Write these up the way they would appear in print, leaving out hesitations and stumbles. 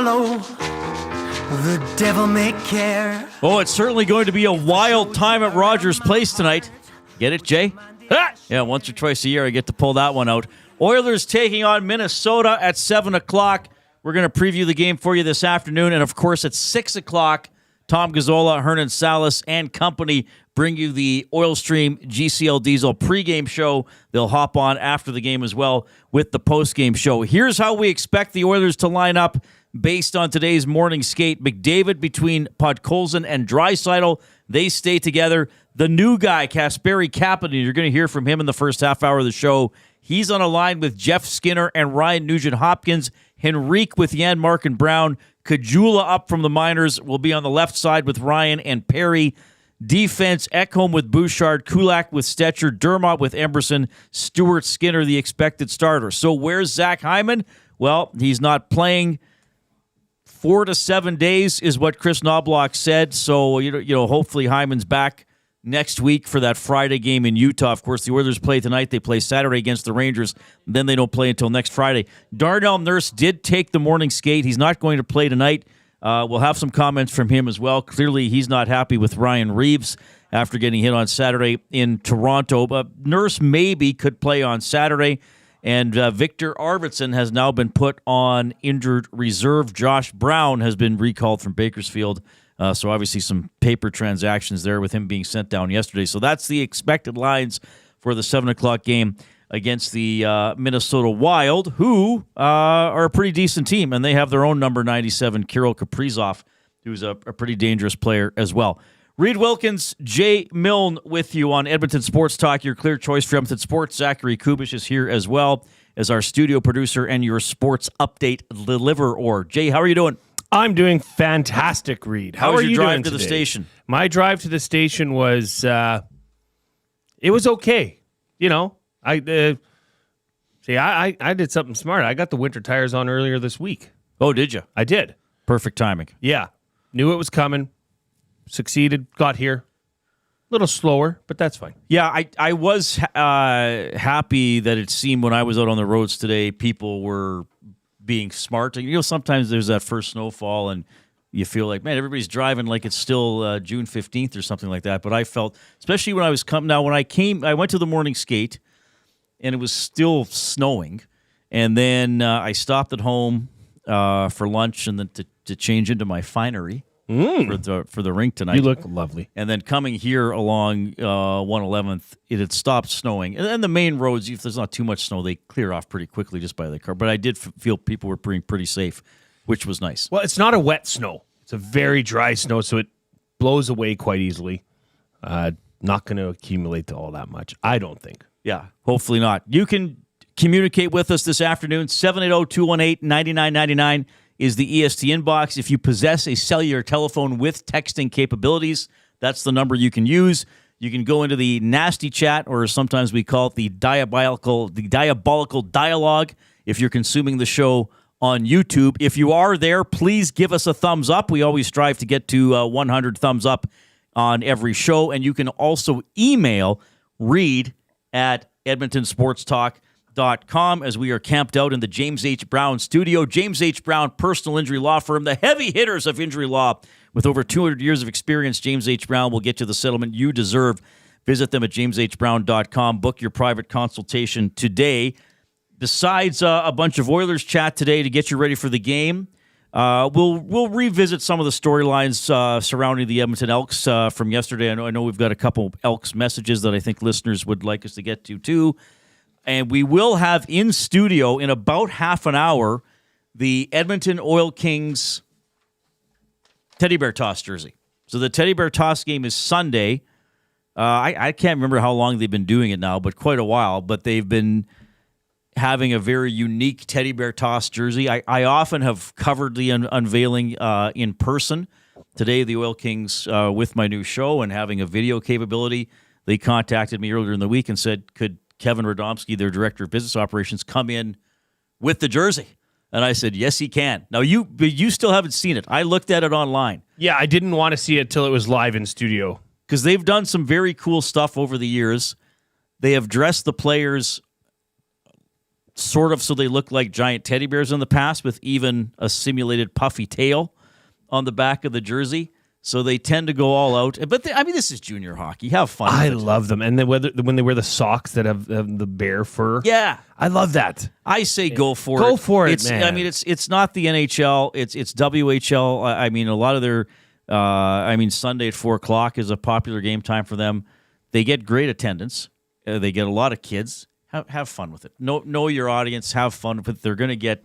follow, the devil may care. Oh, it's certainly going to be a wild time at Rogers Place tonight. Get it, Jay? Yeah, once or twice a year I get to pull that one out. Oilers taking on Minnesota at 7 o'clock. We're going to preview the game for you this afternoon. And, of course, at 6 o'clock, Tom Gazzola, Hernan Salas, and company bring you the Oil Stream GCL Diesel pregame show. They'll hop on after the game as well with the postgame show. Here's how we expect the Oilers to line up based on today's morning skate. McDavid between Podkolzin and Draisaitl. They stay together. The new guy, Kasperi Kapanen, you're going to hear from him in the first half hour of the show. He's on a line with Jeff Skinner and Ryan Nugent-Hopkins. Henrique with Janmark and Brown. Cagguila up from the minors will be on the left side with Ryan and Perry. Defense, Ekholm with Bouchard, Kulak with Stetcher, Dermott with Emberson, Stewart, Skinner, the expected starter. So where's Zach Hyman? Well, he's not playing 4 to 7 days is what Chris Knobloch said. So, hopefully Hyman's back next week for that Friday game in Utah. Of course, the Oilers play tonight. They play Saturday against the Rangers. Then they don't play until next Friday. Darnell Nurse did take the morning skate. He's not going to play tonight. We'll have some comments from him as well. Clearly, he's not happy with Ryan Reeves after getting hit on Saturday in Toronto. But Nurse maybe could play on Saturday. And Viktor Arvidsson has now been put on injured reserve. Josh Brown has been recalled from Bakersfield. So obviously some paper transactions there with him being sent down yesterday. So that's the expected lines for the 7 o'clock game against the Minnesota Wild, who are a pretty decent team. And they have their own number 97, Kirill Kaprizov, who's a pretty dangerous player as well. Reid Wilkins, Jay Milne with you on Edmonton Sports Talk, your clear choice for Edmonton Sports. Zachary Kubish is here as well as our studio producer and your sports update deliverer. Jay, how are you doing? I'm doing fantastic, Reid. How are you drive doing to the today? station? My drive to the station was, it was okay. I did something smart. I got the winter tires on earlier this week. Oh, did you? I did. Perfect timing. Yeah. Knew it was coming. Succeeded. Got here. A little slower, but that's fine. Yeah, I was happy that it seemed when I was out on the roads today, people were being smart. Sometimes there's that first snowfall and you feel like, man, everybody's driving like it's still June 15th or something like that. But I felt, especially when I was coming, now when I went to the morning skate and it was still snowing. And then I stopped at home for lunch and then to change into my finery for the rink tonight. You look lovely. And then coming here along 111th, it had stopped snowing. And then the main roads, if there's not too much snow, they clear off pretty quickly just by the car. But I did feel people were being pretty safe, which was nice. Well, it's not a wet snow. It's a very dry snow, so it blows away quite easily. Not going to accumulate to all that much, I don't think. Yeah, hopefully not. You can communicate with us this afternoon. 780-218-9999 is the EST inbox. If you possess a cellular telephone with texting capabilities, that's the number you can use. You can go into the nasty chat, or sometimes we call it the diabolical dialogue, if you're consuming the show on YouTube. If you are there, please give us a thumbs up. We always strive to get to 100 thumbs up on every show. And you can also email Reid at edmontonsportstalk.com as we are camped out in the James H. Brown studio. James H. Brown Personal Injury Law Firm, the heavy hitters of injury law. With over 200 years of experience, James H. Brown will get you the settlement you deserve. Visit them at jameshbrown.com. Book your private consultation today. Besides a bunch of Oilers chat today to get you ready for the game, we'll revisit some of the storylines surrounding the Edmonton Elks from yesterday. I know we've got a couple Elks messages that I think listeners would like us to get to too. And we will have in studio in about half an hour the Edmonton Oil Kings teddy bear toss jersey. So the teddy bear toss game is Sunday. I can't remember how long they've been doing it now, but quite a while. But they've been having a very unique teddy bear toss jersey. I often have covered the unveiling in person. Today, the Oil Kings, with my new show and having a video capability, they contacted me earlier in the week and said, could Kevin Radomski, their director of business operations, come in with the jersey? And I said, yes, he can. Now, you still haven't seen it. I looked at it online. Yeah, I didn't want to see it till it was live in studio. Because they've done some very cool stuff over the years. They have dressed the players sort of so they look like giant teddy bears in the past with even a simulated puffy tail on the back of the jersey. So they tend to go all out. But this is junior hockey. Have fun with I it. love them. And then when they wear the socks that have the bear fur. Yeah. I love that. I say go for it. Go for it, man. I mean, it's not the NHL. It's WHL. I mean, a lot of their, Sunday at 4 o'clock is a popular game time for them. They get great attendance. They get a lot of kids. Have fun with it. Know your audience. Have fun with it. They're going to get.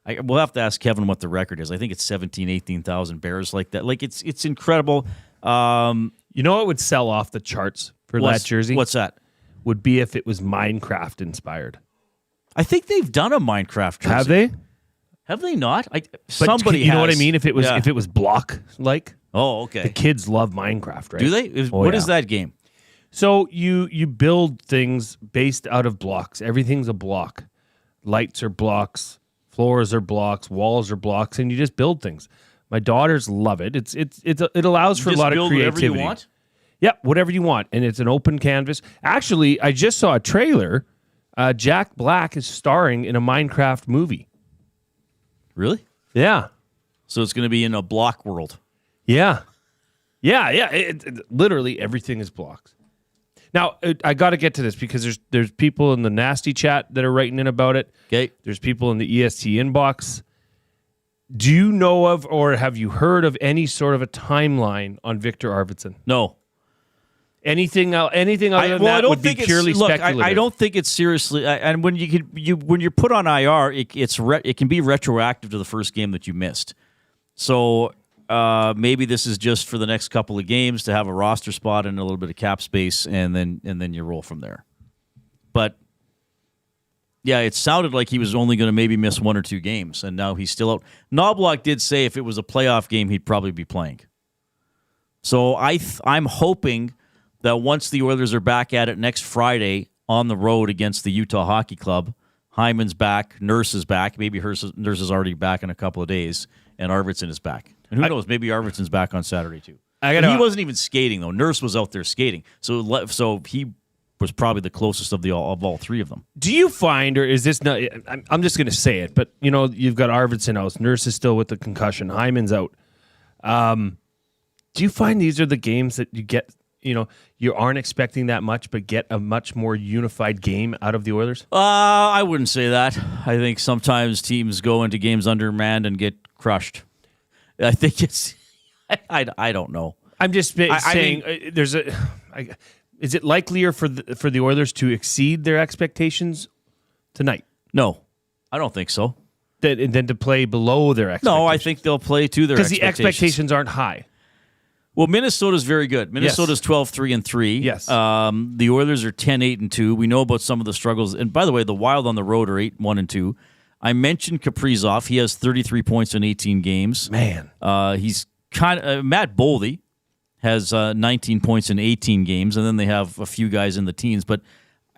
We'll have to ask Kevin what the record is. I think it's 18,000 bears like that. Like it's incredible. You know what would sell off the charts for that jersey? What's that? Would be if it was Minecraft inspired. I think they've done a Minecraft jersey. Have they? Have they not? Somebody you know what I mean? If it was block like. Oh, okay. The kids love Minecraft, right? Do they? What is that game? So you build things based out of blocks. Everything's a block. Lights are blocks. Floors are blocks, walls are blocks, and you just build things. My daughters love it. It allows for a lot of creativity. Whatever you want? Yep, whatever you want, and it's an open canvas. Actually, I just saw a trailer. Jack Black is starring in a Minecraft movie. Really? Yeah. So it's going to be in a block world. Yeah. Literally everything is blocks. Now, I got to get to this because there's people in the nasty chat that are writing in about it. Okay. There's people in the EST inbox. Do you know of or have you heard of any sort of a timeline on Viktor Arvidsson? No. Anything other than that would be purely speculative. I don't think it's seriously. And when when you're put on IR, it can be retroactive to the first game that you missed. So maybe this is just for the next couple of games to have a roster spot and a little bit of cap space, and then you roll from there. But yeah, it sounded like he was only going to maybe miss 1 or 2 games, and now he's still out. Knobloch did say if it was a playoff game, he'd probably be playing. So I'm hoping that once the Oilers are back at it next Friday on the road against the Utah Hockey Club, Hyman's back, Nurse is back, maybe Nurse is already back in a couple of days, and Arvidsson is back. And who knows, maybe Arvidsson's back on Saturday too. He wasn't even skating, though. Nurse was out there skating. So he was probably the closest of all three of them. Do you find, or is this not, I'm just going to say it, but you've got Arvidsson out, Nurse is still with the concussion, Hyman's out. Do you find these are the games that you get, you aren't expecting that much, but get a much more unified game out of the Oilers? I wouldn't say that. I think sometimes teams go into games undermanned and get crushed. I think it's, I don't know. I'm just saying, is it likelier for the Oilers to exceed their expectations tonight? No, I don't think so. Than to play below their expectations? No, I think they'll play to their expectations. Because the expectations aren't high. Well, Minnesota's very good. Minnesota's 12-3-3. Yes. The Oilers are 10-8-2. We know about some of the struggles. And by the way, the Wild on the road are 8-1-2. I mentioned Kaprizov. He has 33 points in 18 games. Man. He's kind of Matt Boldy has 19 points in 18 games, and then they have a few guys in the teens. But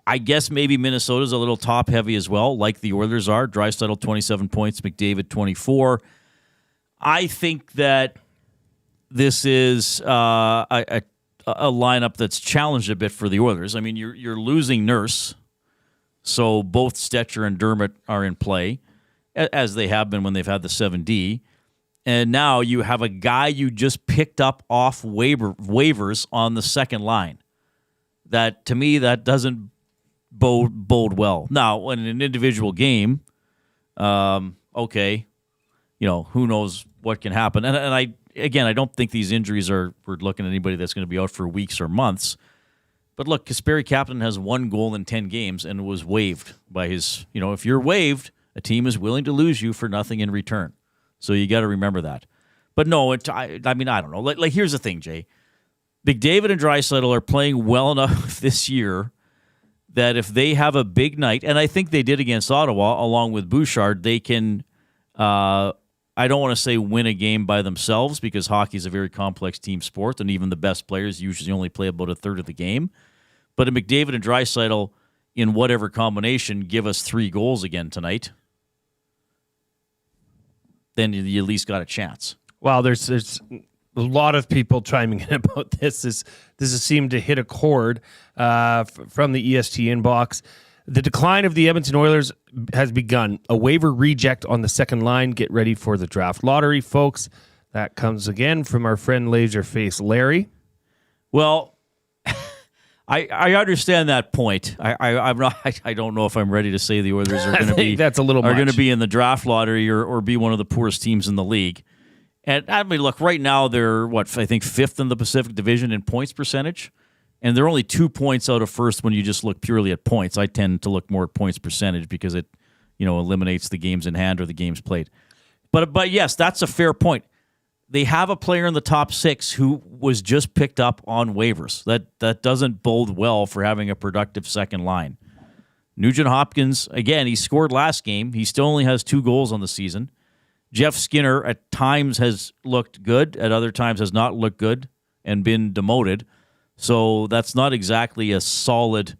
I guess maybe Minnesota's a little top-heavy as well, like the Oilers are. Draisaitl, 27 points. McDavid, 24. I think that this is a lineup that's challenged a bit for the Oilers. I mean, you're losing Nurse, so both Stetcher and Dermott are in play, as they have been when they've had the 7D. And now you have a guy you just picked up off waivers on the second line. That, to me, that doesn't bode well. Now, in an individual game, okay, who knows what can happen. And I don't think these injuries we're looking at anybody that's going to be out for weeks or months. But look, Kasperi Kapanen has 1 goal in 10 games and was waived by his, if you're waived, a team is willing to lose you for nothing in return. So you got to remember that. But no, I don't know. Like here's the thing, Jay. McDavid and Draisaitl are playing well enough this year that if they have a big night, and I think they did against Ottawa along with Bouchard, they can, I don't want to say win a game by themselves because hockey is a very complex team sport, and even the best players usually only play about a third of the game. But if McDavid and Draisaitl, in whatever combination, give us 3 goals again tonight, then you at least got a chance. Well, there's a lot of people chiming in about this. This has seemed to hit a chord from the EST inbox. The decline of the Edmonton Oilers has begun. A waiver reject on the second line. Get ready for the draft lottery, folks. That comes again from our friend Laserface Larry. Well, I understand that point. I'm not. I don't know if I'm ready to say the Oilers are going to be. That's a little are much. going to be in the draft lottery or be one of the poorest teams in the league. And I mean, look, right now they're I think fifth in the Pacific Division in points percentage, and they're only 2 points out of first when you just look purely at points. I tend to look more at points percentage because it, eliminates the games in hand or the games played. But yes, that's a fair point. They have a player in the top 6 who was just picked up on waivers. That doesn't bode well for having a productive second line. Nugent Hopkins, again, he scored last game. He still only has 2 goals on the season. Jeff Skinner at times has looked good, at other times has not looked good and been demoted. So that's not exactly a solid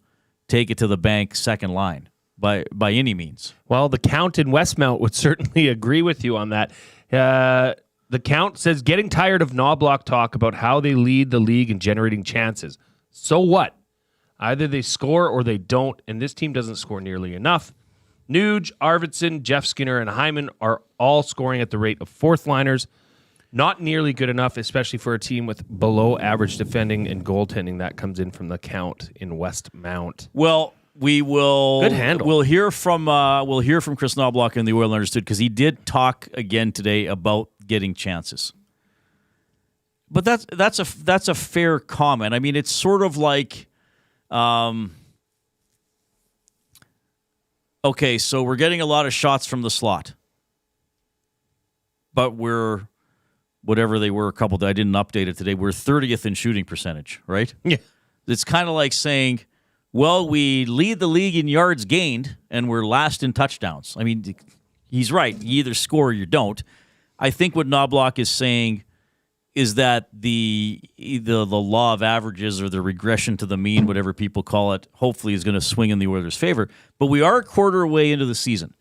take it to the bank second line by any means. Well, the Count in Westmount would certainly agree with you on that. The Count says, getting tired of Knobloch talk about how they lead the league in generating chances. So what? Either they score or they don't, and this team doesn't score nearly enough. Nuge, Arvidsson, Jeff Skinner, and Hyman are all scoring at the rate of fourth liners. Not nearly good enough, especially for a team with below average defending and goaltending. That comes in from the Count in Westmount. Well, we will. Good handle. We'll hear from Chris Knobloch and the Oil Understood because he did talk again today about getting chances. But that's a fair comment. I mean, it's sort of like. Okay, so we're getting a lot of shots from the slot, but we're whatever they were I didn't update it today. We're 30th in shooting percentage, right? Yeah. It's kind of like saying, well, we lead the league in yards gained and we're last in touchdowns. I mean, he's right. You either score or you don't. I think what Knobloch is saying is that the law of averages or the regression to the mean, whatever people call it, hopefully is going to swing in the Oilers' favor. But we are a quarter way into the season.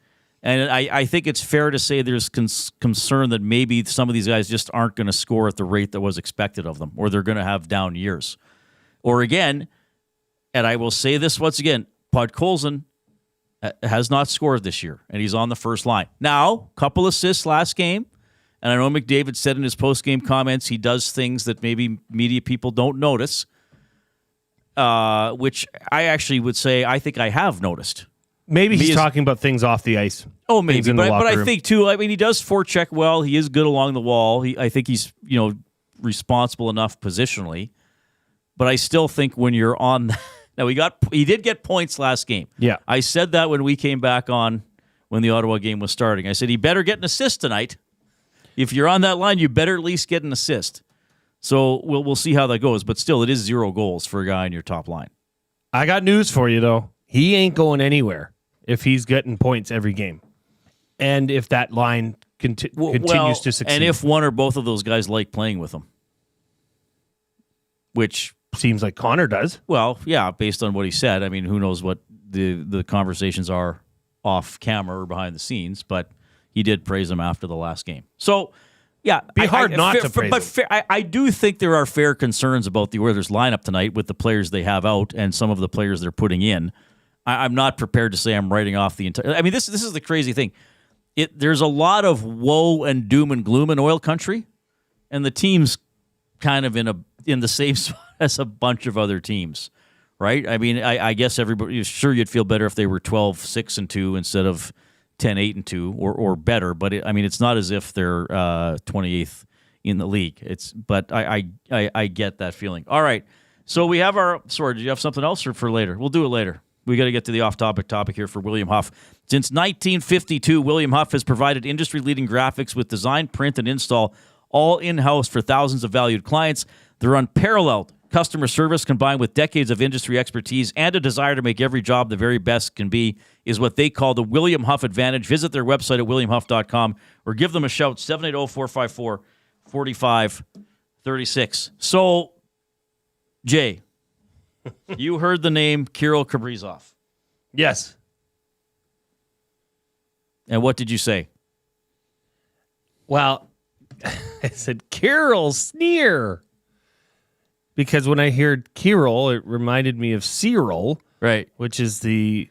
And I think it's fair to say there's concern that maybe some of these guys just aren't going to score at the rate that was expected of them, or they're going to have down years. Or again, and I will say this once again, Podkolzin has not scored this year, and he's on the first line. Now, couple assists last game. And I know McDavid said in his post-game comments he does things that maybe media people don't notice, which I actually would say I think I have noticed. Maybe he's talking about things off the ice. Oh, maybe. But I think, too, I mean, he does forecheck well. He is good along the wall. I think he's, responsible enough positionally. But I still think when you're on – now, he did get points last game. Yeah. I said that when we came back on when the Ottawa game was starting. I said he better get an assist tonight. If you're on that line, you better at least get an assist. So we'll see how that goes. But still, it is 0 goals for a guy in your top line. I got news for you, though. He ain't going anywhere if he's getting points every game. And if that line continues to succeed. And if one or both of those guys like playing with him. Which seems like Connor does. Well, yeah, based on what he said. I mean, who knows what the conversations are off camera or behind the scenes. But he did praise him after the last game. So, yeah. Be hard not to praise him. I do think there are fair concerns about the Oilers lineup tonight with the players they have out and some of the players they're putting in. I'm not prepared to say I'm writing off the entire... I mean, this is the crazy thing. There's a lot of woe and doom and gloom in oil country, and the team's kind of in the same spot as a bunch of other teams, right? I mean, I guess everybody... Sure, you'd feel better if they were 12-6-2 instead of 10-8-2 or better, but it's not as if they're 28th in the league. But I get that feeling. All right, so we have our... Sorry, did you have something else for later? We'll do it later. We got to get to the off-topic topic here for William Huff. Since 1952, William Huff has provided industry-leading graphics with design, print, and install all in-house for thousands of valued clients. Their unparalleled customer service combined with decades of industry expertise and a desire to make every job the very best can be is what they call the William Huff Advantage. Visit their website at williamhuff.com or give them a shout, 780-454-4536. So, Jay, you heard the name Kirill Kaprizov. Yes. And what did you say? Well, I said Kirill sneer. Because when I heard Kirill, it reminded me of Cyril. Right. Which is the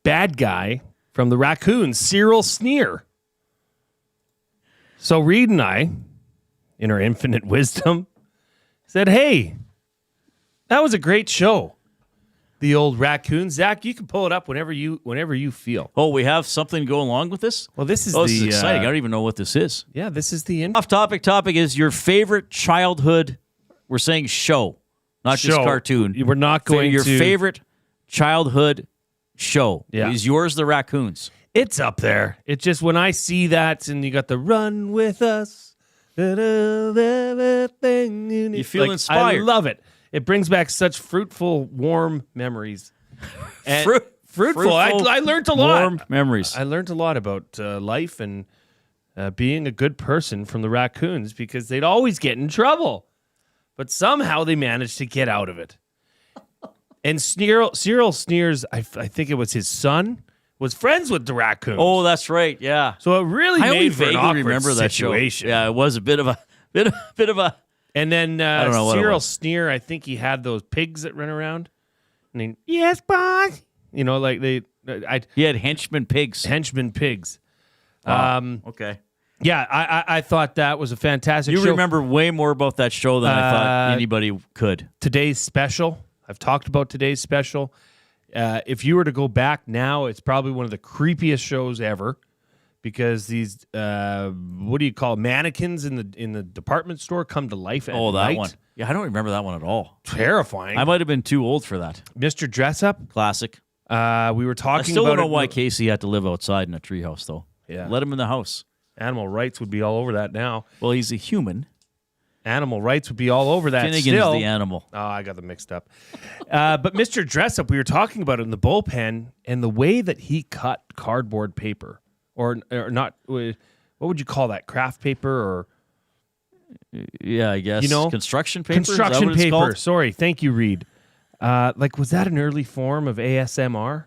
bad guy from the Raccoons, Cyril Sneer. So Reid and I, in our infinite wisdom, said, hey, that was a great show. The old Raccoons. Zach, you can pull it up whenever you feel. Oh, we have something go along with this? Well, this is this is exciting. I don't even know what this is. Yeah, this is the Off topic is your favorite childhood, we're saying show, not just cartoon. We're not going your to... favorite childhood show. Yeah. Is yours the Raccoons? It's up there. It's just when I see that and you got the run with us. You feel inspired. I love it. It brings back such fruitful, warm memories. And fruitful. I learned a lot. Warm memories. I learned a lot about life and being a good person from the Raccoons because they'd always get in trouble. But somehow they managed to get out of it. And Cyril Sneers, I think it was his son, was friends with the Raccoons. Oh, that's right. Yeah. So it really made for an awkward remember that situation. Show. Yeah, it was a bit of a. And then don't know Cyril Sneer, I think he had those pigs that run around. And he, yes, boss. You know, like he had henchman pigs. Henchman pigs. Okay. Yeah, I thought that was a fantastic show. You remember way more about that show than I thought anybody could. Today's special. I've talked about today's special. If you were to go back now, it's probably one of the creepiest shows ever. Because these, what do you call it, mannequins in the department store come to life at night. That one. Yeah, I don't remember that one at all. Terrifying. I might have been too old for that. Mr. Dressup. Classic. We were talking about I still don't know why Casey had to live outside in a treehouse, though. Yeah. Let him in the house. Animal rights would be all over that now. Well, he's a human. Animal rights would be all over that Finnegan's still. the animal. Oh, I got them mixed up. But Mr. Dressup, we were talking about it in the bullpen and the way that he cut cardboard paper. Or not, what would you call that? Craft paper or? Yeah, I guess. Construction paper? Construction paper. Sorry. Thank you, Reid. Was that an early form of ASMR?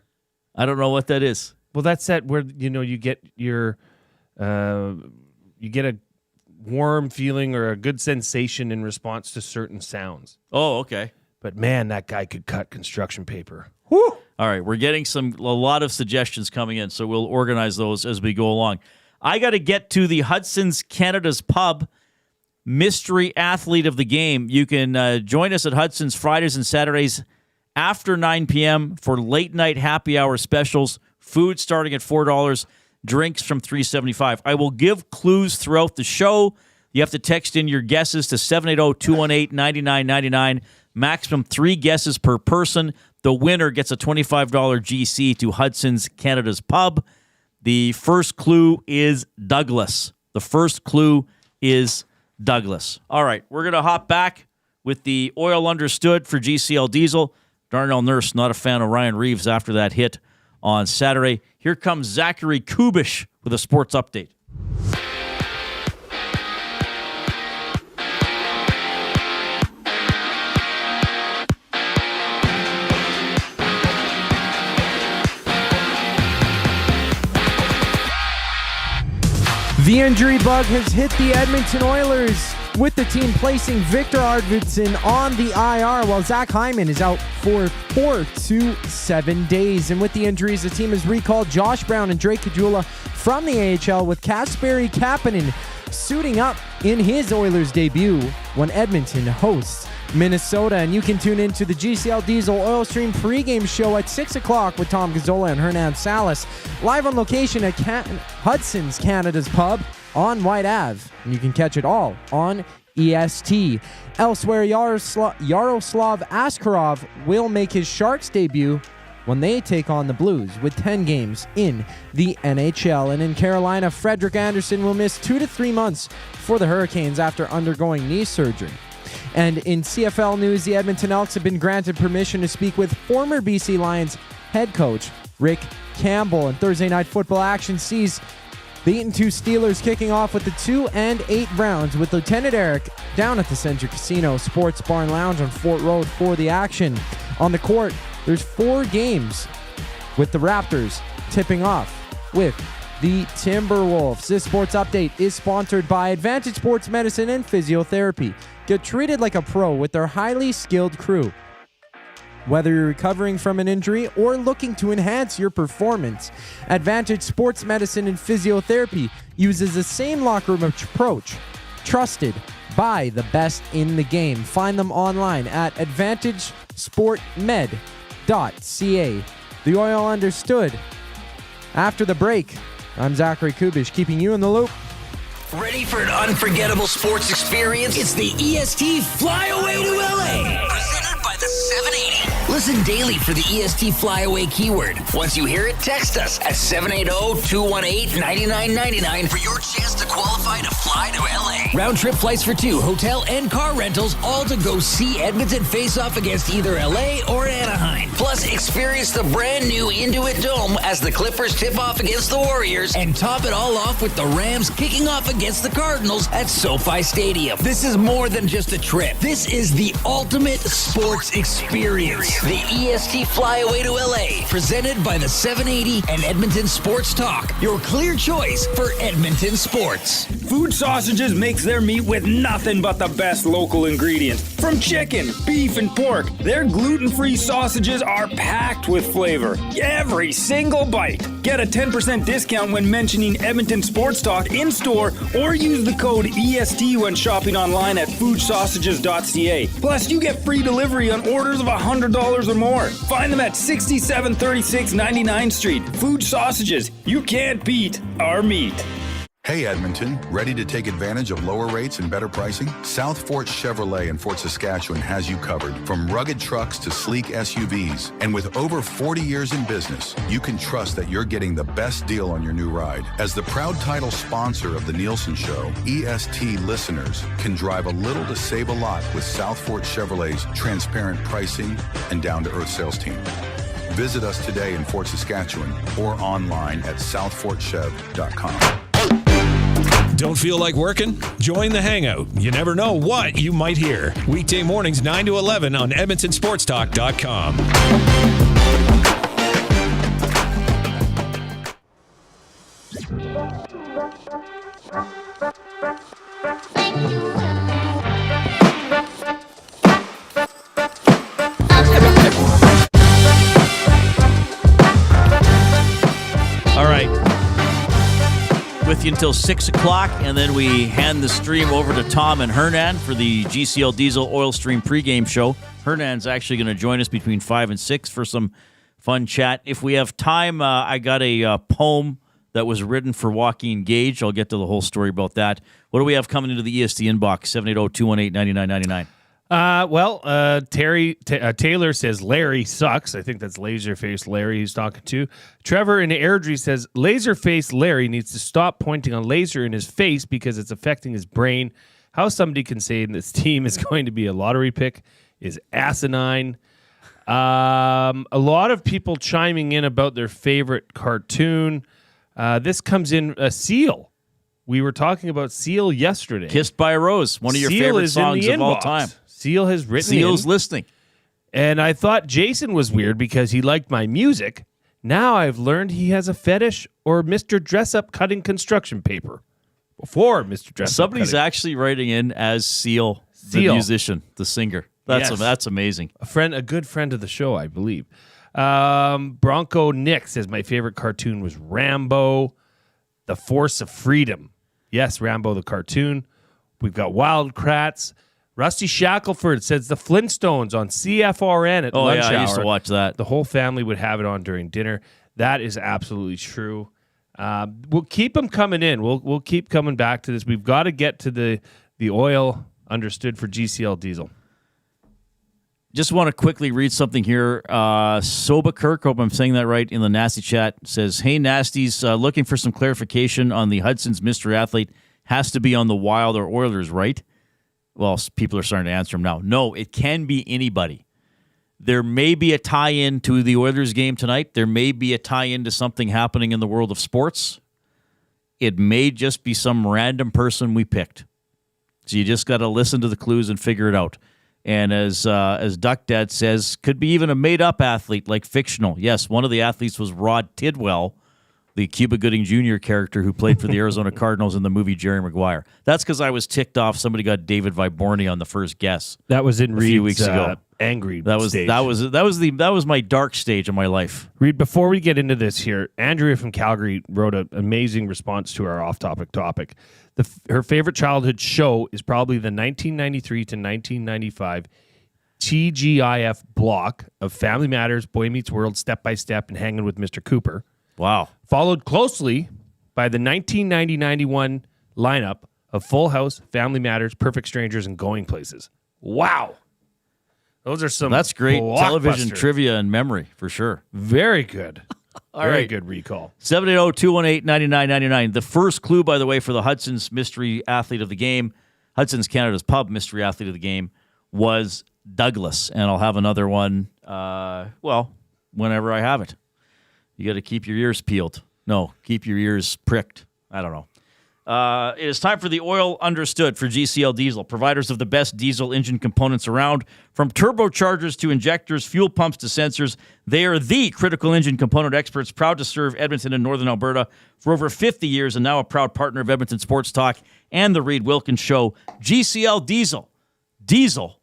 I don't know what that is. Well, that's that where, you get your, you get a warm feeling or a good sensation in response to certain sounds. Oh, okay. But man, that guy could cut construction paper. Whew. All right, we're getting a lot of suggestions coming in, so we'll organize those as we go along. I got to get to the Hudson's Canada's Pub mystery athlete of the game. You can join us at Hudson's Fridays and Saturdays after 9 p.m. for late night happy hour specials. Food starting at $4, drinks from $3.75. I will give clues throughout the show. You have to text in your guesses to 780-218-9999. Maximum 3 guesses per person. The winner gets a $25 GC to Hudson's Canada's Pub. The first clue is Douglas. All right, we're going to hop back with the Oil Understood for GCL Diesel. Darnell Nurse, not a fan of Ryan Reeves after that hit on Saturday. Here comes Zachary Kubish with a sports update. The injury bug has hit the Edmonton Oilers, with the team placing Viktor Arvidsson on the IR while Zach Hyman is out for 4 to 7 days. And with the injuries, the team has recalled Josh Brown and Drake Cagguila from the AHL, with Kasperi Kapanen suiting up in his Oilers debut when Edmonton hosts Minnesota. And you can tune into the GCL Diesel Oil Stream pregame show at 6 o'clock with Tom Gazzola and Hernan Salas, live on location at Hudson's Canada's Pub on White Ave. And you can catch it all on EST. Elsewhere, Yaroslav Askarov will make his Sharks debut when they take on the Blues with 10 games in the NHL. And in Carolina, Frederik Andersen will miss 2 to 3 months for the Hurricanes after undergoing knee surgery. And in CFL news, the Edmonton Elks have been granted permission to speak with former BC Lions head coach Rick Campbell. And Thursday night football action sees the 8-2 Steelers kicking off with the 2 and 8 Browns, with Lieutenant Eric down at the Century Casino Sports Barn Lounge on Fort Road for the action. On the court, there's 4 games with the Raptors tipping off with the Timberwolves. This sports update is sponsored by Advantage Sports Medicine and Physiotherapy. Get treated like a pro with their highly skilled crew Whether you're recovering from an injury or looking to enhance your performance, Advantage Sports Medicine and Physiotherapy uses the same locker room approach, trusted by the best in the game. Find them online at advantagesportmed.ca. The Oil Understood. After the break, I'm Zachary Kubish, keeping you in the loop. Ready for an unforgettable sports experience? It's the EST Flyaway to LA. Presented by the 780. Listen daily for the EST Flyaway keyword. Once you hear it, text us at 780-218-9999 for your chance to qualify to fly to LA. Round trip flights for two, hotel and car rentals, all to go see Edmonton face off against either LA or Anaheim. Plus, experience the brand new Intuit Dome as the Clippers tip off against the Warriors, and top it all off with the Rams kicking off against the Cardinals at SoFi Stadium. This is more than just a trip. This is the ultimate sports experience. The EST Flyaway to LA, presented by the 780 and Edmonton Sports Talk. Your clear choice for Edmonton sports. Food Sausages makes their meat with nothing but the best local ingredients. From chicken, beef, and pork, their gluten-free sausages are packed with flavor. Every single bite. Get a 10% discount when mentioning Edmonton Sports Talk in-store or use the code EST when shopping online at foodsausages.ca. Plus, you get free delivery on orders of $100 or more. Find them at 6736 99th Street. Food Sausages. You can't beat our meat. Hey Edmonton, ready to take advantage of lower rates and better pricing? South Fort Chevrolet in Fort Saskatchewan has you covered. From rugged trucks to sleek SUVs. And with over 40 years in business, you can trust that you're getting the best deal on your new ride. As the proud title sponsor of The Nielsen Show, EST listeners can drive a little to save a lot with South Fort Chevrolet's transparent pricing and down-to-earth sales team. Visit us today in Fort Saskatchewan or online at southfortchev.com. Don't feel like working? Join the Hangout. You never know what you might hear. Weekday mornings 9 to 11 on EdmontonSportsTalk.com. All right. With you until 6 o'clock, and then we hand the stream over to Tom and Hernan for the GCL Diesel Oil Stream pregame show. Hernan's actually going to join us between 5 and 6 for some fun chat. If we have time, I got a poem that was written for Joaquin Gage. I'll get to the whole story about that. What do we have coming into the EST inbox? 780-218-9999. Taylor says Larry sucks. I think that's Laserface Larry he's talking to. Trevor in Airdrie says Laserface Larry needs to stop pointing a laser in his face because it's affecting his brain. How somebody can say this team is going to be a lottery pick is asinine. A lot of people chiming in about their favorite cartoon. This comes in Seal. We were talking about Seal yesterday. Kissed by a Rose, one of your favorite songs of all time. Seal has written Seal's listening. And I thought Jason was weird because he liked my music. Now I've learned he has a fetish or Mr. Dress-Up cutting construction paper. Before Mr. Dress-Up Somebody's cutting. actually writing in as Seal, the musician, the singer. That's amazing. A good friend of the show, I believe. Bronco Nick says my favorite cartoon was Rambo, The Force of Freedom. Yes, Rambo the cartoon. We've got Wildcrats. Rusty Shackelford says the Flintstones on CFRN at lunch hour. I used to watch that. The whole family would have it on during dinner. That is absolutely true. We'll keep them coming in. We'll keep coming back to this. We've got to get to the oil understood for GCL Diesel. Just want to quickly read something here. Soba Kirk, hope I'm saying that right, in the Nasty Chat, says, hey, Nasties, looking for some clarification on the Hudson's mystery athlete. Has to be on the Wild or Oilers, right? Well, people are starting to answer him now. No, it can be anybody. There may be a tie-in to the Oilers game tonight. There may be a tie-in to something happening in the world of sports. It may just be some random person we picked. So you just got to listen to the clues and figure it out. And as Duck Dad says, could be even a made-up athlete, like fictional. Yes, one of the athletes was Rod Tidwell, the Cuba Gooding Jr. character who played for the Arizona Cardinals in the movie Jerry Maguire. That's because I was ticked off somebody got David Viborny on the first guess. That was in a few weeks ago. angry That was stage. that was my dark stage of my life. Reid, before we get into this here, Andrea from Calgary wrote an amazing response to our off-topic topic. Her favorite childhood show is probably the 1993 to 1995 TGIF block of Family Matters, Boy Meets World, Step by Step, and Hanging with Mr. Cooper. Wow. Followed closely by the 1990-91 lineup of Full House, Family Matters, Perfect Strangers, and Going Places. Wow. Those are some That's great television blockbuster. trivia and memory for sure. Very good. Very right. good recall. 780-218-9999. The first clue, by the way, for the Hudson's Mystery Athlete of the Game, Hudson's Canada's Pub Mystery Athlete of the Game, was Douglas. And I'll have another one, whenever I have it. You got to keep your ears peeled. No, keep your ears pricked. I don't know. It is time for the Oil Understood for GCL Diesel, providers of the best diesel engine components around. From turbochargers to injectors, fuel pumps to sensors, they are the critical engine component experts, proud to serve Edmonton and Northern Alberta for over 50 years, and now a proud partner of Edmonton Sports Talk and the Reid Wilkins Show. GCL Diesel. Diesel.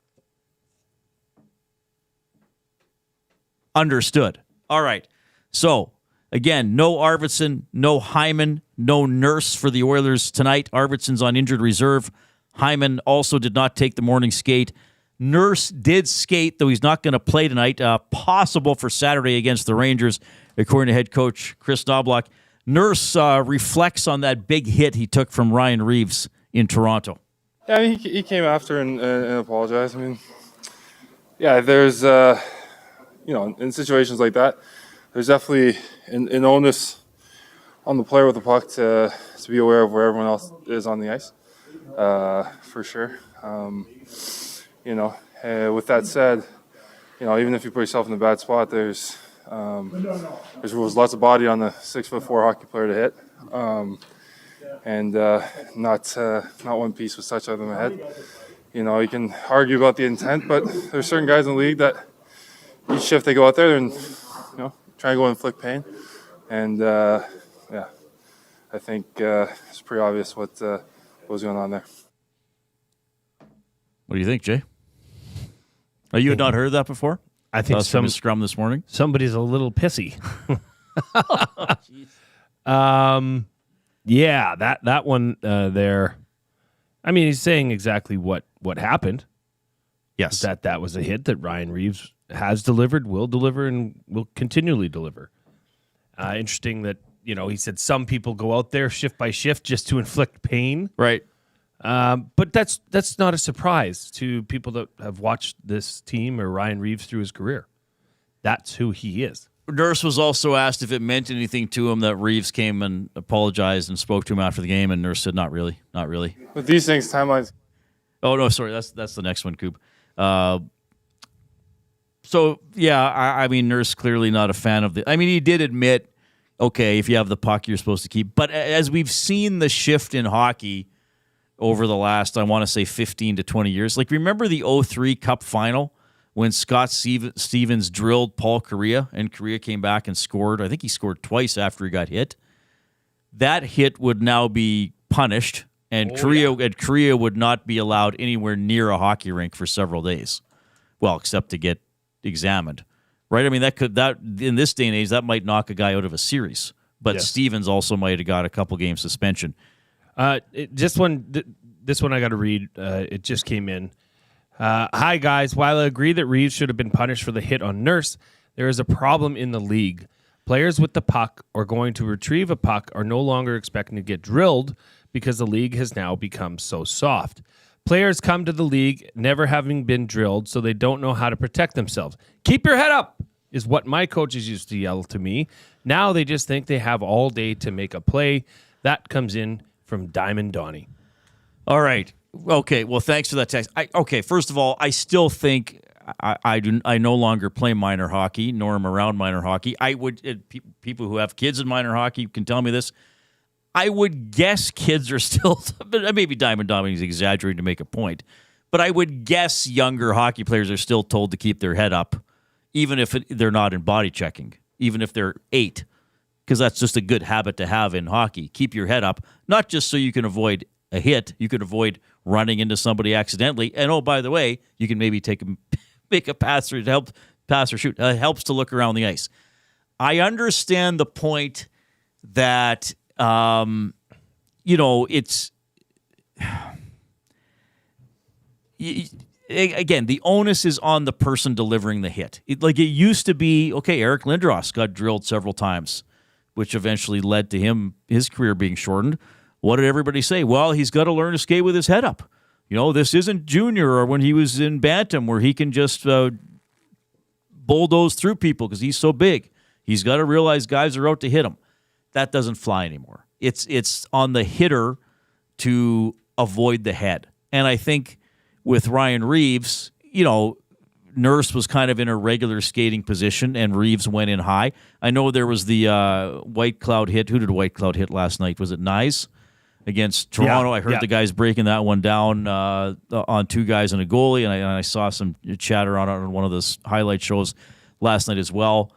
Understood. All right. So, again, no Arvidsson, no Hyman, no Nurse for the Oilers tonight. Arvidsson's on injured reserve. Hyman also did not take the morning skate. Nurse did skate, though he's not going to play tonight. Possible for Saturday against the Rangers, according to head coach Chris Knobloch. Nurse reflects on that big hit he took from Ryan Reeves in Toronto. Yeah, I mean, he came after and apologized. I mean, yeah, there's, in situations like that, there's definitely an onus on the player with the puck to be aware of where everyone else is on the ice, for sure. With that said, even if you put yourself in a bad spot, there's lots of body on the 6'4" hockey player to hit, and not one piece was touched other than the head. You can argue about the intent, but there's certain guys in the league that each shift they go out there and try and go inflict pain, and I think it's pretty obvious what was going on there. What do you think, Jay? You had not heard that before? I think from his scrum this morning. Somebody's a little pissy. Yeah, that one there. I mean, he's saying exactly what happened. Yes, that was a hit that Ryan Reeves has delivered, will deliver, and will continually deliver. Interesting that he said some people go out there shift by shift just to inflict pain. Right. But that's not a surprise to people that have watched this team or Ryan Reeves through his career. That's who he is. Nurse was also asked if it meant anything to him that Reeves came and apologized and spoke to him after the game, and Nurse said, "Not really, not really." With these things, timelines. Oh no, sorry, that's the next one, Coop. So yeah, I mean, Nurse clearly not a fan of the. I mean, he did admit, okay, if you have the puck, you're supposed to keep. But as we've seen the shift in hockey over the last, I want to say 15 to 20 years. Like, remember the 2003 Cup final when Scott Stevens drilled Paul Kariya and Kariya came back and scored? I think he scored twice after he got hit. That hit would now be punished, and Kariya would not be allowed anywhere near a hockey rink for several days. Well, except to get examined. Right? I mean, that in this day and age, that might knock a guy out of a series. But yes. Stevens also might have got a couple game suspension. This one I got to read. It just came in. Hi, guys. While I agree that Reeves should have been punished for the hit on Nurse, there is a problem in the league. Players with the puck or going to retrieve a puck are no longer expecting to get drilled because the league has now become so soft. Players come to the league never having been drilled, so they don't know how to protect themselves. Keep your head up is what my coaches used to yell to me. Now they just think they have all day to make a play. That comes in from Diamond Donnie. All right. Okay. Well, thanks for that text. First of all, I still think I no longer play minor hockey, nor am around minor hockey. I would people who have kids in minor hockey can tell me this. I would guess kids are still, maybe Diamond Donnie is exaggerating to make a point, but I would guess younger hockey players are still told to keep their head up, even if they're not in body checking, even if they're 8. Because that's just a good habit to have in hockey. Keep your head up, not just so you can avoid a hit, you can avoid running into somebody accidentally. And oh, by the way, you can maybe take a make a pass or shoot. It helps to look around the ice. I understand the point that, it's... Again, the onus is on the person delivering the hit. It used to be, okay, Eric Lindros got drilled several times, which eventually led to his career being shortened. What did everybody say? Well, he's got to learn to skate with his head up. This isn't junior or when he was in Bantam where he can just bulldoze through people because he's so big. He's got to realize guys are out to hit him. That doesn't fly anymore. It's on the hitter to avoid the head. And I think with Ryan Reeves, Nurse was kind of in a regular skating position, and Reeves went in high. I know there was the White Cloud hit. Who did White Cloud hit last night? Was it Nyes against Toronto? Yeah, I heard the guys breaking that one down on two guys and a goalie, and I saw some chatter on one of the highlight shows last night as well.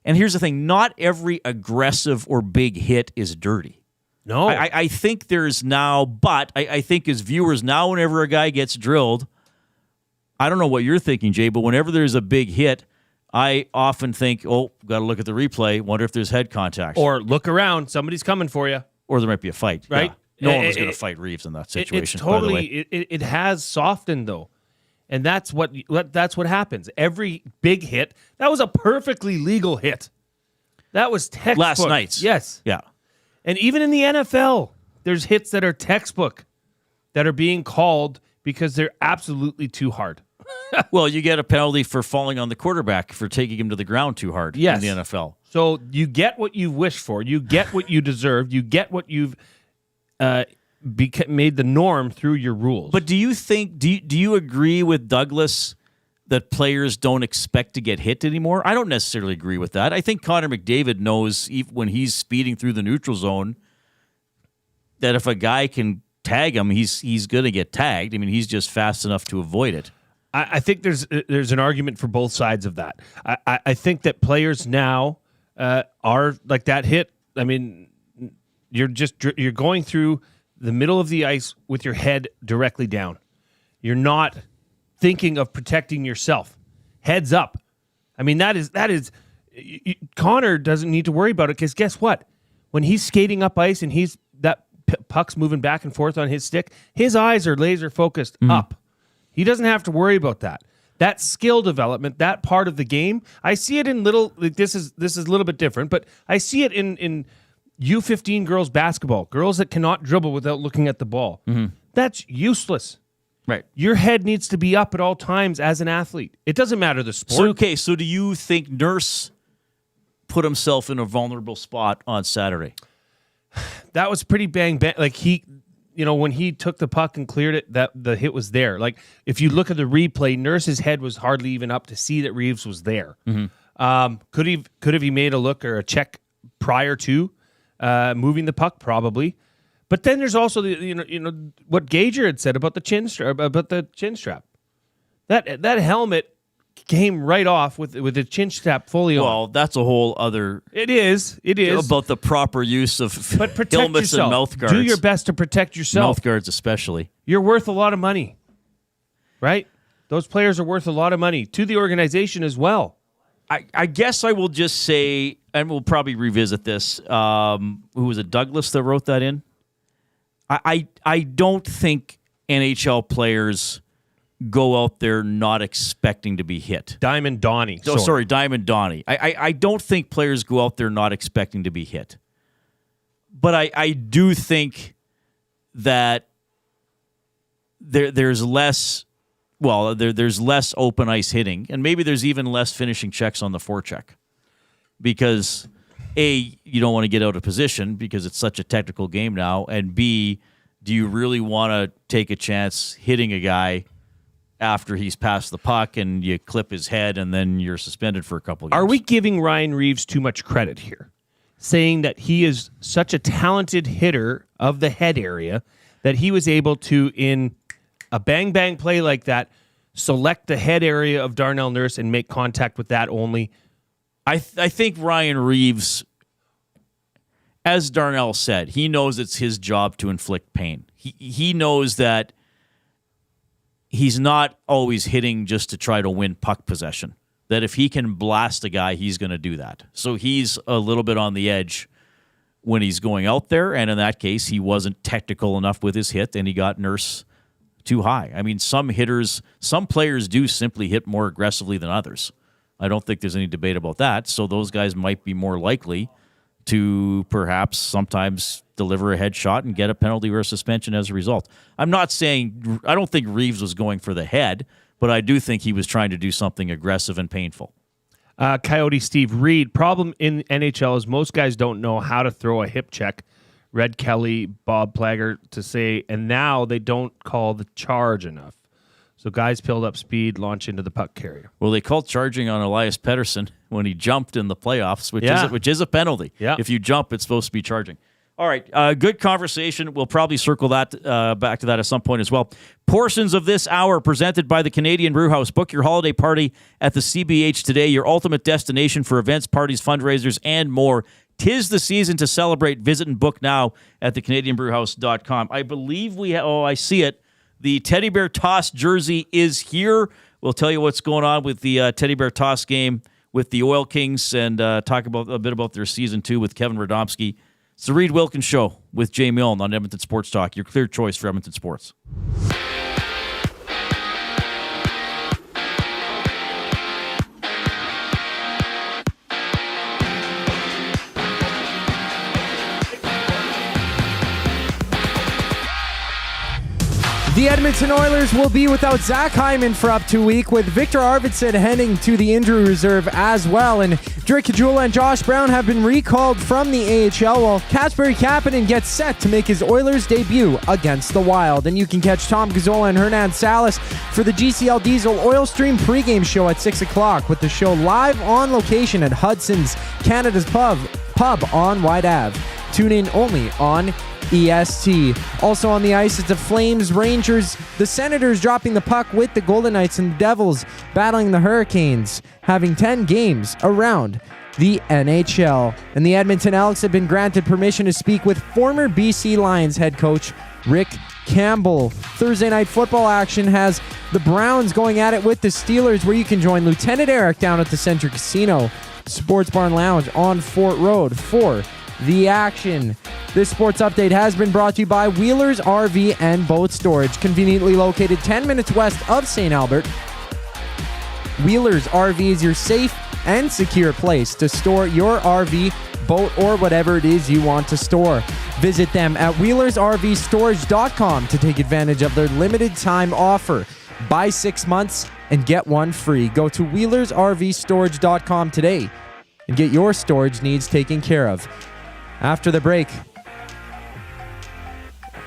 And here's the thing. Not every aggressive or big hit is dirty. No. I think there's now, but I think as viewers now, whenever a guy gets drilled, I don't know what you're thinking, Jay, but whenever there's a big hit, I often think, got to look at the replay, wonder if there's head contact. Or look around, somebody's coming for you. Or there might be a fight. Right? Yeah. No one was going to fight Reeves in that situation, It's totally, by the way. It has softened, though. And that's what happens. Every big hit, that was a perfectly legal hit. That was textbook. Last night's. Yes. Yeah. And even in the NFL, there's hits that are textbook that are being called because they're absolutely too hard. Well, you get a penalty for falling on the quarterback for taking him to the ground too hard in the NFL. So you get what you wish for. You get what you deserve. You get what you've made the norm through your rules. But do you think, do you agree with Douglas that players don't expect to get hit anymore? I don't necessarily agree with that. I think Connor McDavid knows when he's speeding through the neutral zone that if a guy can tag him, he's going to get tagged. I mean, he's just fast enough to avoid it. I think there's an argument for both sides of that. I think that players now are like that hit. I mean, you're going through the middle of the ice with your head directly down. You're not thinking of protecting yourself. Heads up. I mean, that is Connor doesn't need to worry about it because guess what? When he's skating up ice and that puck's moving back and forth on his stick, his eyes are laser focused up. He doesn't have to worry about that. That skill development, that part of the game, I see it in this is a little bit different, but I see it in U15 girls basketball, girls that cannot dribble without looking at the ball. That's useless. Right. Your head needs to be up at all times as an athlete. It doesn't matter the sport. So do you think Nurse put himself in a vulnerable spot on Saturday? That was pretty bang. Like when he took the puck and cleared it, that the hit was there. Like if you look at the replay, Nurse's head was hardly even up to see that Reeves was there. Could he made a look or a check prior to moving the puck? Probably. But then there's also the what Gager had said about the chin strap. That helmet came right off with the chin strap fully on. Well, that's a whole other. It is about the proper use of helmets and mouth guards. Do your best to protect yourself. Mouth guards, especially. You're worth a lot of money, right? Those players are worth a lot of money to the organization as well. I guess I will just say, and we'll probably revisit this. Who was it? Douglas that wrote that in. I don't think NHL players go out there not expecting to be hit. Diamond Donnie. Diamond Donnie. I don't think players go out there not expecting to be hit. But I do think that there's less open ice hitting, and maybe there's even less finishing checks on the forecheck. Because A, you don't want to get out of position because it's such a technical game now, and B, do you really want to take a chance hitting a guy after he's passed the puck and you clip his head and then you're suspended for a couple of games? Are we giving Ryan Reeves too much credit here? Saying that he is such a talented hitter of the head area that he was able to, in a bang-bang play like that, select the head area of Darnell Nurse and make contact with that only? I think Ryan Reeves, as Darnell said, he knows it's his job to inflict pain. He knows that he's not always hitting just to try to win puck possession. That if he can blast a guy, he's going to do that. So he's a little bit on the edge when he's going out there, and in that case, he wasn't technical enough with his hit, and he got Nurse too high. I mean, some players do simply hit more aggressively than others. I don't think there's any debate about that, so those guys might be more likely to perhaps sometimes deliver a headshot and get a penalty or a suspension as a result. I'm not saying, I don't think Reeves was going for the head, but I do think he was trying to do something aggressive and painful. Coyote Steve Reed, problem in NHL is most guys don't know how to throw a hip check. Red Kelly, Bob Plager to say, and now they don't call the charge enough. So guys build up speed, launch into the puck carrier. Well, they called charging on Elias Pettersson when he jumped in the playoffs, which is a penalty. Yeah. If you jump, it's supposed to be charging. All right, good conversation. We'll probably circle that back to that at some point as well. Portions of this hour presented by the Canadian Brewhouse. Book your holiday party at the CBH today, your ultimate destination for events, parties, fundraisers, and more. 'Tis the season to celebrate. Visit and book now at thecanadianbrewhouse.com. I believe I see it. The Teddy Bear Toss jersey is here. We'll tell you what's going on with the Teddy Bear Toss game with the Oil Kings and talk a bit about their season 2 with Kevin Radomski. It's the Reid Wilkins Show with Jay Milne on Edmonton Sports Talk, your clear choice for Edmonton sports. The Edmonton Oilers will be without Zach Hyman for up to a week, with Viktor Arvidsson heading to the injury reserve as well. And Rick Campbell and Josh Brown have been recalled from the AHL, while Kasperi Kapanen gets set to make his Oilers debut against the Wild. And you can catch Tom Cagguila and Hernan Salas for the GCL Diesel Oil Stream pregame show at 6 o'clock, with the show live on location at Hudson's Canada's Pub on Wide Ave. Tune in only on EST. Also on the ice, it's the Flames, Rangers, the Senators dropping the puck with the Golden Knights, and the Devils battling the Hurricanes, having 10 games around the NHL. And the Edmonton Elks have been granted permission to speak with former BC Lions head coach Rick Campbell. Thursday night football action has the Browns going at it with the Steelers, where you can join Lieutenant Eric down at the Century Casino Sports Barn Lounge on Fort Road for the action. This sports update has been brought to you by Wheelers RV and Boat Storage, conveniently located 10 minutes west of St. Albert. Wheelers RV is your safe and secure place to store your RV, boat, or whatever it is you want to store. Visit them at wheelersrvstorage.com to take advantage of their limited time offer. Buy 6 months and get one free. Go to wheelersrvstorage.com today and get your storage needs taken care of. After the break,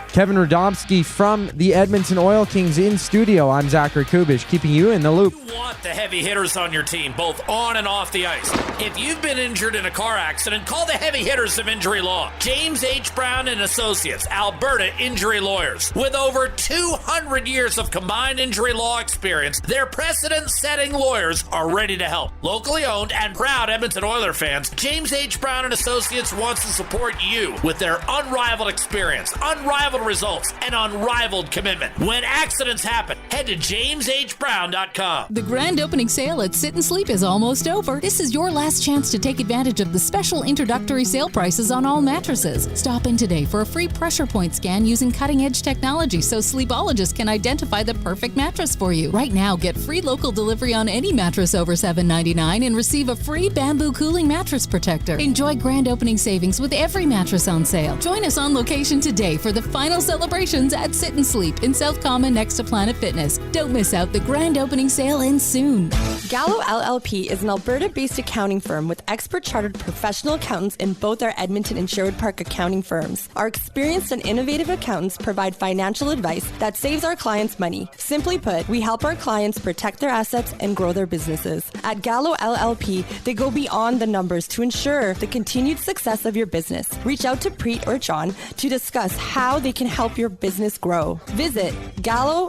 Kevin Radomski from the Edmonton Oil Kings in studio. I'm Zachary Kubish, keeping you in the loop. You want the heavy hitters on your team, both on and off the ice. If you've been injured in a car accident, call the heavy hitters of Injury Law. James H. Brown and Associates, Alberta Injury Lawyers. With over 200 years of combined injury law experience, their precedent-setting lawyers are ready to help. Locally owned and proud Edmonton Oiler fans, James H. Brown and Associates wants to support you with their unrivaled experience, unrivaled results, and unrivaled commitment. When accidents happen, head to jameshbrown.com. The grand opening sale at Sit and Sleep is almost over. This is your last chance to take advantage of the special introductory sale prices on all mattresses. Stop in today for a free pressure point scan using cutting-edge technology so sleepologists can identify the perfect mattress for you. Right now, get free local delivery on any mattress over $7.99 and receive a free bamboo cooling mattress protector. Enjoy grand opening savings with every mattress on sale. Join us on location today for the final celebrations at Sit and Sleep in South Common next to Planet Fitness. Don't miss out. The grand opening sale ends soon. Gallo LLP is an Alberta-based accounting firm with expert chartered professional accountants in both our Edmonton and Sherwood Park accounting firms. Our experienced and innovative accountants provide financial advice that saves our clients money. Simply put, we help our clients protect their assets and grow their businesses. At Gallo LLP, they go beyond the numbers to ensure the continued success of your business. Reach out to Preet or John to discuss how they can help your business grow. Visit gallollp.ca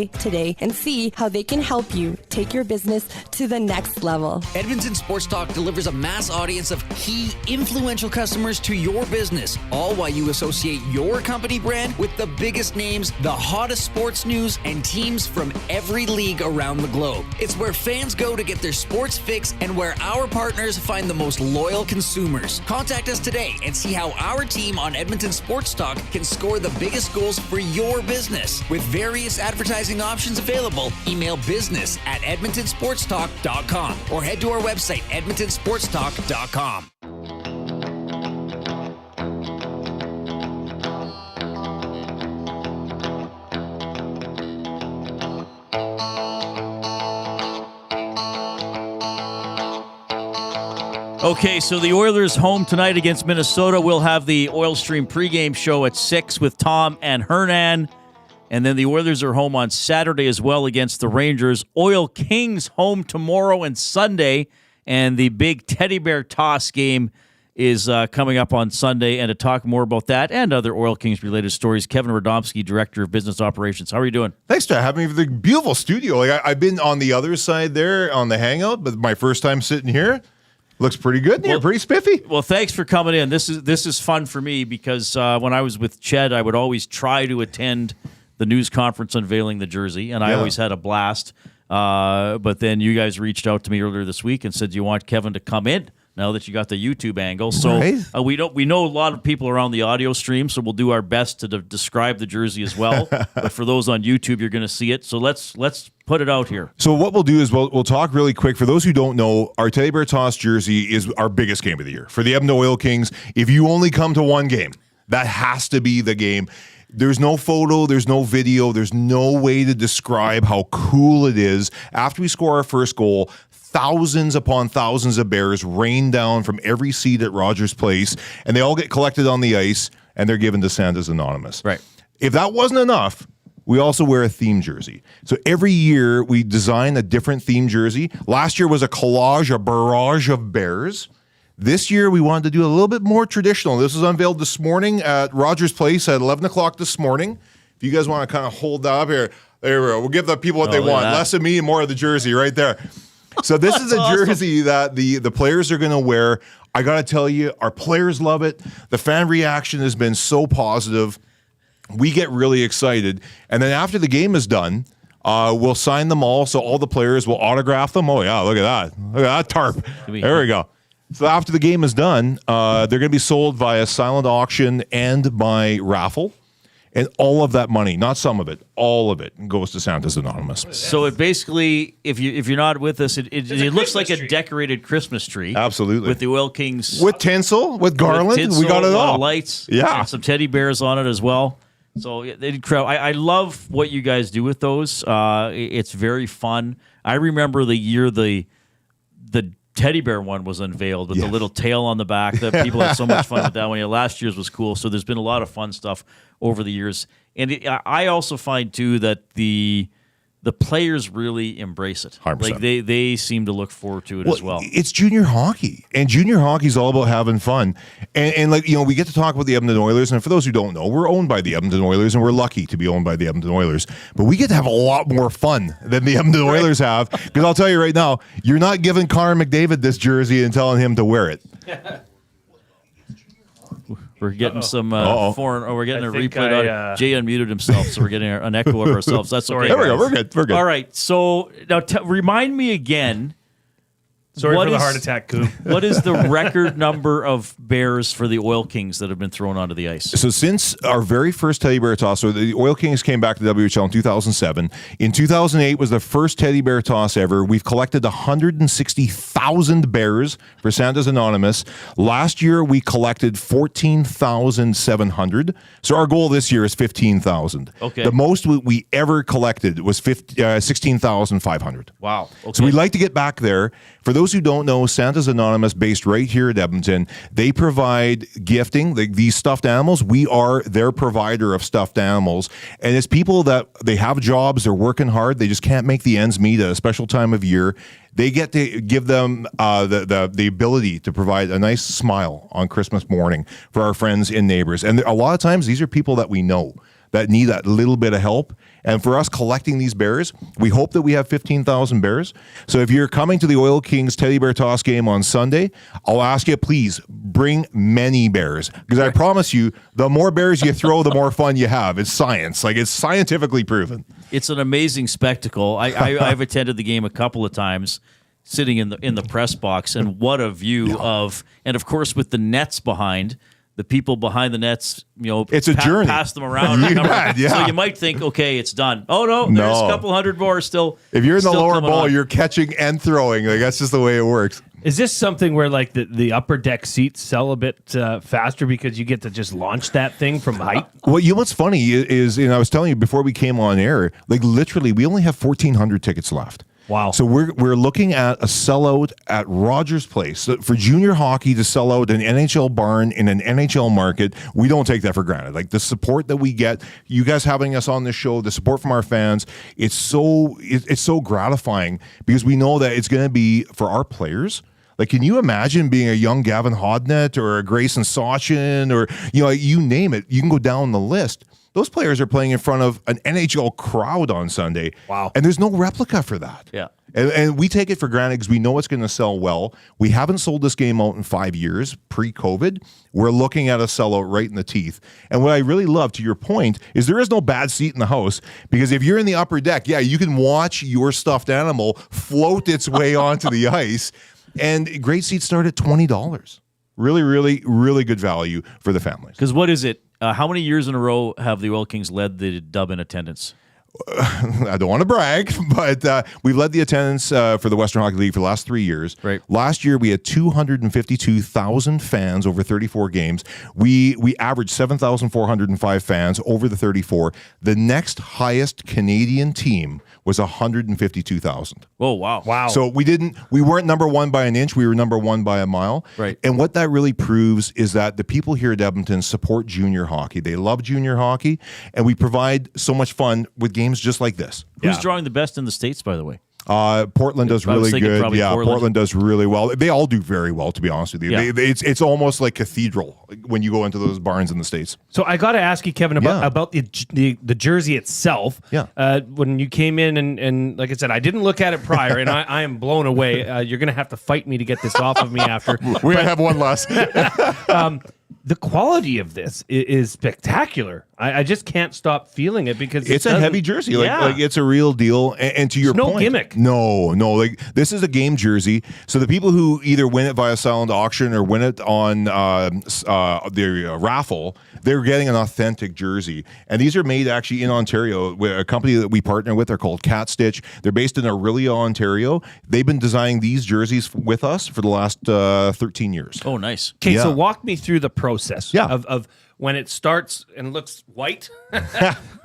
today and see how they can help you take your business to the next level. Edmonton Sports Talk delivers a mass audience of key, influential customers to your business, all while you associate your company brand with the biggest names, the hottest sports news, and teams from every league around the globe. It's where fans go to get their sports fix and where our partners find the most loyal consumers. Contact us today and see how our team on Edmonton Sports Talk can score the biggest goals for your business. With various advertising options available, email business@edmontonsportstalk.com or head to our website, edmontonsportstalk.com. Okay, so the Oilers home tonight against Minnesota. We'll have the Oil Stream pregame show at 6 with Tom and Hernan. And then the Oilers are home on Saturday as well against the Rangers. Oil Kings home tomorrow and Sunday. And the big teddy bear toss game is coming up on Sunday. And to talk more about that and other Oil Kings related stories, Kevin Radomski, Director of Business Operations. How are you doing? Thanks for having me for the beautiful studio. I've been on the other side there on the hangout, but my first time sitting here. Looks pretty good. You're pretty spiffy. Well, thanks for coming in. This is fun for me because when I was with Ched, I would always try to attend the news conference unveiling the jersey, and I always had a blast. But then you guys reached out to me earlier this week and said you want Kevin to come in now that you got the YouTube angle. So we know a lot of people are on the audio stream, so we'll do our best to describe the jersey as well. But for those on YouTube, you're going to see it. So let's put it out here. So what we'll do is we'll talk really quick. For those who don't know, our Teddy Bear Toss jersey is our biggest game of the year. For the Edmonton Oil Kings, if you only come to one game, that has to be the game. There's no photo, there's no video, there's no way to describe how cool it is. After we score our first goal, thousands upon thousands of bears rain down from every seat at Rogers Place, and they all get collected on the ice, and they're given to Santa's Anonymous. Right. If that wasn't enough, we also wear a theme jersey. So every year, we design a different theme jersey. Last year was a collage, a barrage of bears. This year, we wanted to do a little bit more traditional. This was unveiled this morning at Rogers Place at 11 o'clock this morning. If you guys want to kind of hold that up here, there we go. We'll give the people what they want. Less of me and more of the jersey right there. So this is a jersey that the players are going to wear. I got to tell you, our players love it. The fan reaction has been so positive. We get really excited. And then after the game is done, we'll sign them all. So all the players will autograph them. Oh, yeah, look at that. Look at that tarp. There we go. So after the game is done, they're going to be sold via silent auction and by raffle. And all of that money, not some of it, all of it goes to Santa's Anonymous. So it basically, if you're not with us, it looks like a decorated Christmas tree. Absolutely. With the Oil Kings. With tinsel, with garland. We got it all. Lights. Yeah. And some teddy bears on it as well. So I love what you guys do with those. It's very fun. I remember the year the teddy bear one was unveiled with the little tail on the back. That people had so much fun with that one. Last year's was cool. So there's been a lot of fun stuff over the years. And I also find too that the players really embrace it. 100%. Like they seem to look forward to it as well. It's junior hockey, and junior hockey is all about having fun. And like, we get to talk about the Edmonton Oilers, and for those who don't know, we're owned by the Edmonton Oilers, and we're lucky to be owned by the Edmonton Oilers. But we get to have a lot more fun than the Edmonton Oilers have, because I'll tell you right now, you're not giving Connor McDavid this jersey and telling him to wear it. We're getting some foreign. We're getting a replay. Jay unmuted himself, so we're getting an echo of ourselves. That's okay. There we go. We're good. We're good. All right. So now, remind me again. Sorry for the heart attack, Coop. What is the record number of bears for the Oil Kings that have been thrown onto the ice? So since our very first Teddy Bear Toss, so the Oil Kings came back to WHL in 2007. In 2008 was the first Teddy Bear Toss ever. We've collected 160,000 bears for Santa's Anonymous. Last year, we collected 14,700. So our goal this year is 15,000. Okay. The most we ever collected was 16,500. Wow. Okay. So we'd like to get back there. For those who don't know, Santa's Anonymous, based right here at Edmonton, they provide gifting, these stuffed animals. We are their provider of stuffed animals. And it's people that they have jobs, they're working hard, they just can't make the ends meet at a special time of year. They get to give them the ability to provide a nice smile on Christmas morning for our friends and neighbors. And a lot of times, these are people that we know. that need that little bit of help. And for us collecting these bears, we hope that we have 15,000 bears. So if you're coming to the Oil Kings Teddy Bear Toss game on Sunday, I'll ask you, please bring many bears. Because I promise you, the more bears you throw, the more fun you have. It's science. Like, it's scientifically proven. It's an amazing spectacle. I've attended the game a couple of times, sitting in the press box, and what a view of, and of course with the nets behind. The people behind the nets, it's a journey. Pass them around. So you might think, okay, it's done. Oh no, there's a couple hundred more still. If you're in the lower bowl, you're catching and throwing. Like, that's just the way it works. Is this something where like the upper deck seats sell a bit faster because you get to just launch that thing from height? Well, what's funny is, I was telling you before we came on air, like literally, we only have 1,400 tickets left. Wow. So we're looking at a sellout at Rogers Place. So for junior hockey to sell out an NHL barn in an NHL market, we don't take that for granted. Like, the support that we get, you guys having us on this show, the support from our fans, it's so gratifying, because we know that it's going to be for our players. Like, can you imagine being a young Gavin Hodnett or a Grayson Sachin or, you name it, you can go down the list. Those players are playing in front of an NHL crowd on Sunday. Wow. And there's no replica for that. Yeah. And we take it for granted because we know it's going to sell well. We haven't sold this game out in 5 years, pre-COVID. We're looking at a sellout right in the teeth. And what I really love, to your point, is there is no bad seat in the house, because if you're in the upper deck, you can watch your stuffed animal float its way onto the ice. And great seats start at $20. Really, really, really good value for the families. Because what is it? How many years in a row have the Oil Kings led the dub in attendance? I don't want to brag, but we've led the attendance for the Western Hockey League for the last 3 years. Right. Last year, we had 252,000 fans over 34 games. We averaged 7,405 fans over the 34. The next highest Canadian team was 152,000. Oh, wow. Wow. So we weren't number one by an inch. We were number one by a mile. Right. And what that really proves is that the people here at Edmonton support junior hockey. They love junior hockey, and we provide so much fun with games just like this. Who's drawing the best in the States, by the way? Portland does really good. Yeah, Portland does really well. They all do very well, to be honest with you. Yeah. It's almost like cathedral when you go into those barns in the States. So I got to ask you, Kevin, about the jersey itself. Yeah. When you came in and like I said, I didn't look at it prior, and I am blown away. You're going to have to fight me to get this off of me after. We have one less. The quality of this is spectacular. I just can't stop feeling it, because it's a heavy jersey. Like it's a real deal. And to your point, no gimmick. No. Like, this is a game jersey. So the people who either win it via silent auction or win it on the raffle, they're getting an authentic jersey. And these are made actually in Ontario. A company that we partner with, they're called Cat Stitch. They're based in Orillia, Ontario. They've been designing these jerseys with us for the last 13 years. Oh, nice. Okay, so walk me through the process Yeah. of when it starts and looks white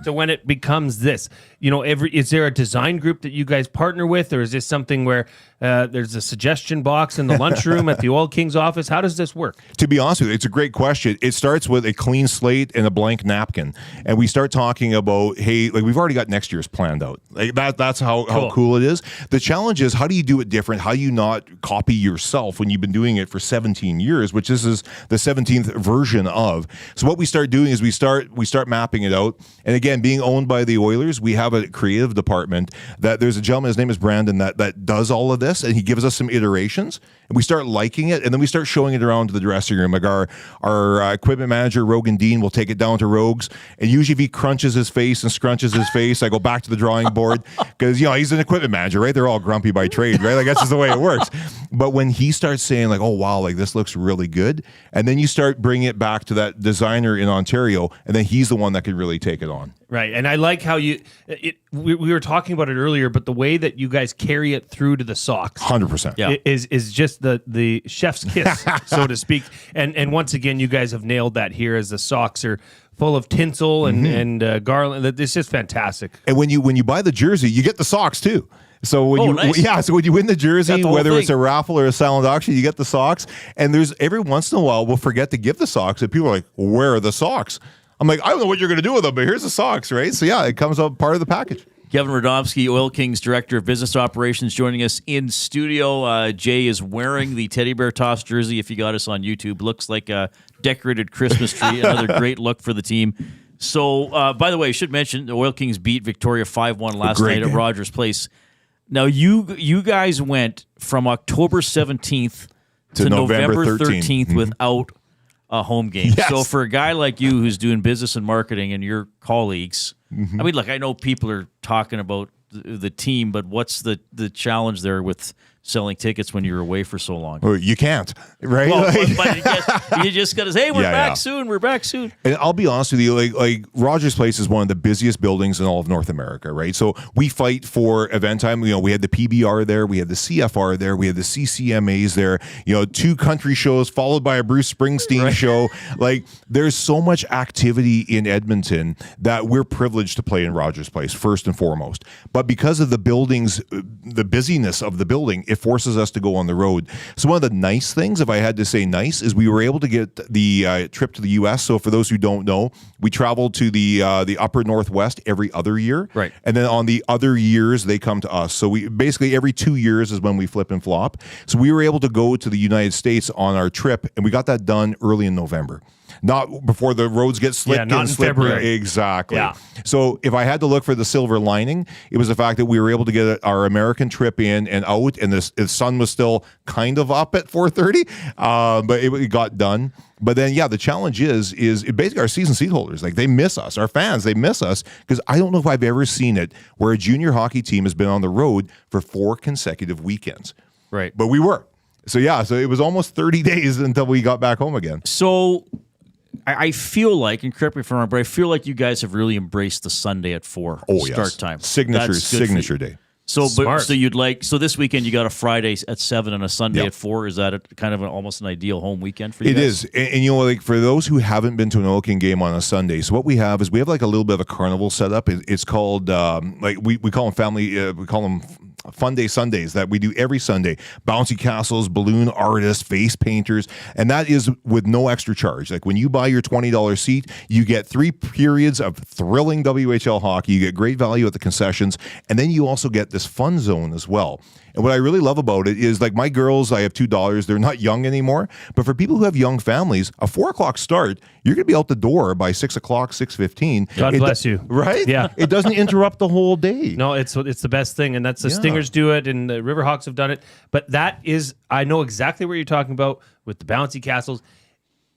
to when it becomes this. Is there a design group that you guys partner with, or is this something where there's a suggestion box in the lunchroom at the Oil Kings office? How does this work? To be honest with you, it's a great question. It starts with a clean slate and a blank napkin. And we start talking about, hey, like, we've already got next year's planned out. Like, that's how cool it is. The challenge is, how do you do it different? How do you not copy yourself when you've been doing it for 17 years, which this is the 17th version of. So what we start doing is we start mapping it out. And again, being owned by the Oilers, we have a creative department that there's a gentleman, his name is Brandon, that does all of this, and he gives us some iterations, and we start liking it, and then we start showing it around to the dressing room. Like, our equipment manager, Rogan Dean, will take it down to Rogues, and usually if he crunches his face and scrunches his face, I go back to the drawing board, because he's an equipment manager, right? They're all grumpy by trade, right? Like, that's just the way it works. But when he starts saying, like, oh wow, like, this looks really good, and then you start bringing it back to that designer in Ontario, and then he's the one that can really take it on. Right, and I like how we were talking about it earlier, but the way that you guys carry it through to the socks, 100%, is just the chef's kiss, so to speak. And once again, you guys have nailed that here, as the socks are full of tinsel and garland. It's just fantastic. And when you buy the jersey, you get the socks too. So when nice. So when you win the jersey, the whole whether thing. it's a raffle or a silent auction, you get the socks. And there's every once in a while we'll forget to give the socks, and people are like, well, "Where are the socks?" I'm like, I don't know what you're going to do with them, but here's the socks, right? So yeah, it comes up part of the package. Kevin Radomski, Oil Kings Director of Business Operations, joining us in studio. Jay is wearing the Teddy Bear Toss jersey. If you got us on YouTube, looks like a decorated Christmas tree. Another great look for the team. So, by the way, I should mention the Oil Kings beat Victoria 5-1 last Great night at game. Rogers Place. Now, you guys went from October 17th to November 13th without a home game. Yes. So for a guy like you who's doing business and marketing and your colleagues, I mean, look, I know people are talking about the team, but what's the challenge there with selling tickets when you're away for so long? Well, you can't, right? Well, Like- but you just got to say, hey, we're Yeah, back yeah. soon. We're back soon. And I'll be honest with you, like Rogers Place is one of the busiest buildings in all of North America, right? So we fight for event time. You know, we had the PBR there, we had the CFR there, we had the CCMAs there. You know, 2 country shows followed by a Bruce Springsteen show. Like, there's so much activity in Edmonton that we're privileged to play in Rogers Place first and foremost. But because of the buildings, the busyness of the building, it forces us to go on the road. So one of the nice things, if I had to say nice, is we were able to get the trip to the U.S. So for those who don't know, we travel to the upper Northwest every other year. Right. And then on the other years, they come to us. So we basically every 2 years is when we flip and flop. So we were able to go to the United States on our trip, and we got that done early in November. Not before the roads get slick. Yeah, not in slippery. February. Exactly. Yeah. So if I had to look for the silver lining, it was the fact that we were able to get our American trip in and out, and the sun was still kind of up at 4:30, but it got done. But then, yeah, the challenge is basically our season seat holders. Like, they miss us. Our fans, they miss us, because I don't know if I've ever seen it where a junior hockey team has been on the road for 4 consecutive weekends. Right. But we were. So, yeah, so it was almost 30 days until we got back home again. So I feel like, and correct me if I'm wrong, but I feel like you guys have really embraced the Sunday at 4 start time. Signature day. So, Smart. so this weekend you got a Friday at 7 and a Sunday Yep. at 4. Is that kind of almost an ideal home weekend for you It guys? is. And you know, like, for those who haven't been to an Oil King game on a Sunday, so what we have is we have like a little bit of a carnival setup. It's called, like, we call them family, we call them Fun Day Sundays that we do every Sunday. Bouncy castles, balloon artists, face painters, and that is with no extra charge. Like, when you buy your $20 seat, you get 3 periods of thrilling WHL hockey. You get great value at the concessions, and then you also get this fun zone as well. And what I really love about it is, like, my girls, I have 2 daughters. They're not young anymore, but for people who have young families, a 4 o'clock start, you're going to be out the door by 6 o'clock, 6:15. God bless you. Right? Yeah. It doesn't interrupt the whole day. No, it's the best thing, and that's the Stingers do it, and the Riverhawks have done it. But that is, I know exactly what you're talking about with the bouncy castles.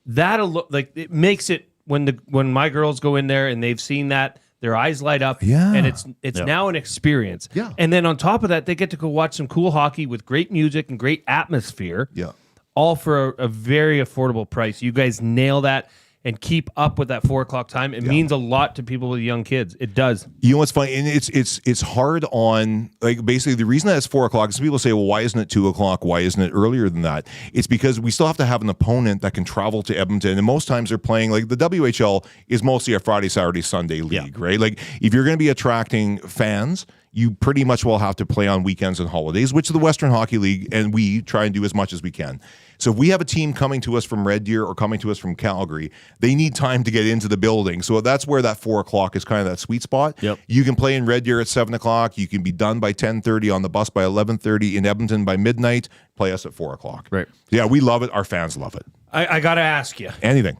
That'll like, it makes it when my girls go in there and they've seen that, their eyes light up. Yeah. And it's now an experience. Yeah. And then on top of that, they get to go watch some cool hockey with great music and great atmosphere. Yeah. All for a very affordable price. You guys nail that and keep up with that 4 o'clock time. It means a lot to people with young kids. It does. You know what's funny? And it's hard on, like, basically the reason that it's 4 o'clock is people say, well, why isn't it 2 o'clock? Why isn't it earlier than that? It's because we still have to have an opponent that can travel to Edmonton. And most times they're playing, like, the WHL is mostly a Friday, Saturday, Sunday league, right? Like, if you're going to be attracting fans, you pretty much will have to play on weekends and holidays, which the Western Hockey League and we try and do as much as we can. So if we have a team coming to us from Red Deer or coming to us from Calgary, they need time to get into the building. So that's where that 4 o'clock is kind of that sweet spot. Yep. You can play in Red Deer at 7 o'clock. You can be done by 10:30 on the bus by 11:30 in Edmonton by midnight. Play us at 4 o'clock. Right. Yeah, we love it. Our fans love it. I got to ask you, Anything.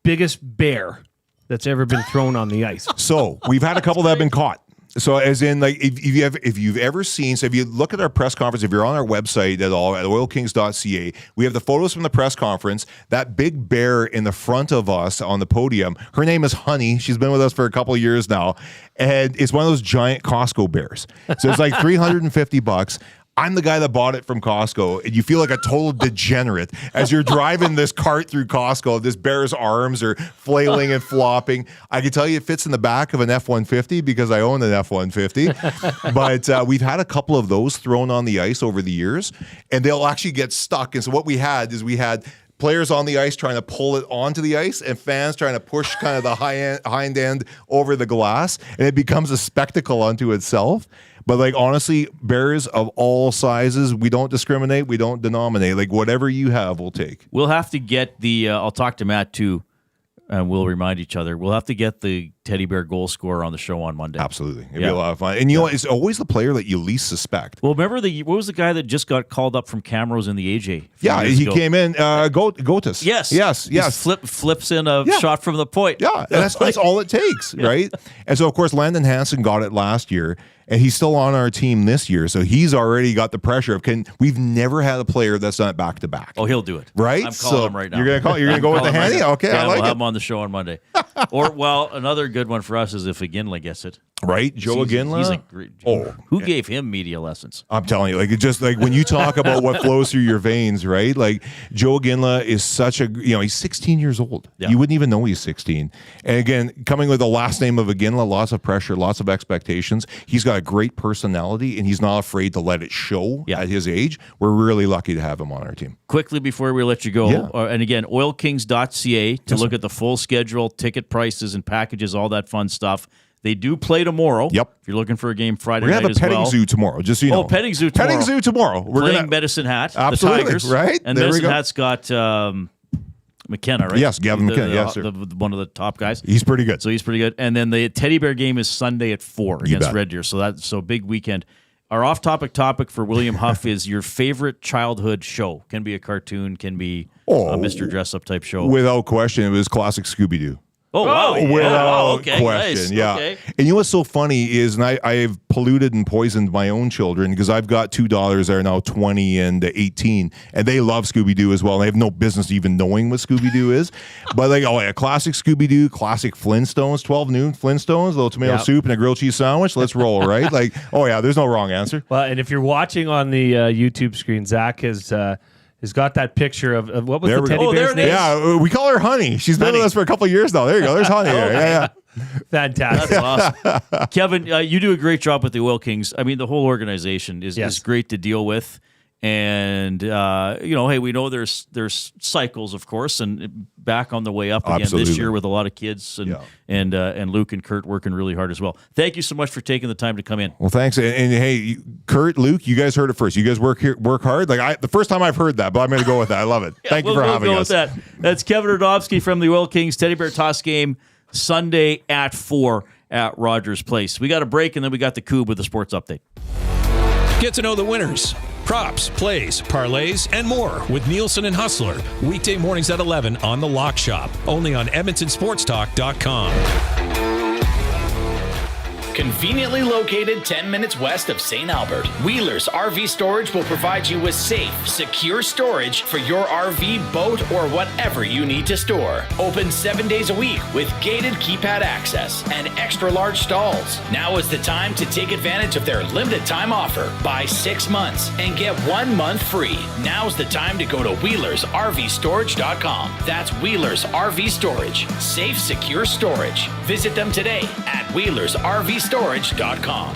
biggest bear that's ever been thrown on the ice? So we've had a couple that have been caught. So as in, like, if you've ever seen, so if you look at our press conference, if you're on our website at all, at oilkings.ca, we have the photos from the press conference. That big bear in the front of us on the podium, her name is Honey. She's been with us for a couple of years now. And it's one of those giant Costco bears. So it's like $350. I'm the guy that bought it from Costco, and you feel like a total degenerate as you're driving this cart through Costco. This bear's arms are flailing and flopping. I can tell you it fits in the back of an F-150 because I own an F-150. But we've had a couple of those thrown on the ice over the years, and they'll actually get stuck. And so what we had players on the ice trying to pull it onto the ice and fans trying to push kind of the hind end over the glass, and it becomes a spectacle unto itself. But, like, honestly, bears of all sizes, we don't discriminate, we don't denominate. Like, whatever you have, we'll take. We'll have to get the. I'll talk to Matt too. and we'll remind each other. We'll have to get the teddy bear goal scorer on the show on Monday. Absolutely. It'd be a lot of fun. And you know what? It's always the player that you least suspect. Well, remember what was the guy that just got called up from Camrose in the AJ? Yeah, he came in. Gotis. Yes. Flips in a shot from the point. Yeah, that's all it takes, right? And so, of course, Landon Hansen got it last year, and he's still on our team this year. So he's already got the pressure of we've never had a player that's done it back to back. Oh, he'll do it. Right? I'm calling him right now. You're gonna go with the handy? Right, okay, I like we'll it. have him on the show on Monday. Another good one for us is if Iginla gets it. Right? Joe Iginla? He's a great. Who gave him media lessons? I'm telling you, it's just like when you talk about what flows through your veins, right? Like Joe Iginla is such a, he's 16 years old. Yeah. You wouldn't even know he's 16. And again, coming with the last name of Iginla, lots of pressure, lots of expectations. He's got a great personality, and he's not afraid to let it show at his age. We're really lucky to have him on our team. Quickly before we let you go, and again, oilkings.ca to look at the full schedule, ticket prices and packages, all that fun stuff. They do play tomorrow. Yep. If you're looking for a game Friday night as well. We're going to have a petting zoo tomorrow, just so you know. Petting zoo tomorrow. Petting zoo tomorrow. We're playing Medicine Hat, absolutely, the Tigers. Right? And there Medicine Hat's got McKenna, right? Yes, Gavin McKenna, yes, sir. One of the top guys. He's pretty good. So he's pretty good. And then the Teddy Bear game is Sunday at 4 against Red Deer. So big weekend. Our off-topic topic for William Huff is your favorite childhood show. Can be a cartoon, can be a Mr. Dress-Up type show. Without question, it was classic Scooby-Doo. Oh, wow. Without question, nice. yeah. Okay. And you know what's so funny is, and I've polluted and poisoned my own children because I've got two daughters that are now 20 and 18, and they love Scooby-Doo as well. And they have no business even knowing what Scooby-Doo is. But classic Scooby-Doo, classic Flintstones, 12 noon Flintstones, a little tomato soup and a grilled cheese sandwich. Let's roll, right? There's no wrong answer. Well, and if you're watching on the YouTube screen, Zach has got that picture of what was the teddy bear's name? Yeah, we call her Honey. She's been with us for a couple of years now. There you go. There's Honey. Yeah. Fantastic. That's awesome. Kevin, you do a great job with the Oil Kings. I mean, the whole organization is great to deal with. And, hey, we know there's cycles, of course, and back on the way up again this year with a lot of kids and Luke and Kurt working really hard as well. Thank you so much for taking the time to come in. Well, thanks. And hey, Kurt, Luke, you guys heard it first. You guys work hard. The first time I've heard that, but I'm going to go with that. I love it. Thank you for having us. With that. That's Kevin Radomski from the Oil Kings Teddy Bear Toss game Sunday at 4 at Rogers Place. We got a break, and then we got the Coob with the sports update. Get to know the winners, props, plays, parlays, and more with Nielsen and Hustler. Weekday mornings at 11 on The Lock Shop. Only on EdmontonSportsTalk.com. Conveniently located 10 minutes west of St. Albert, Wheeler's RV Storage will provide you with safe, secure storage for your RV, boat, or whatever you need to store. Open 7 days a week with gated keypad access and extra large stalls. Now is the time to take advantage of their limited time offer. Buy 6 months and get 1 month free. Now's the time to go to WheelersRVStorage.com. That's Wheeler's RV Storage. Safe, secure storage. Visit them today at WheelersRVStorage.com.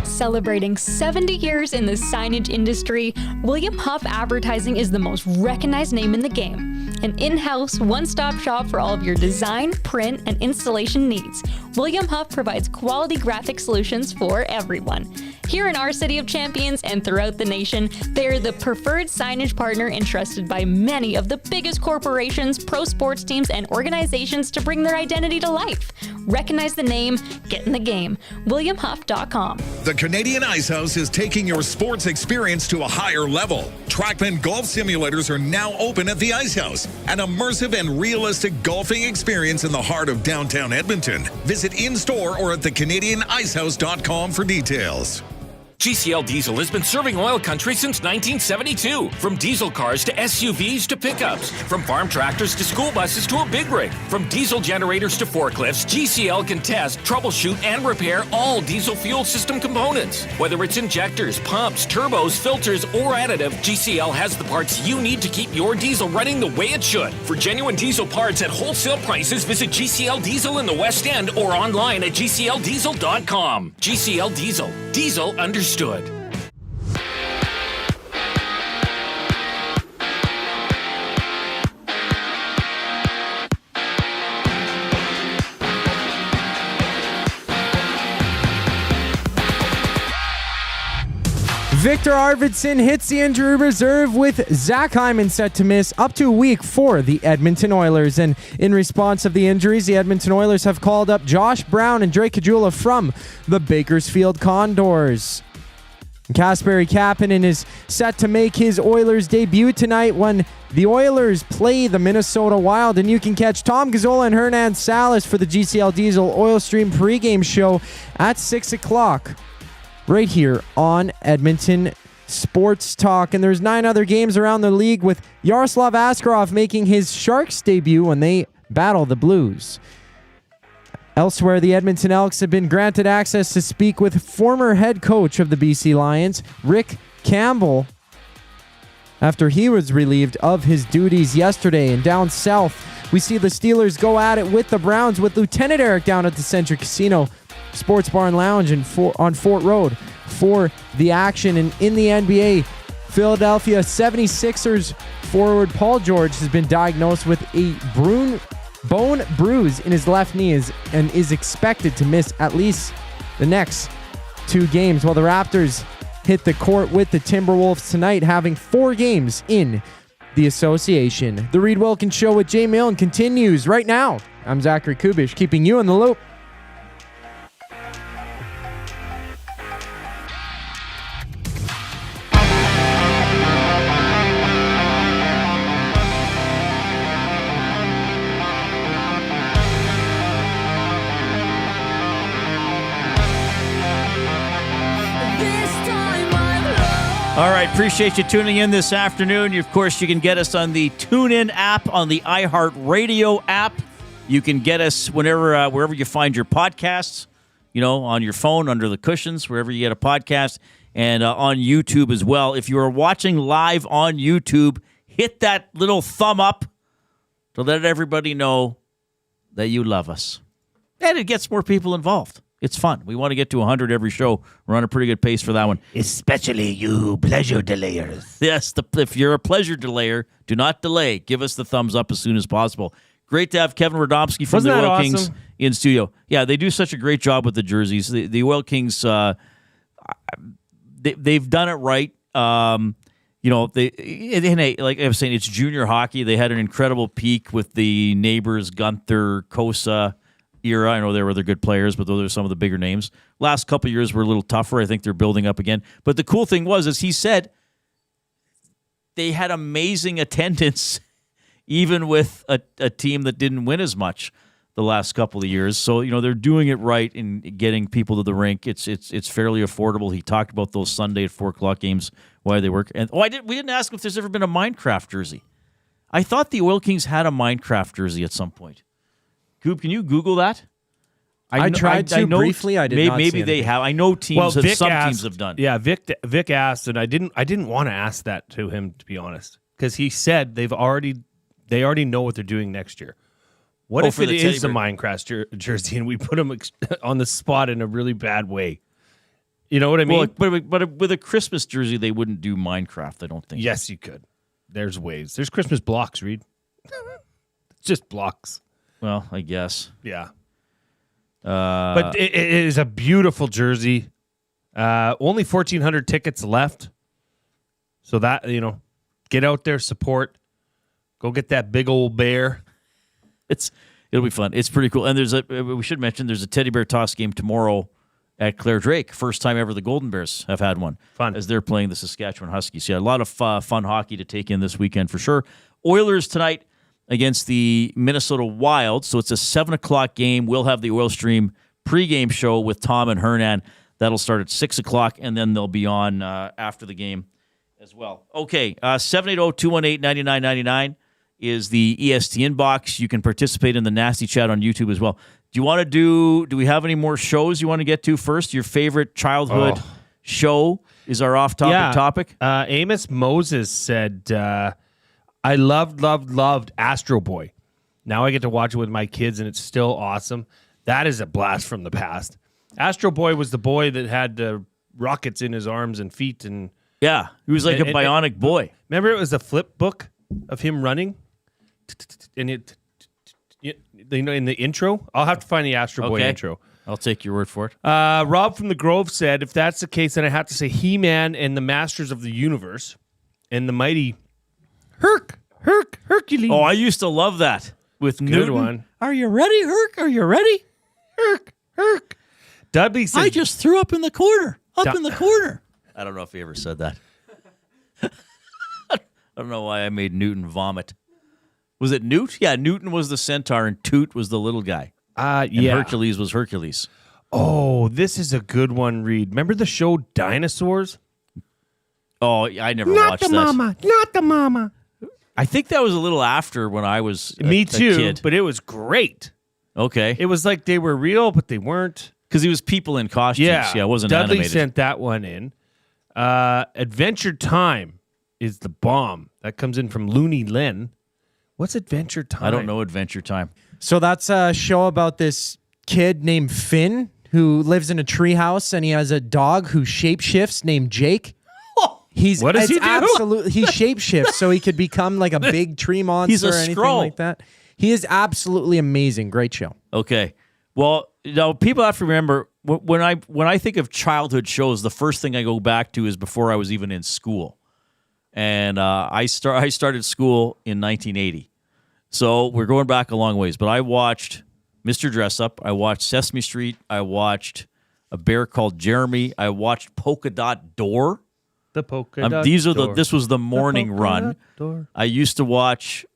Celebrating 70 years in the signage industry, William Huff Advertising is the most recognized name in the game. An in-house, one-stop shop for all of your design, print, and installation needs. William Huff provides quality graphic solutions for everyone. Here in our City of Champions and throughout the nation, they are the preferred signage partner entrusted by many of the biggest corporations, pro sports teams, and organizations to bring their identity to life. Recognize the name, get in the game. WilliamHuff.com. The Canadian Ice House is taking your sports experience to a higher level. Trackman golf simulators are now open at the Ice House, an immersive and realistic golfing experience in the heart of downtown Edmonton. Visit in-store or at thecanadianicehouse.com for details. GCL Diesel has been serving oil country since 1972. From diesel cars to SUVs to pickups. From farm tractors to school buses to a big rig. From diesel generators to forklifts, GCL can test, troubleshoot, and repair all diesel fuel system components. Whether it's injectors, pumps, turbos, filters, or additive, GCL has the parts you need to keep your diesel running the way it should. For genuine diesel parts at wholesale prices, visit GCL Diesel in the West End or online at GCLDiesel.com. GCL Diesel. Diesel understood. Viktor Arvidsson hits the injury reserve with Zach Hyman set to miss up to a week for the Edmonton Oilers. And in response of the injuries, the Edmonton Oilers have called up Josh Brown and Drake Cagguila from the Bakersfield Condors. Kasperi Kapanen is set to make his Oilers debut tonight when the Oilers play the Minnesota Wild, and you can catch Tom Gazzola and Hernan Salas for the GCL Diesel Oil Stream pregame show at 6 o'clock right here on Edmonton Sports Talk. And there's 9 other games around the league with Yaroslav Askarov making his Sharks debut when they battle the Blues. Elsewhere, the Edmonton Elks have been granted access to speak with former head coach of the BC Lions, Rick Campbell, after he was relieved of his duties yesterday. And down south, we see the Steelers go at it with the Browns with Lieutenant Eric down at the Century Casino Sports Bar and Lounge on Fort Road for the action. And in the NBA, Philadelphia 76ers forward Paul George has been diagnosed with a bone bruise in his left knee and is expected to miss at least the next 2 games, while the Raptors hit the court with the Timberwolves tonight, having 4 games in the association. The Reid Wilkins Show with Jay Milne continues right now. I'm Zachary Kubish, keeping you in the loop. All right, appreciate you tuning in this afternoon. Of course, you can get us on the TuneIn app, on the iHeartRadio app. You can get us wherever you find your podcasts, on your phone, under the cushions, wherever you get a podcast, and on YouTube as well. If you are watching live on YouTube, hit that little thumb up to let everybody know that you love us. And it gets more people involved. It's fun. We want to get to 100 every show. We're on a pretty good pace for that one. Especially you pleasure delayers. Yes, if you're a pleasure delayer, do not delay. Give us the thumbs up as soon as possible. Great to have Kevin Radomski from the Oil Kings in studio. Yeah, they do such a great job with the jerseys. The Oil Kings, they've done it right. Like I was saying, it's junior hockey. They had an incredible peak with the Neighbors, Gunther, Kosa era. I know there were other good players, but those are some of the bigger names. Last couple of years were a little tougher. I think they're building up again. But the cool thing was, as he said, they had amazing attendance, even with a team that didn't win as much the last couple of years. So, they're doing it right in getting people to the rink. It's fairly affordable. He talked about those Sunday at 4 o'clock games, why they work. And we didn't ask if there's ever been a Minecraft jersey. I thought the Oil Kings had a Minecraft jersey at some point. Coop, can you Google that? I tried to briefly. I did not. Maybe they have. I know teams. Some teams have done. Yeah, Vic asked, and I didn't want to ask that to him, to be honest, because he said they already know what they're doing next year. What if it is a Minecraft jersey and we put them on the spot in a really bad way? You know what I mean? Well, but with a Christmas jersey, they wouldn't do Minecraft. I don't think. Yes, you could. There's ways. There's Christmas blocks, Reid. It's just blocks. Well, I guess. Yeah. But it is a beautiful jersey. Only 1,400 tickets left. So that, get out there, support. Go get that big old bear. It'll be fun. It's pretty cool. And we should mention there's a teddy bear toss game tomorrow at Clare Drake. First time ever the Golden Bears have had one. Fun. As they're playing the Saskatchewan Huskies. Yeah, a lot of fun hockey to take in this weekend for sure. Oilers tonight against the Minnesota Wild. So it's a 7 o'clock game. We'll have the Oil Stream pregame show with Tom and Hernan. That'll start at 6 o'clock, and then they'll be on after the game as well. Okay, 780-218-9999 is the EST inbox. You can participate in the Nasty Chat on YouTube as well. Do we have any more shows you want to get to first? Your favorite childhood show is our off-topic topic? Amos Moses said... I loved Astro Boy. Now I get to watch it with my kids, and it's still awesome. That is a blast from the past. Astro Boy was the boy that had rockets in his arms and feet, and he was like a bionic boy. Remember, it was a flip book of him running, and in the intro. I'll have to find the Astro Boy intro. I'll take your word for it. Rob from the Grove said, if that's the case, then I have to say He-Man and the Masters of the Universe and the mighty Hercules. Oh, I used to love that with Good Newton. one. Are you ready, Herc? Are you ready? Herc. Dudley said, I just threw up in the corner. Du- In the corner. I don't know if he ever said that. I don't know why I made Newton vomit. Was it Newt? Yeah, Newton was the centaur and Toot was the little guy. And Hercules was Hercules. Oh, this is a good one, Reed. Remember the show Dinosaurs? Oh, I never watched that. Not the mama. I think that was a little after when I was Me too, a kid. but it was great. Okay. It was like they were real, but they weren't. Because he was people in costumes. Yeah, it wasn't Dudley animated. sent that one in. Adventure Time is the bomb. That comes in from Looney Len. What's Adventure Time? I don't know Adventure Time. So that's a show about this kid named Finn who lives in a treehouse, and he has a dog who shapeshifts named Jake. What does he do? Absolutely, he shapeshifts so he could become like a big tree monster He's a or anything scroll. like that. He is absolutely amazing. Great show. Okay. Well, people have to remember when I think of childhood shows, the first thing I go back to is before I was even in school, and I started school in 1980, so we're going back a long ways. But I watched Mr. Dress Up, I watched Sesame Street, I watched A Bear Called Jeremy, I watched Polka Dot Door. The polka dot door. This was the morning run. dot door. I used to watch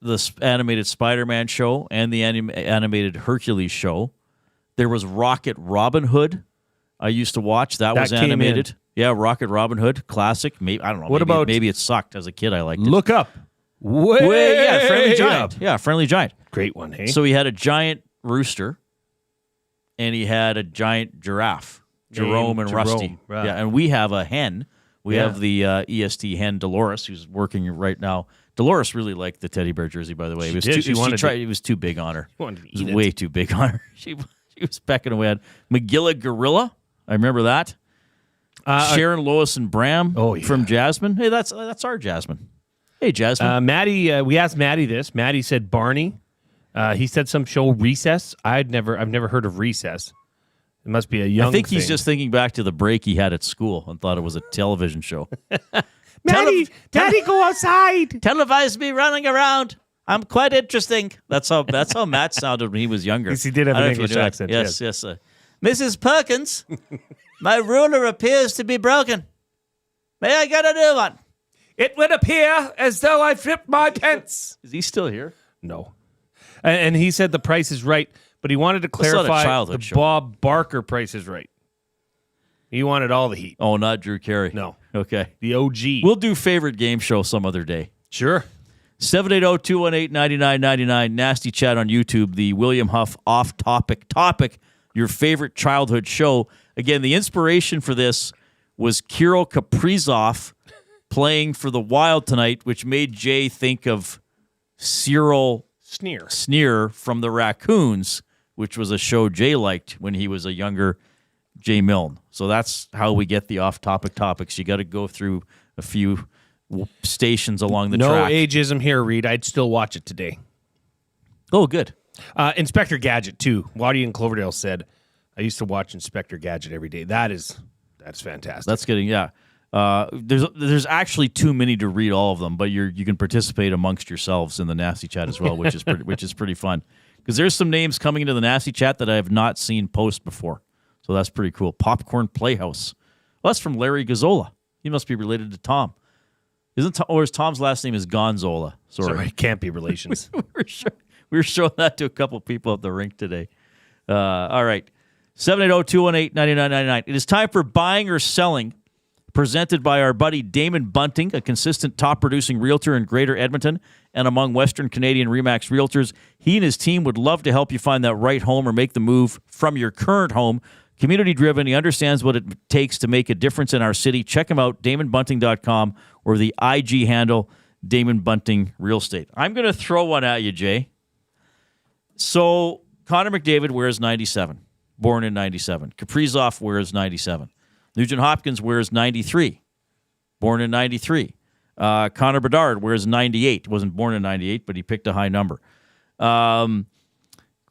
the animated Spider-Man show and the animated Hercules show. There was Rocket Robin Hood. I used to watch. That was came animated. in. Yeah, Rocket Robin Hood, classic. Maybe I don't know. What about- maybe it sucked as a kid? I liked it. Look up. Yeah, Friendly Giant. up. Yeah, Friendly Giant. Great one, hey? So he had a giant rooster, and he had a giant giraffe, Jerome and Jerome, Rusty. right. Yeah, and we have a hen. We have the EST hen Dolores, who's working right now. Dolores really liked the teddy bear jersey, by the way. It was too big on her. wanted to It was eat it. way too big on her. She was pecking away at Magilla Gorilla. I remember that. Sharon, Lois, and Bram from Jasmine. Hey, that's our Jasmine. Hey, Jasmine. Maddie, we asked Maddie this. Maddie said Barney. He said some show Recess. I've never heard of Recess. It must be a young I think he's thing. just thinking back to the break he had at school and thought it was a television show. Daddy, go outside. Televise me running around. I'm quite interesting. That's how Matt sounded when he was younger. Yes, he did have I an don't know if you English knew that. accent, Yes, yes. yes. Mrs. Perkins, my ruler appears to be broken. May I get a new one? It would appear as though I flipped my pants. Is he still here? No. And he said the price is right, but he wanted to That's not a clarify childhood the show. Bob Barker price is right. He wanted all the heat. Oh, not Drew Carey. No. Okay. The OG. We'll do favorite game show some other day. Sure. 780-218-9999. Nasty chat on YouTube. The William Huff off-topic topic. Your favorite childhood show. Again, the inspiration for this was Kirill Kaprizov playing for the Wild tonight, which made Jay think of Cyril Sneer from the Raccoons, which was a show Jay liked when he was a younger Jay Milne. So that's how we get the off-topic topics. You got to go through a few stations along the no track. ageism here, Reed. I'd still watch it today. Oh, good. Inspector Gadget, too. Waddy in Cloverdale said, I used to watch Inspector Gadget every day. That's fantastic. That's getting, yeah. There's actually too many to read all of them, but you can participate amongst yourselves in the nasty chat as well, which is pretty fun. Because there's some names coming into the nasty chat that I have not seen post before, so that's pretty cool. Popcorn Playhouse. Well, that's from Larry Gazzola. He must be related to Tom. Or is Tom's last name is Gonzola? Sorry, can't be relations. we were showing that to a couple people at the rink today. All right, 780-218-9999. It is time for Buying or Selling, presented by our buddy Damon Bunting, a consistent top-producing realtor in Greater Edmonton and among Western Canadian RE/MAX realtors. He and his team would love to help you find that right home or make the move from your current home. Community-driven, he understands what it takes to make a difference in our city. Check him out, DamonBunting.com, or the IG handle, Damon Bunting Real Estate. I'm going to throw one at you, Jay. So, Connor McDavid wears 97, born in 97. Kaprizov wears 97. Nugent Hopkins wears 93, born in 93. Connor Bedard wears 98. Wasn't born in 98, but he picked a high number.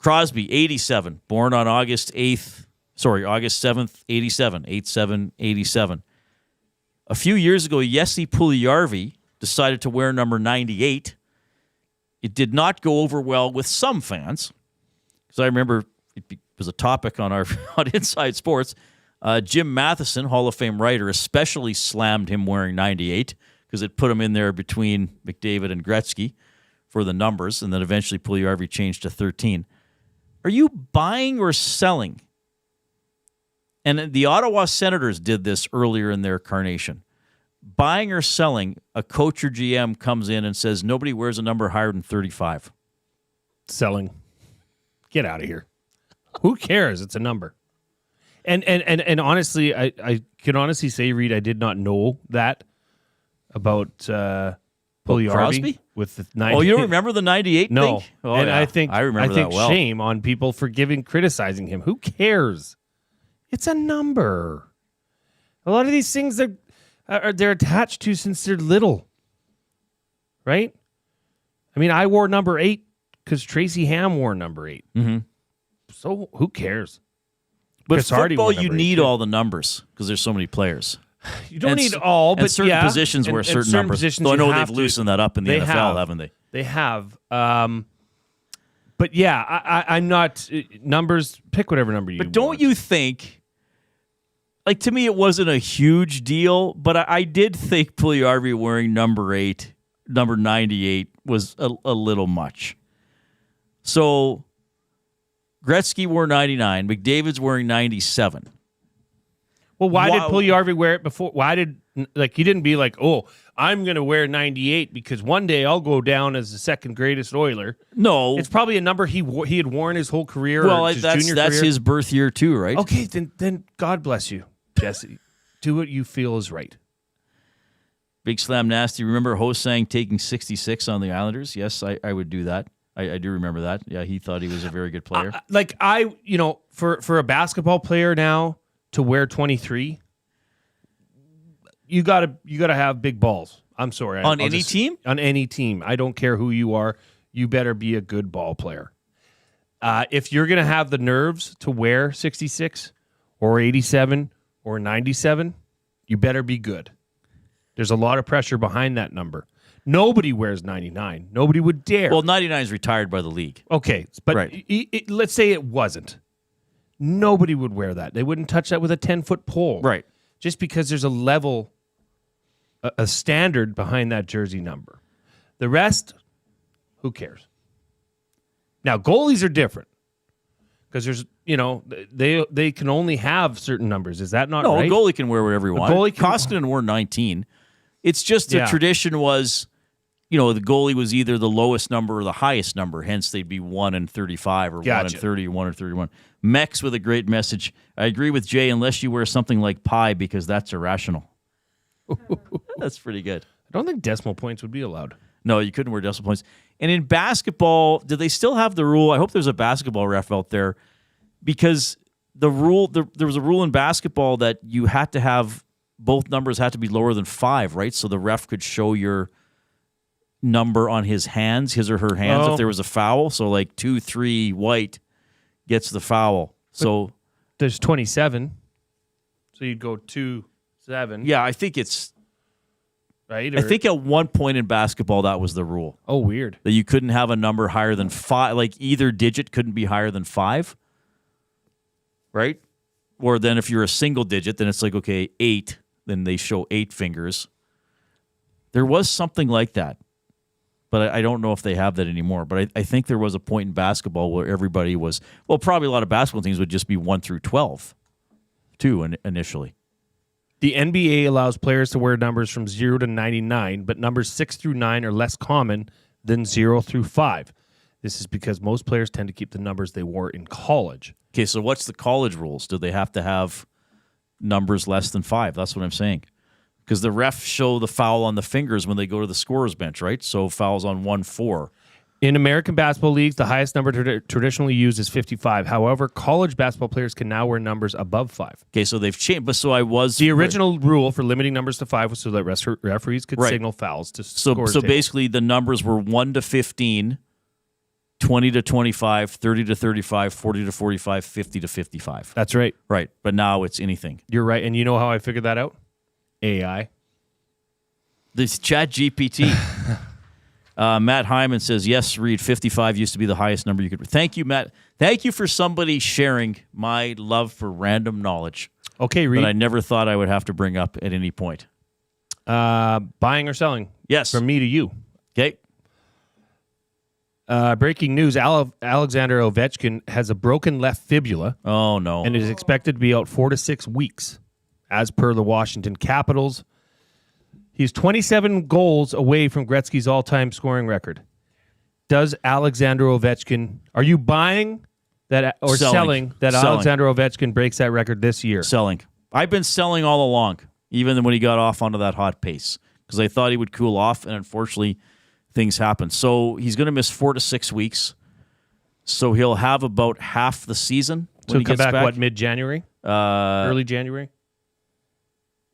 Crosby, 87, born on August 7th, 87, 87. A few years ago, Jesse Puljujärvi decided to wear number 98. It did not go over well with some fans, because I remember it was a topic on on Inside Sports. Jim Matheson, Hall of Fame writer, especially slammed him wearing 98 because it put him in there between McDavid and Gretzky for the numbers, and then eventually Puljujärvi changed to 13. Are you buying or selling? And the Ottawa Senators did this earlier in their carnation. Buying or selling, a coach or GM comes in and says nobody wears a number higher than 35. Selling. Get out of here. Who cares? It's a number. And honestly, I can honestly say, Reid, I did not know that about Puljujärvi Crosby with the 98. Oh, you don't remember the 98 No. thing? Oh, and yeah. I remember that well. Shame on people for criticizing him. Who cares? It's a number. A lot of these things they're attached to since they're little. Right? I mean, I wore number 8 because Tracy Ham wore number 8. Mm-hmm. So who cares? But Chris Hardy football, wore you number need 8, all the numbers because there's so many players. You don't And need s- all, but and certain yeah. positions wear And certain numbers. Positions Though I you know have they've to. loosened that up in the They NFL, haven't they? They have. But yeah, I'm not numbers. Pick whatever number you. But don't you think? Like, to me, it wasn't a huge deal, but I did think Puljujärvi wearing number 8, number 98 was a little much. So Gretzky wore 99. McDavid's wearing 97. Well, why did Puljujärvi wear it before? Why did he didn't be like, oh, I'm going to wear 98 because one day I'll go down as the second greatest Oiler. No, it's probably a number he had worn his whole career. Well, or his that's junior career. his birth year too, right? Okay, then God bless you, Jesse. Do what you feel is right. Big Slam Nasty. Remember Ho-Sang taking 66 on the Islanders? Yes, I would do that. I do remember that. Yeah, he thought he was a very good player. For a basketball player now to wear 23, you gotta have big balls. I'm sorry. On any team? On any team. I don't care who you are. You better be a good ball player. If you're gonna have the nerves to wear 66 or 87 or 97, you better be good. There's a lot of pressure behind that number. Nobody wears 99. Nobody would dare. Well, 99 is retired by the league. Okay, but Right. let's say it wasn't. Nobody would wear that. They wouldn't touch that with a 10-foot pole. Right. Just because there's a level, a standard behind that jersey number. The rest, who cares? Now, goalies are different. Because there's, they can only have certain numbers. Is that not right? No, a goalie can wear whatever he wants. goalie can- Koskinen wore 19. It's just the tradition was, the goalie was either the lowest number or the highest number. Hence, they'd be 1 in 35 or 1 in 30 or 1 in 31. Mex with a great message. I agree with Jay, unless you wear something like pi, because that's irrational. That's pretty good. I don't think decimal points would be allowed. No, you couldn't wear decimal points. And in basketball, do they still have the rule? I hope there's a basketball ref out there, because the rule there was a rule in basketball that you had to have both numbers had to be lower than 5, right? So the ref could show your number on his hands, his or her hands, if there was a foul. So like 2-3 white gets the foul. So there's 27. So you'd go 2-7. Yeah, I think it's right. I think at one point in basketball that was the rule. Oh, weird. That you couldn't have a number higher than 5. Like either digit couldn't be higher than 5. Right? Or then if you're a single digit, then it's like, okay, 8. Then they show 8 fingers. There was something like that. But I don't know if they have that anymore. But I think there was a point in basketball where everybody was, well, probably a lot of basketball teams would just be 1 through 12, too, initially. The NBA allows players to wear numbers from 0 to 99, but numbers 6 through 9 are less common than 0 through 5. This is because most players tend to keep the numbers they wore in college. Okay, so what's the college rules? Do they have to have numbers less than 5? That's what I'm saying. Because the refs show the foul on the fingers when they go to the scorer's bench, right? So fouls on 1-4. In American basketball leagues, the highest number traditionally used is 55. However, college basketball players can now wear numbers above 5. Okay, so they've changed. But so I was the original rule for limiting numbers to 5 was so that referees could signal fouls to scorers. So tables. basically, the numbers were 1 to 15 20 to 25, 30 to 35, 40 to 45, 50 to 55. That's right. Right. But now it's anything. You're right. And you know how I figured that out? AI. This Chat GPT. Matt Hyman says, yes, Reid, 55 used to be the highest number you could. Thank you, Matt. Thank you for somebody sharing my love for random knowledge. Okay, Reid. That I never thought I would have to bring up at any point. Buying or selling? Yes. From me to you. Okay. Breaking news, Alexander Ovechkin has a broken left fibula. Oh, no. And is expected to be out 4 to 6 weeks, as per the Washington Capitals. He's 27 goals away from Gretzky's all-time scoring record. Does Alexander Ovechkin... Are you buying that or selling that Alexander Ovechkin breaks that record this year? Selling. I've been selling all along, even when he got off onto that hot pace, because I thought he would cool off, and unfortunately... things happen. So he's going to miss 4 to 6 weeks. So he'll have about half the season. So he'll come back, what, mid-January? Early January?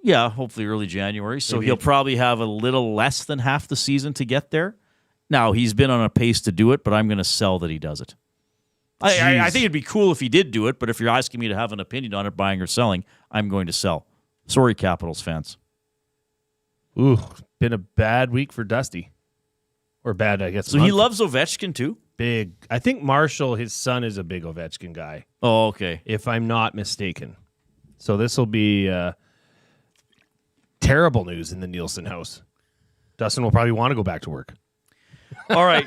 Yeah, hopefully early January. So he'll probably have a little less than half the season to get there. Now, he's been on a pace to do it, but I'm going to sell that he does it. I think it'd be cool if he did do it, but if you're asking me to have an opinion on it, buying or selling, I'm going to sell. Sorry, Capitals fans. Ooh, been a bad week for Dusty. Or bad, I guess. So he loves Ovechkin, too? Big. I think Marshall, his son, is a big Ovechkin guy. Oh, okay. If I'm not mistaken. So this will be terrible news in the Nielsen house. Dustin will probably want to go back to work. All right.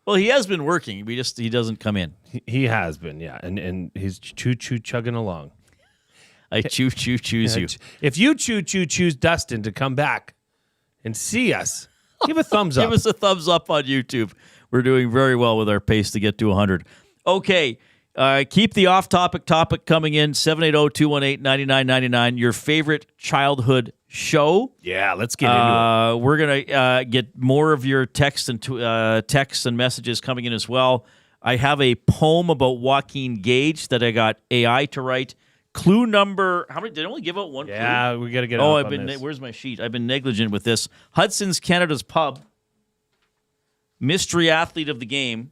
Well, he has been working. He doesn't come in. He has been, yeah. And he's chugging along. I choose you. If you choose Dustin to come back and see us, give a thumbs up. Give us a thumbs up on YouTube. We're doing very well with our pace to get to 100. Okay. Keep the off-topic topic coming in. 780-218-9999. Your favorite childhood show. Yeah, let's get into it. We're going to get more of your texts and messages coming in as well. I have a poem about Joaquin Gage that I got AI to write. Clue number, how many? Did I only give out one clue? Yeah, we got to get where's my sheet? I've been negligent with this. Hudson's Canada's Pub. Mystery athlete of the game.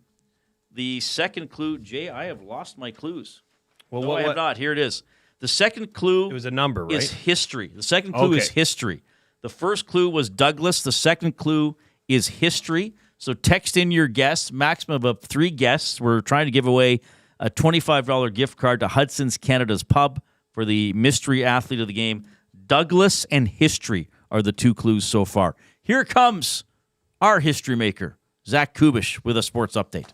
The second clue, Jay, I have lost my clues. Well, no, I have not. Here it is. The second clue it was a number, right? Is history. The second clue is history. The first clue was Douglas. The second clue is history. So text in your guess, maximum of 3 guests. We're trying to give away a $25 gift card to Hudson's Canada's Pub for the mystery athlete of the game. Douglas and history are the 2 clues so far. Here comes our history maker, Zach Kubish, with a sports update.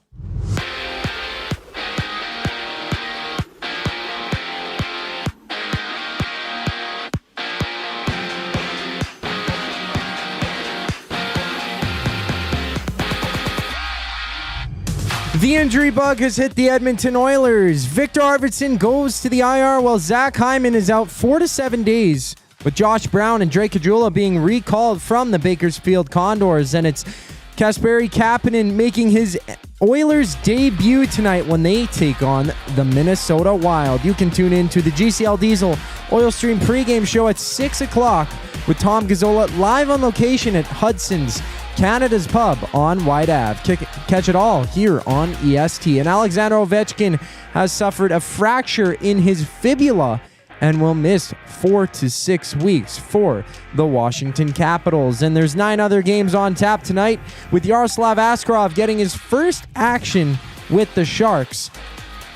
The injury bug has hit the Edmonton Oilers. Viktor Arvidsson goes to the IR while Zach Hyman is out 4 to 7 days, with Josh Brown and Drake Cagguila being recalled from the Bakersfield Condors. And it's Kasperi Kapanen making his Oilers debut tonight when they take on the Minnesota Wild. You can tune in to the GCL Diesel Oil Stream pregame show at 6 o'clock with Tom Gazzola live on location at Hudson's Canada's Pub on White Ave. Catch it all here on EST. And Alexander Ovechkin has suffered a fracture in his fibula and will miss 4 to 6 weeks for the Washington Capitals. And there's 9 other games on tap tonight, with Yaroslav Askarov getting his first action with the Sharks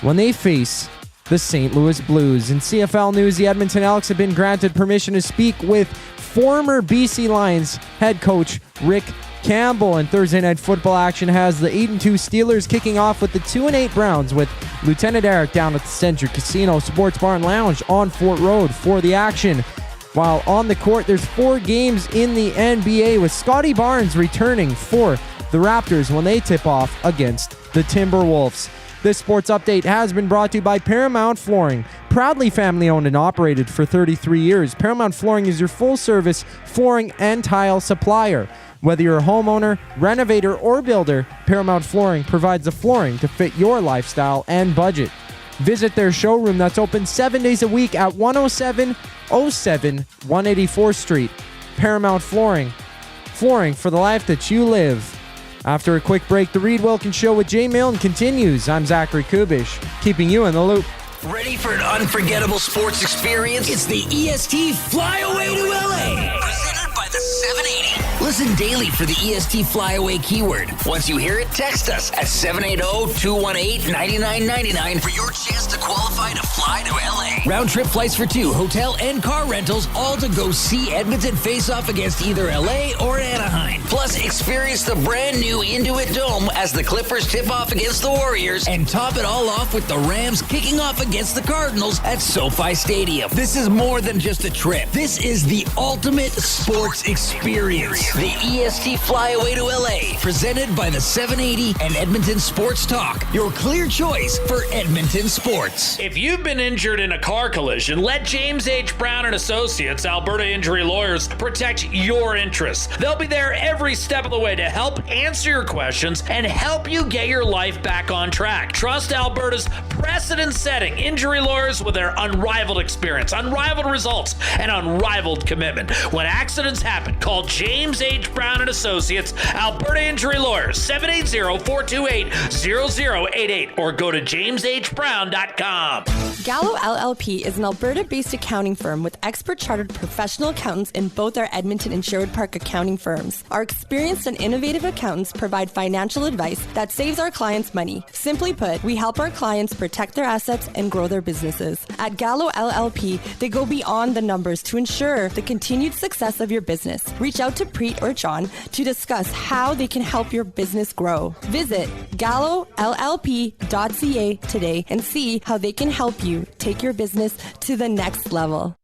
when they face the St. Louis Blues. In CFL news, the Edmonton Elks have been granted permission to speak with former BC Lions head coach Rick Campbell. And Thursday Night Football action has the 8-2 Steelers kicking off with the 2-8 Browns, with Lieutenant Eric down at the Century Casino Sports Bar and Lounge on Fort Road for the action. While on the court, there's 4 games in the NBA, with Scotty Barnes returning for the Raptors when they tip off against the Timberwolves. This sports update has been brought to you by Paramount Flooring. Proudly family owned and operated for 33 years, Paramount Flooring is your full-service flooring and tile supplier. Whether you're a homeowner, renovator, or builder, Paramount Flooring provides the flooring to fit your lifestyle and budget. Visit their showroom that's open 7 days a week at 10707 184th Street. Paramount Flooring. Flooring for the life that you live. After a quick break, the Reid Wilkins Show with Jay Milne continues. I'm Zachary Kubish, keeping you in the loop. Ready for an unforgettable sports experience? It's the EST Flyaway to LA. Presented by the 780. Listen daily for the EST Flyaway keyword. Once you hear it, text us at 780-218-9999 for your chance to qualify to fly to LA. Round trip flights for 2, hotel and car rentals, all to go see Edmonton face off against either LA or Anaheim. Plus, experience the brand new Intuit Dome as the Clippers tip off against the Warriors, and top it all off with the Rams kicking off against the Cardinals at SoFi Stadium. This is more than just a trip. This is the ultimate sports experience. The EST Flyaway to LA, presented by the 780 and Edmonton Sports Talk. Your clear choice for Edmonton sports. If you've been injured in a car collision, let James H. Brown and Associates, Alberta Injury Lawyers, protect your interests. They'll be there every step of the way to help answer your questions and help you get your life back on track. Trust Alberta's precedent-setting injury lawyers with their unrivaled experience, unrivaled results, and unrivaled commitment. When accidents happen, call James H. Brown and Associates, Alberta Injury Lawyers, 780-428-0088, or go to jameshbrown.com. Gallo LLP is an Alberta-based accounting firm with expert chartered professional accountants in both our Edmonton and Sherwood Park accounting firms. Our experienced and innovative accountants provide financial advice that saves our clients money. Simply put, we help our clients protect their assets and grow their businesses. At Gallo LLP, they go beyond the numbers to ensure the continued success of your business. Reach out to Preet or John to discuss how they can help your business grow. Visit gallollp.ca today and see how they can help you take your business to the next level.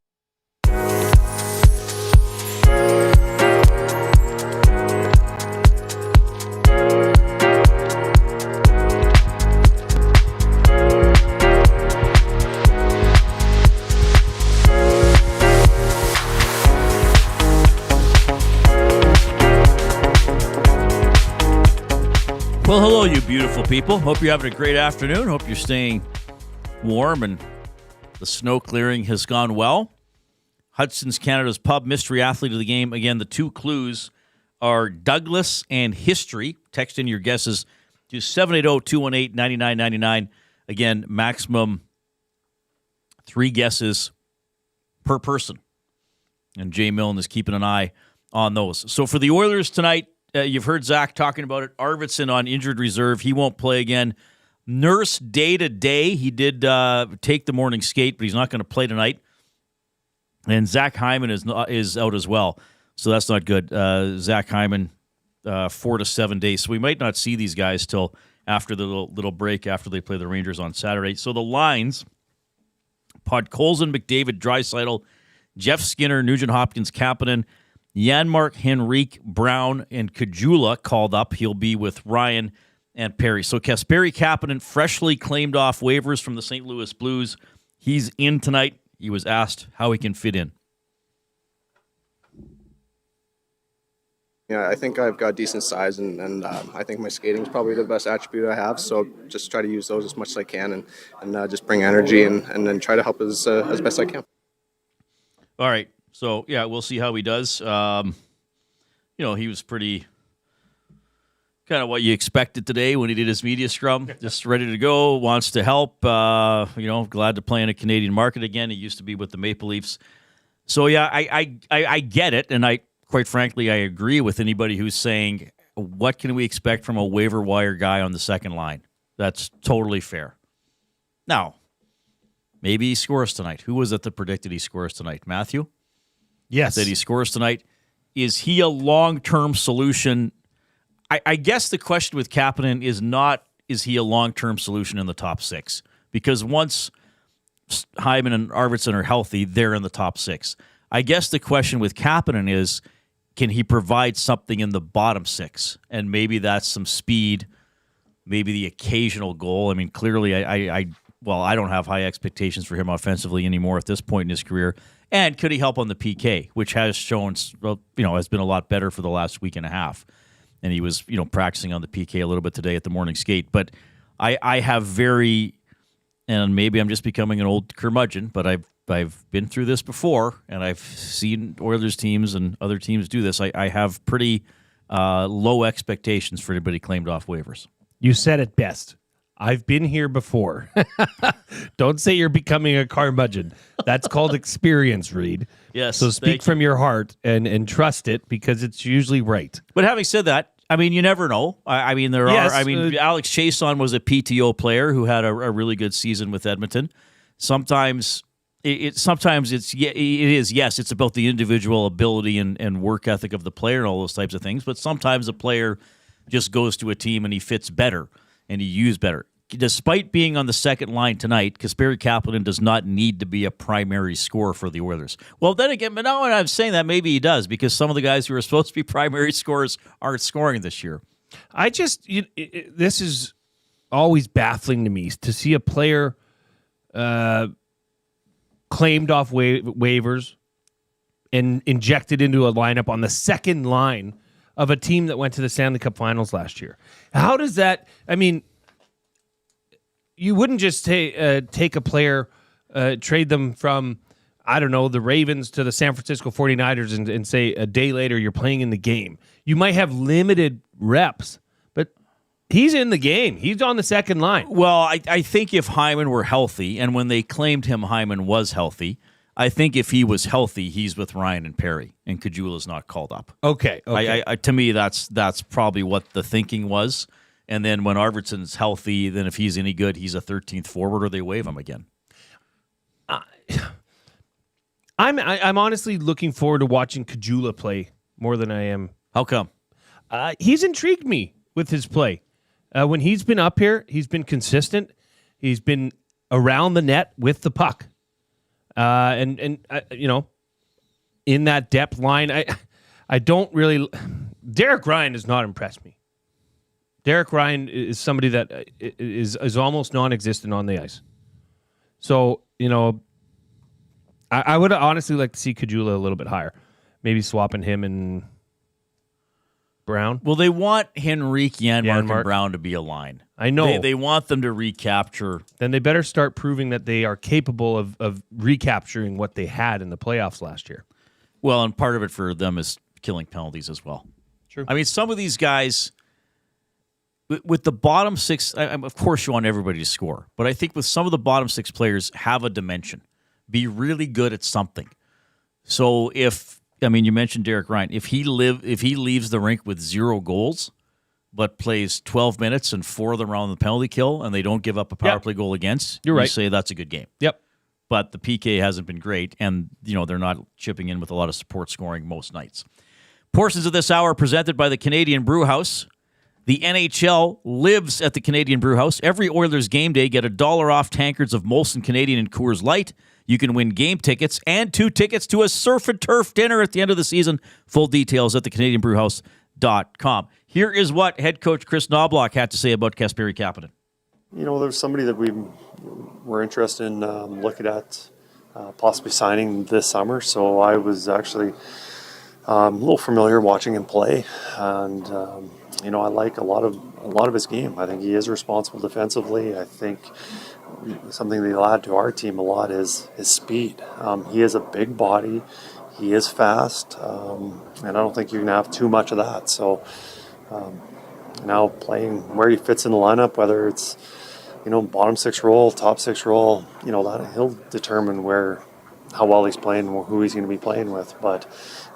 Well, hello, you beautiful people. Hope you're having a great afternoon. Hope you're staying warm and the snow clearing has gone well. Hudson's Canada's Pub mystery athlete of the game. Again, the two clues are Douglas and history. Text in your guesses to 780-218-9999. Again, maximum 3 guesses per person. And Jay Milne is keeping an eye on those. So for the Oilers tonight, you've heard Zach talking about it. Arvidsson on injured reserve. He won't play again. Nurse day-to-day. He did take the morning skate, but he's not going to play tonight. And Zach Hyman is out as well, so that's not good. Zach Hyman, 4 to 7 days. So we might not see these guys till after the little break after they play the Rangers on Saturday. So the lines, Podkolzin, McDavid, Draisaitl, Jeff Skinner, Nugent-Hopkins, Kapanen, Janmark, Henrique, Brown, and Cagguila called up. He'll be with Ryan and Perry. So Kasperi Kapanen, freshly claimed off waivers from the St. Louis Blues. He's in tonight. He was asked how he can fit in. Yeah, I think I've got decent size, and I think my skating is probably the best attribute I have. So just try to use those as much as I can, and just bring energy and then try to help as best I can. All right. So, yeah, we'll see how he does. He was pretty kind of what you expected today when he did his media scrum. Just ready to go, wants to help, glad to play in a Canadian market again. He used to be with the Maple Leafs. So, yeah, I get it, and quite frankly, I agree with anybody who's saying, what can we expect from a waiver wire guy on the second line? That's totally fair. Now, maybe he scores tonight. Who was it that predicted he scores tonight? Matthew? Yes. That he scores tonight. Is he a long-term solution? I guess the question with Kapanen is not, is he a long-term solution in the top 6? Because once Hyman and Arvidsson are healthy, they're in the top 6. I guess the question with Kapanen is, can he provide something in the bottom 6? And maybe that's some speed, maybe the occasional goal. I mean, clearly, I don't have high expectations for him offensively anymore at this point in his career. And could he help on the PK, which has shown, has been a lot better for the last week and a half. And he was, practicing on the PK a little bit today at the morning skate. But I have and maybe I'm just becoming an old curmudgeon, but I've been through this before, and I've seen Oilers teams and other teams do this. I have pretty low expectations for anybody claimed off waivers. You said it best. I've been here before. Don't say you're becoming a curmudgeon. That's called experience, Reid. Yes. So speak from your heart and trust it because it's usually right. But having said that, I mean, you never know. I mean, Alex Chason was a PTO player who had a really good season with Edmonton. Sometimes it's about the individual ability and work ethic of the player and all those types of things. But sometimes a player just goes to a team and he fits better and he used better. Despite being on the second line tonight, Kasperi Kapanen does not need to be a primary scorer for the Oilers. Well, then again, but now when I'm saying that, maybe he does because some of the guys who are supposed to be primary scorers aren't scoring this year. This is always baffling to me to see a player claimed off waivers and injected into a lineup on the second line of a team that went to the Stanley Cup Finals last year. How does that? I mean, you wouldn't just take a player, trade them from, I don't know, the Ravens to the San Francisco 49ers and say a day later you're playing in the game. You might have limited reps, but he's in the game. He's on the second line. Well, I think if Hyman were healthy, and when they claimed him, Hyman was healthy, I think if he was healthy, he's with Ryan and Perry, and Cagguila's not called up. Okay. To me, that's probably what the thinking was. And then when Arvidsson's healthy, then if he's any good, he's a 13th forward, or they waive him again. I'm honestly looking forward to watching Cagguila play more than I am. How come? He's intrigued me with his play. When he's been up here, he's been consistent. He's been around the net with the puck. And in that depth line, I don't really... Derek Ryan has not impressed me. Derek Ryan is somebody that is almost non-existent on the ice. So, I would honestly like to see Cagguila a little bit higher. Maybe swapping him and Brown. Well, they want Henrique, Janmark, and Brown to be a line. I know. They want them to recapture. Then they better start proving that they are capable of recapturing what they had in the playoffs last year. Well, and part of it for them is killing penalties as well. True. I mean, some of these guys... With the bottom six, of course you want everybody to score, but I think with some of the bottom six players have a dimension, be really good at something. So you mentioned Derek Ryan, if he leaves the rink with 0 goals, but plays 12 minutes and 4 of them are on the penalty kill, and they don't give up a power play goal against, you're right. You say that's a good game. Yep. But the PK hasn't been great, and they're not chipping in with a lot of support scoring most nights. Portions of this hour are presented by the Canadian Brew House. The NHL lives at the Canadian Brew House. Every Oilers game day, get $1 off tankards of Molson Canadian and Coors Light. You can win game tickets and 2 tickets to a surf and turf dinner at the end of the season. Full details at thecanadianbrewhouse.com. Here is what head coach Chris Knobloch had to say about Kasperi Kapanen. There's somebody that we were interested in looking at possibly signing this summer. So I was actually a little familiar watching him play, and I like a lot of his game. I think he is responsible defensively. I think something that he'll add to our team a lot is his speed. He is a big body. He is fast, and I don't think you can have too much of that. So now playing where he fits in the lineup, whether it's bottom 6 role, top 6 role, that he'll determine how well he's playing, who he's going to be playing with. But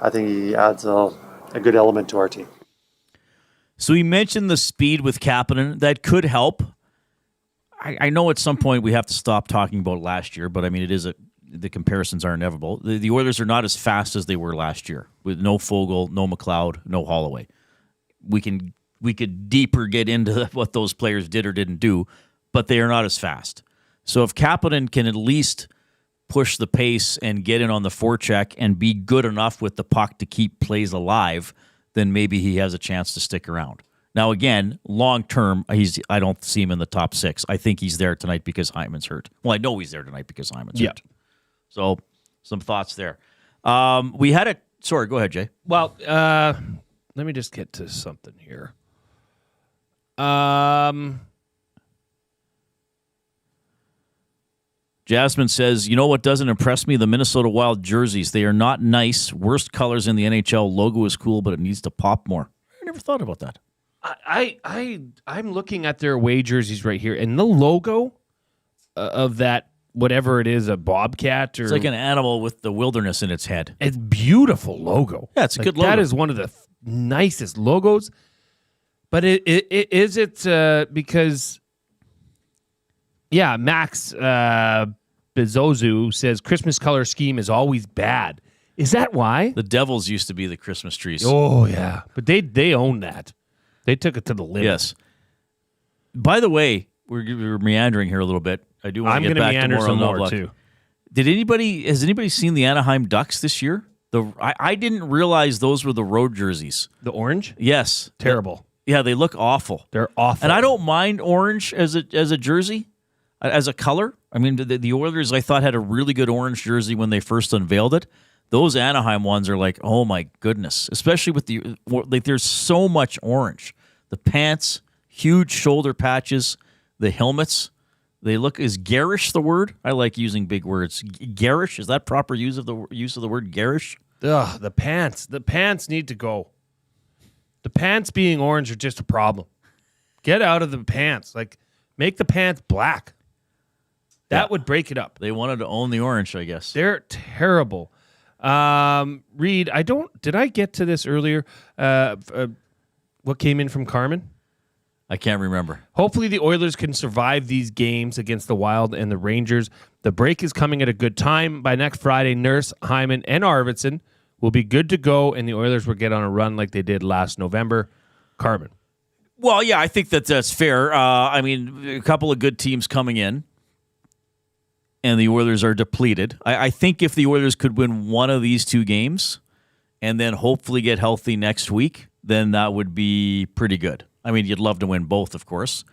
I think he adds a good element to our team. So he mentioned the speed with Kapanen. That could help. I know at some point we have to stop talking about last year, but I mean, the comparisons are inevitable. The Oilers are not as fast as they were last year with no Fogle, no McLeod, no Holloway. We could deeper get into what those players did or didn't do, but they are not as fast. So if Kapanen can at least push the pace and get in on the forecheck and be good enough with the puck to keep plays alive, then maybe he has a chance to stick around. Now, again, long term, I don't see him in the top 6. I think he's there tonight because Hyman's hurt. Well, I know he's there tonight because Hyman's hurt. So, some thoughts there. Sorry, go ahead, Jay. Well, let me just get to something here. Jasmine says, what doesn't impress me? The Minnesota Wild jerseys. They are not nice. Worst colors in the NHL. Logo is cool, but it needs to pop more. never thought about that. I'm looking at their away jerseys right here, and the logo of that, whatever it is, a bobcat or It's like an animal with the wilderness in its head. It's beautiful logo. Yeah, it's a good logo. That is one of the nicest logos. But is it because, Max Bezozu says Christmas color scheme is always bad. Is that why? The Devils used to be the Christmas trees. Oh, yeah. But they own that. They took it to the limit. Yes. By the way, we're meandering here a little bit. I do want to get back to more on Lovelock. Too. Has anybody seen the Anaheim Ducks this year? I didn't realize those were the road jerseys. The orange? Yes. Terrible. Yeah, they look awful. They're awful. And I don't mind orange as a jersey, as a color. I mean, the Oilers, I thought, had a really good orange jersey when they first unveiled it. Those Anaheim ones are like, oh my goodness. Especially with there's so much orange. The pants, huge shoulder patches, the helmets. They look, is garish the word? I like using big words. Garish, is that proper use of the word garish? Ugh, the pants. The pants need to go. The pants being orange are just a problem. Get out of the pants. Like, make the pants black. That would break it up. They wanted to own the orange, I guess. They're terrible. Reid, did I get to this earlier? What came in from Carmen? I can't remember. Hopefully the Oilers can survive these games against the Wild and the Rangers. The break is coming at a good time. By next Friday, Nurse, Hyman, and Arvidsson will be good to go, and the Oilers will get on a run like they did last November. Carmen. Well, yeah, I think that's fair. I mean, a couple of good teams coming in, and the Oilers are depleted. I think if the Oilers could win one of these two games and then hopefully get healthy next week, then that would be pretty good. I mean, you'd love to win both, of course.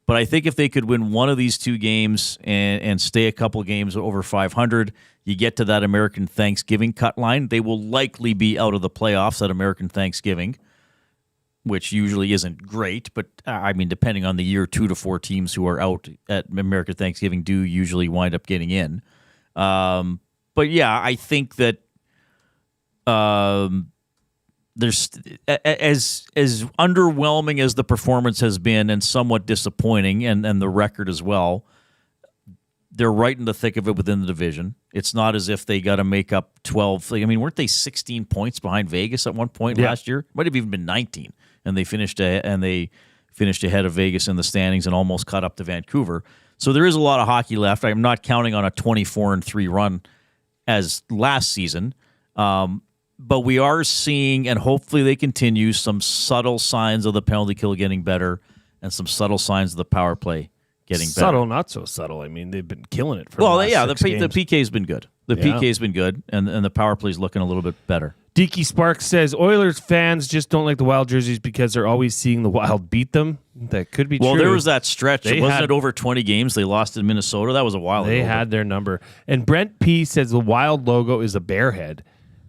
But I think if they could win one of these two games and stay a couple games over 500, you get to that American Thanksgiving cut line. They will likely be out of the playoffs at American Thanksgiving, which usually isn't great. But, I mean, depending on the year, 2 to 4 teams who are out at American Thanksgiving do usually wind up getting in. But, yeah, I think that there's as underwhelming as the performance has been and somewhat disappointing and the record as well, they're right in the thick of it within the division. It's not as if they got to make up 12. I mean, weren't they 16 points behind Vegas at one point last year? Might have even been 19, and they finished ahead of Vegas in the standings and almost caught up to Vancouver. So there is a lot of hockey left. I'm not counting on a 24-3 run as last season. But we are seeing, and hopefully they continue, some subtle signs of the penalty kill getting better and some subtle signs of the power play getting better. Subtle, not so subtle. I mean, they've been killing it for the last 6 games. The PK's been good. The PK's been good, and the power play's looking a little bit better. Deaky Sparks says, Oilers fans just don't like the Wild jerseys because they're always seeing the Wild beat them. That could be true. Well, there was that stretch. Wasn't it over 20 games they lost in Minnesota? That was a while ago. They had their number. And Brent P. says the Wild logo is a bear head.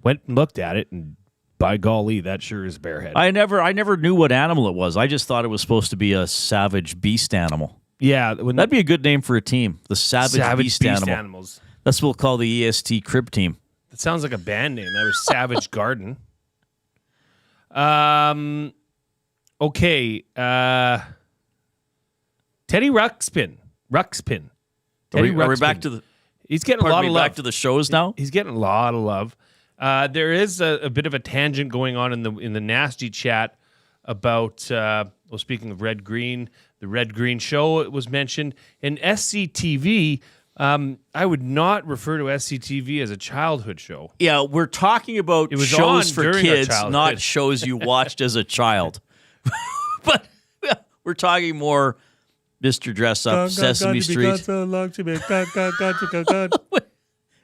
Went and looked at it, and by golly, that sure is bear head. I never knew what animal it was. I just thought it was supposed to be a savage beast animal. Yeah. That'd be a good name for a team, the Savage Beast Animal. Animals. That's what we'll call the EST Crib Team. That sounds like a band name. That was Savage Garden. Okay. Teddy Ruxpin. Are we back to the... He's getting a lot of love. Back to the shows now? He's getting a lot of love. There is a bit of a tangent going on in the nasty chat about, speaking of Red Green, the Red Green show was mentioned. In SCTV, I would not refer to SCTV as a childhood show. Yeah, we're talking about shows for kids, not shows you watched as a child. But we're talking more Mr. Dress Up, Sesame Street.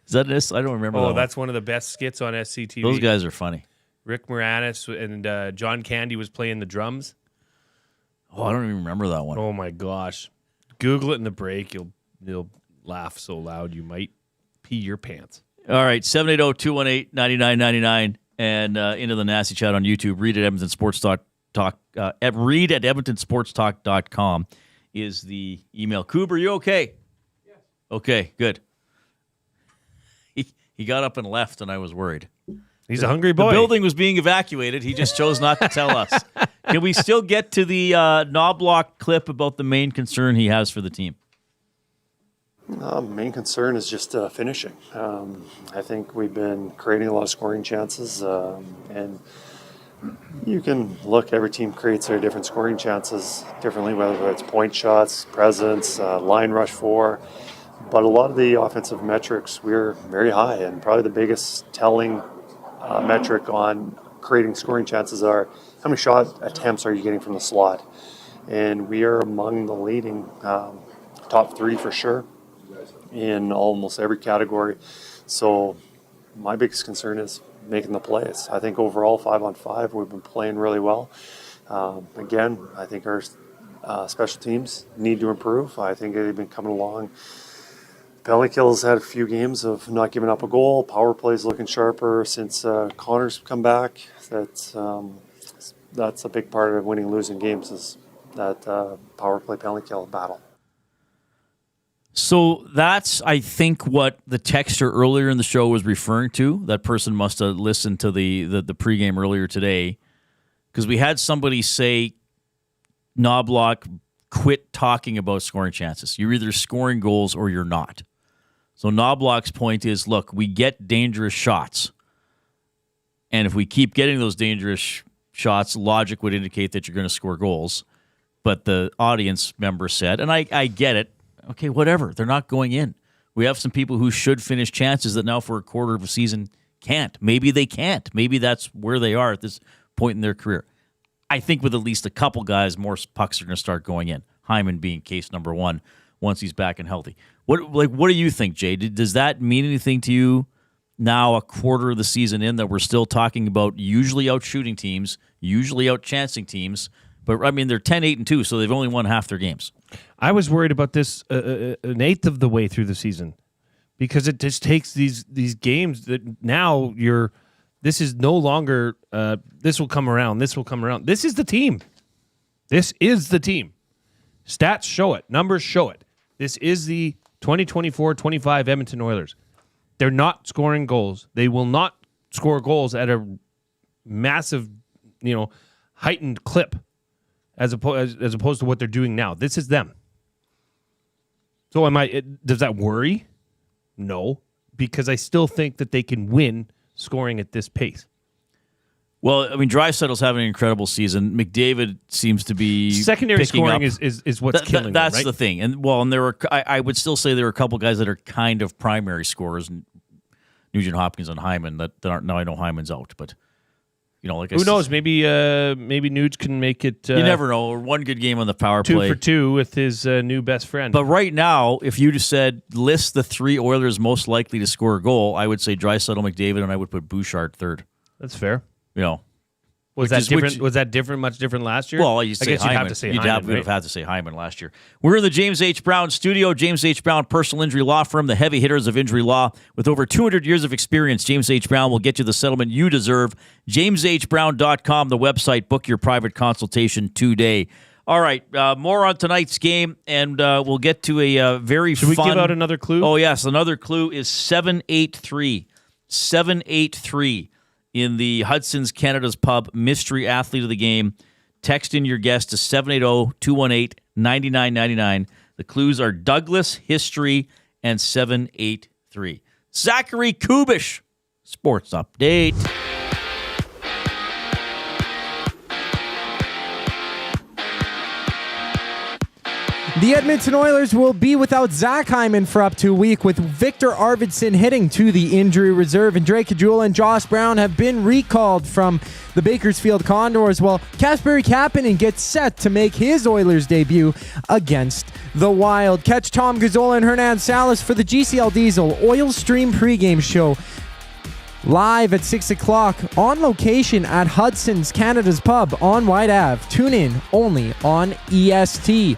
Is that this? I don't remember. Oh, that's one of the best skits on SCTV. Those guys are funny. Rick Moranis and John Candy was playing the drums. Oh, I don't even remember that one. Oh my gosh! Google it in the break. You'll laugh so loud you might pee your pants. All right, 780-218-9999 and into the nasty chat on YouTube. Read at Edmonton Sports Talk. Read at EdmontonSportsTalk.com is the email. Cooper, you okay? Yes. Okay, good. He got up and left, and I was worried. He's a hungry boy. The building was being evacuated. He just chose not to tell us. Can we still get to the Knobloch clip about the main concern he has for the team? Main concern is just finishing. I think we've been creating a lot of scoring chances, and you can look, every team creates their different scoring chances differently, whether it's point shots, presence, line rush for. But a lot of the offensive metrics, we're very high, and probably the biggest telling metric on creating scoring chances are how many shot attempts are you getting from the slot. And we are among the leading top 3 for sure in almost every category. So my biggest concern is making the plays. I think overall 5-on-5 we've been playing really well. Again, I think our special teams need to improve. I think they've been coming along. Penalty kills had a few games of not giving up a goal. Power plays looking sharper since Connor's come back. That's a big part of winning and losing games, is that power play penalty kill battle. So that's, I think, what the texter earlier in the show was referring to. That person must have listened to the pregame earlier today, because we had somebody say, Knobloch, quit talking about scoring chances. You're either scoring goals or you're not. So Knobloch's point is, look, we get dangerous shots. And if we keep getting those dangerous shots, logic would indicate that you're going to score goals. But the audience member said, and I get it, okay, whatever, they're not going in. We have some people who should finish chances that now for a quarter of a season can't. Maybe they can't. Maybe that's where they are at this point in their career. I think with at least a couple guys, more pucks are going to start going in. Hyman being case number 1 once he's back and healthy. What do you think, Jay? Does that mean anything to you now, a quarter of the season in, that we're still talking about usually out shooting teams, usually out chancing teams? But, I mean, they're 10-8-2, so they've only won half their games. I was worried about this an eighth of the way through the season, because it just takes these games that now this is no longer, this will come around, this will come around. This is the team. This is the team. Stats show it. Numbers show it. This is the 2024-25 Edmonton Oilers. They're not scoring goals. They will not score goals at a massive, heightened clip as opposed to what they're doing now. This is them. So does that worry? No, because I still think that they can win scoring at this pace. Well, I mean, Draisaitl's having an incredible season. McDavid seems to be secondary scoring up. is what's killing them, That's right? the thing. And there were, I would still say there are a couple guys that are kind of primary scorers, Nugent Hopkins and Hyman that aren't. Now I know Hyman's out, but like who knows? Maybe Nuge can make it. You never know. One good game on the power play, 2 for 2 with his new best friend. But right now, if you just said list the 3 Oilers most likely to score a goal, I would say Draisaitl, McDavid, and I would put Bouchard third. That's fair. Was that different? Was that different? Much different last year? Well, I guess you'd have to say Hyman. You'd have had to say Hyman last year. We're in the James H. Brown studio. James H. Brown Personal Injury Law Firm, the heavy hitters of injury law. With over 200 years of experience, James H. Brown will get you the settlement you deserve. JamesHBrown.com, the website. Book your private consultation today. All right, more on tonight's game, and we'll get to a very fun... Should we give out another clue? Oh, yes. Another clue is 783. 783. In the Hudson's Canada's Pub Mystery Athlete of the Game. Text in your guess to 780-218-9999. The clues are Douglas, History, and 783. Zachary Kubish, Sports Update. The Edmonton Oilers will be without Zach Hyman for up to a week, with Viktor Arvidsson heading to the injury reserve, and Cagguila and Josh Brown have been recalled from the Bakersfield Condors, while Kasperi Kapanen gets set to make his Oilers debut against the Wild. Catch Tom Gazzola and Hernan Salas for the GCL Diesel Oil Stream pregame show live at 6 o'clock on location at Hudson's Canada's Pub on White Ave. Tune in only on EST.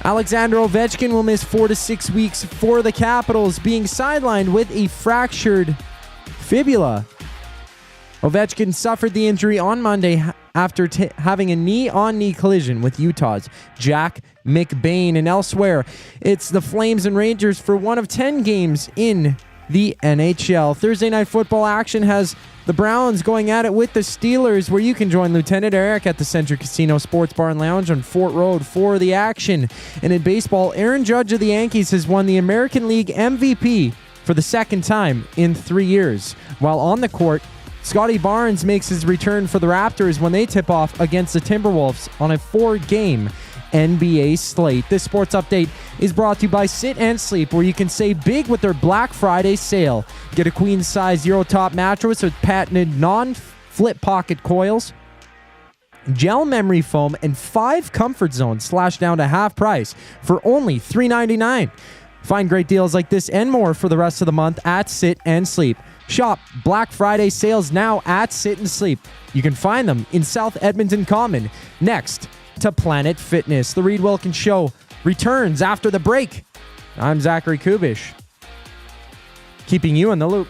Alexander Ovechkin will miss 4 to 6 weeks for the Capitals, being sidelined with a fractured fibula. Ovechkin suffered the injury on Monday after having a knee-on-knee collision with Utah's Jack McBain. And elsewhere, it's the Flames and Rangers for one of 10 games in the NHL. Thursday night football action has the Browns going at it with the Steelers, where you can join Lieutenant Eric at the Century Casino Sports Bar and Lounge on Fort Road for the action. And in baseball, Aaron Judge of the Yankees has won the American League MVP for the second time in 3 years. While on the court, Scotty Barnes makes his return for the Raptors when they tip off against the Timberwolves on a 4-game NBA slate. This sports update is brought to you by Sit and Sleep, where you can save big with their Black Friday sale. Get a queen-size Euro-top mattress with patented non-flip pocket coils, gel memory foam, and 5 comfort zones slashed down to half price for only $3.99. Find great deals like this and more for the rest of the month at Sit and Sleep. Shop Black Friday sales now at Sit and Sleep. You can find them in South Edmonton Common, next to Planet Fitness. The Reid Wilkins Show returns after the break. I'm Zachary Kubish, keeping you in the loop.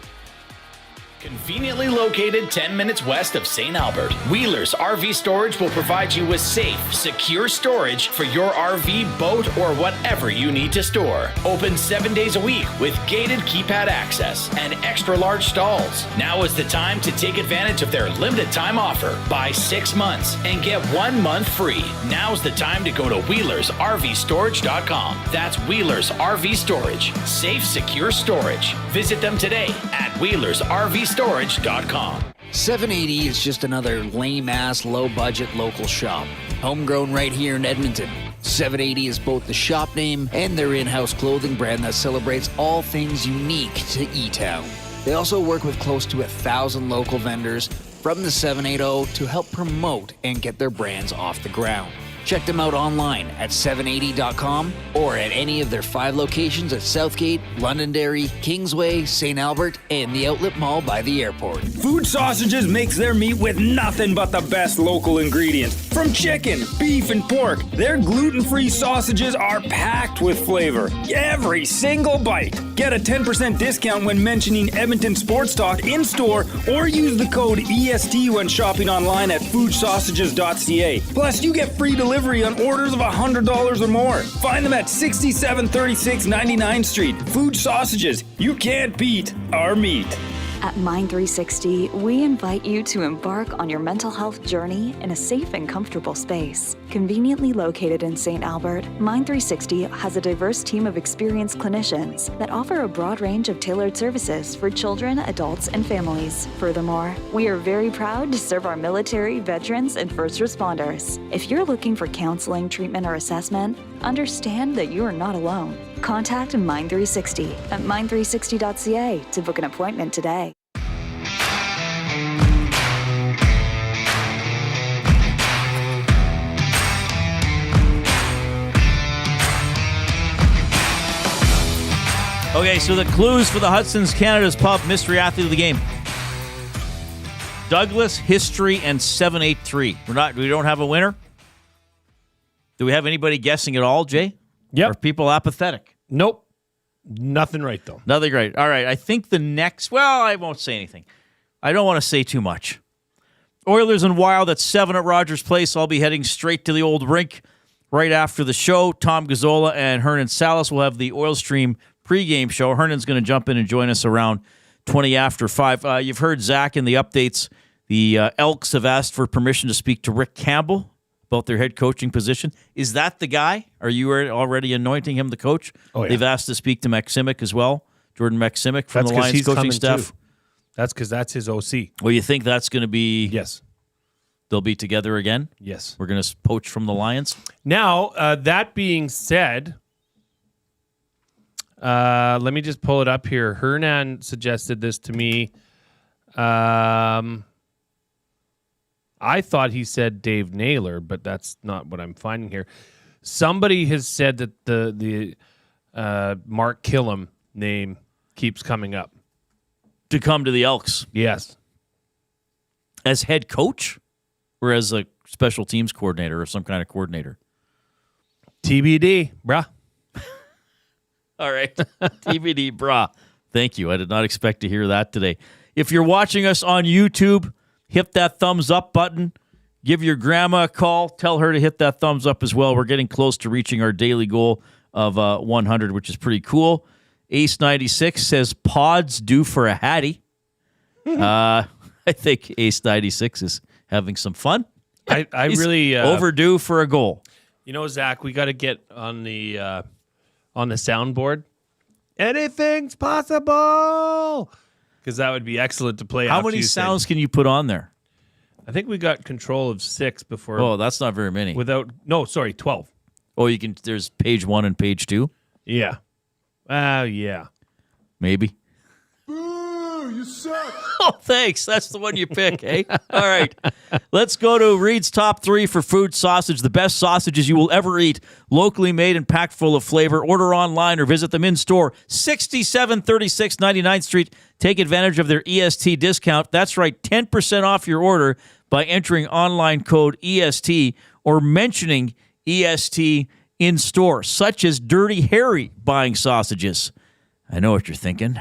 Conveniently located 10 minutes west of St. Albert, Wheeler's RV Storage will provide you with safe, secure storage for your RV, boat, or whatever you need to store. Open 7 days a week with gated keypad access and extra large stalls. Now is the time to take advantage of their limited time offer. Buy 6 months and get 1 month free. Now's the time to go to WheelersRVStorage.com. That's Wheeler's RV Storage. Safe, secure storage. Visit them today at WheelersRVStorage.com. 780 is just another lame-ass, low-budget local shop. Homegrown right here in Edmonton. 780 is both the shop name and their in-house clothing brand that celebrates all things unique to E-Town. They also work with close to 1,000 local vendors from the 780 to help promote and get their brands off the ground. Check them out online at 780.com or at any of their 5 locations at Southgate, Londonderry, Kingsway, St. Albert, and the Outlet Mall by the airport. Food Sausages makes their meat with nothing but the best local ingredients. From chicken, beef, and pork, their gluten-free sausages are packed with flavor. Every single bite. Get a 10% discount when mentioning Edmonton Sports Talk in-store or use the code EST when shopping online at foodsausages.ca. Plus, you get free delivery on orders of $100 or more. Find them at 6736 99th Street. Food Sausages. You can't beat our meat. At Mind 360, we invite you to embark on your mental health journey in a safe and comfortable space. Conveniently located in St. Albert, Mind 360 has a diverse team of experienced clinicians that offer a broad range of tailored services for children, adults, and families. Furthermore, we are very proud to serve our military, veterans, and first responders. If you're looking for counseling, treatment, or assessment, understand that you are not alone. Contact Mind 360 at mind360.ca to book an appointment today. Okay, so the clues for the Hudson's Canada's Pub Mystery Athlete of the Game. Douglas, History, and 783. We don't have a winner? Do we have anybody guessing at all, Jay? Yep. Are people apathetic? Nope. Nothing right, though. Nothing right. All right, I think the next... Well, I won't say anything. I don't want to say too much. Oilers and Wild at 7 at Rogers Place. I'll be heading straight to the old rink right after the show. Tom Gazzola and Hernan Salas will have the Oil Stream pregame show. Hernan's going to jump in and join us around 20 after 5. You've heard Zach in the updates. The Elks have asked for permission to speak to Rick Campbell about their head coaching position. Is that the guy? Are you already anointing him the coach? Oh, yeah. They've asked to speak to Maksimic as well, Jordan Maksimic from the Lions coaching staff. Too. That's because that's his OC. Well, you think that's going to be... Yes. They'll be together again? Yes. We're going to poach from the Lions? Now, that being said, let me just pull it up here. Hernan suggested this to me. I thought he said Dave Naylor, but that's not what I'm finding here. Somebody has said that the Mark Killam name keeps coming up. To come to the Elks? Yes. As head coach? Or as a special teams coordinator or some kind of coordinator? TBD, brah. All right. TBD, brah. Thank you. I did not expect to hear that today. If you're watching us on YouTube, hit that thumbs up button. Give your grandma a call. Tell her to hit that thumbs up as well. We're getting close to reaching our daily goal of 100, which is pretty cool. Ace 96 says pods due for a Hattie. I think Ace 96 is having some fun. I He's really overdue for a goal. You know, Zach, we got to get on the soundboard. Anything's possible, because that would be excellent to play. How many sounds can you put on there? I think we got control of 6 before. Oh, that's not very many. 12. Oh, you can. There's page 1 and page 2. Yeah. Yeah. Maybe. Boo, you suck. Oh, thanks. That's the one you pick, eh? All right. Let's go to Reid's top 3 for food sausage. The best sausages you will ever eat. Locally made and packed full of flavor. Order online or visit them in store. 6736 99th Street. Take advantage of their EST discount. That's right, 10% off your order by entering online code EST or mentioning EST in store, such as Dirty Harry buying sausages. I know what you're thinking.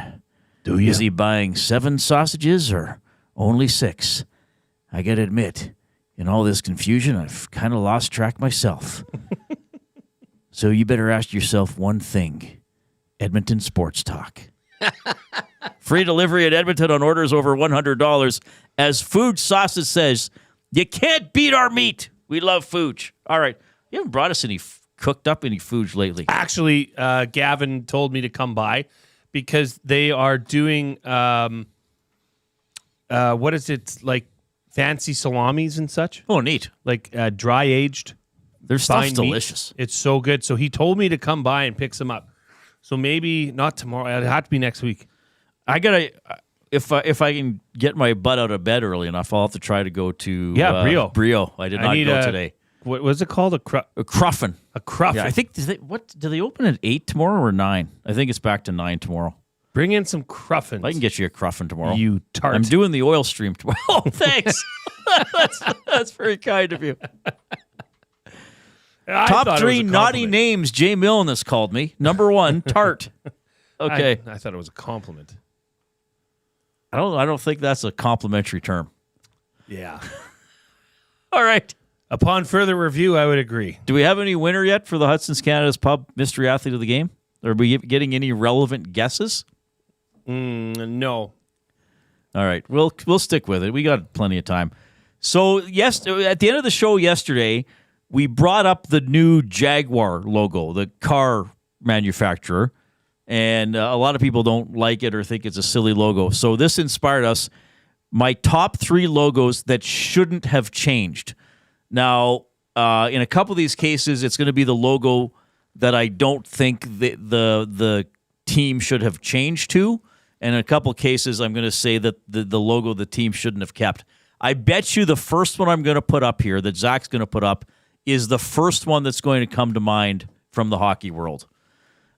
Do you? Is he buying 7 sausages or only 6? I got to admit, in all this confusion, I've kind of lost track myself. So you better ask yourself one thing. Edmonton Sports Talk. Free delivery at Edmonton on orders over $100. As Food Sausage says, you can't beat our meat. We love Fuge. All right. You haven't brought us any cooked up any Fuge lately. Actually, Gavin told me to come by because they are doing, what is it, like fancy salamis and such? Oh, neat. Like dry aged. Their stuff's meat. delicious. It's so good. So he told me to come by and pick some up. So maybe not tomorrow. It'll have to be next week. I gotta if I can get my butt out of bed early enough, I'll have to try to go to Brio. Brio. I did not go today. What was it called? A Cruffin. A Cruffin. Yeah, I think do they open at 8 tomorrow or 9? I think it's back to 9 tomorrow. Bring in some Cruffins. I can get you a Cruffin tomorrow. You tart. I'm doing the oil stream tomorrow. Oh, thanks. that's very kind of you. Top 3 naughty names Jay Milne has called me. Number 1, tart. Okay. I thought it was a compliment. I don't think that's a complimentary term. Yeah. All right. Upon further review, I would agree. Do we have any winner yet for the Hudson's Canada's Pub Mystery Athlete of the Game? Are we getting any relevant guesses? No. All right. We'll stick with it. We got plenty of time. So, yes, at the end of the show yesterday, we brought up the new Jaguar logo, the car manufacturer, and a lot of people don't like it or think it's a silly logo. So this inspired us, my top 3 logos that shouldn't have changed. Now, in a couple of these cases, it's going to be the logo that I don't think the team should have changed to. And in a couple of cases, I'm going to say that the logo the team shouldn't have kept. I bet you the first one I'm going to put up here, that Zach's going to put up, is the first one that's going to come to mind from the hockey world.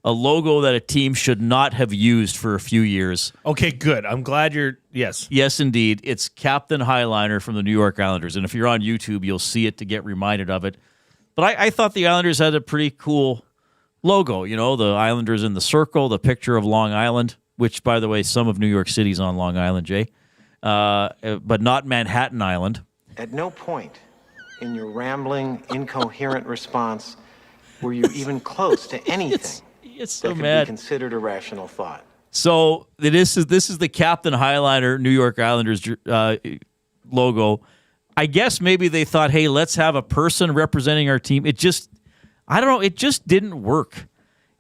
A logo that a team should not have used for a few years. Okay, good. I'm glad yes. Yes, indeed. It's Captain Highliner from the New York Islanders. And if you're on YouTube, you'll see it to get reminded of it. But I thought the Islanders had a pretty cool logo. You know, the Islanders in the circle, the picture of Long Island, which, by the way, some of New York City's on Long Island, Jay, but not Manhattan Island. At no point in your rambling, incoherent response were you even close to anything it's so that could mad. be considered a rational thought. So this is the Captain Highliner New York Islanders logo. I guess maybe they thought, hey, let's have a person representing our team. It just, I don't know, it just didn't work.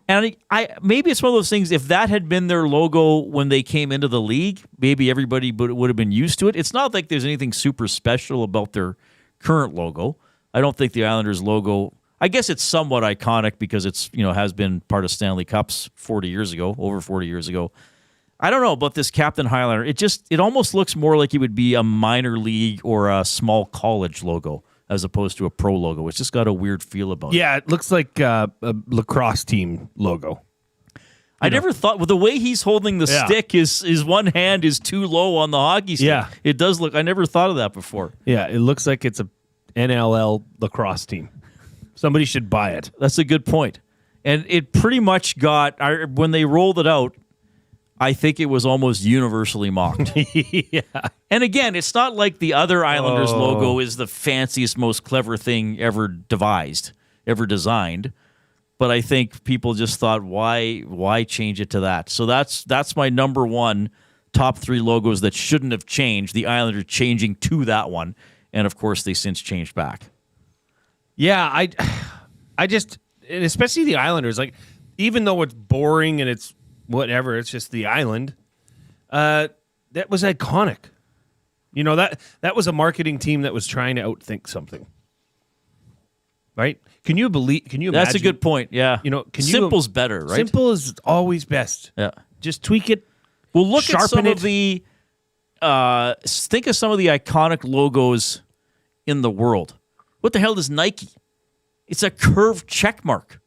And I maybe it's one of those things, if that had been their logo when they came into the league, maybe everybody would have been used to it. It's not like there's anything super special about their current logo. I don't think the Islanders logo, I guess it's somewhat iconic because it's, has been part of Stanley Cups over 40 years ago. I don't know about this Captain Highliner. It almost looks more like it would be a minor league or a small college logo as opposed to a pro logo. It's just got a weird feel about it. Yeah, it looks like a lacrosse team logo. I never thought, with the way he's holding the stick, his one hand is too low on the hockey stick. Yeah. It does look, I never thought of that before. Yeah, it looks like it's a NLL lacrosse team. Somebody should buy it. That's a good point. And it pretty much got, when they rolled it out, I think it was almost universally mocked. Yeah. And again, it's not like the other Islanders logo is the fanciest, most clever thing ever devised, ever designed. but I think people just thought, why change it to that? So that's my number one top 3 logos that shouldn't have changed. The Islanders changing to that one, and of course they since changed back. Yeah, I just, and especially the Islanders, like, even though it's boring and it's whatever, it's just the island. That was iconic. You know, that was a marketing team that was trying to outthink something. Right? Can you imagine? That's a good point. Yeah. You know, Simple's better, right? Simple is always best. Yeah. Just tweak it. Well, look at some it. of the think of some of the iconic logos in the world. What the hell is Nike? It's a curved check mark.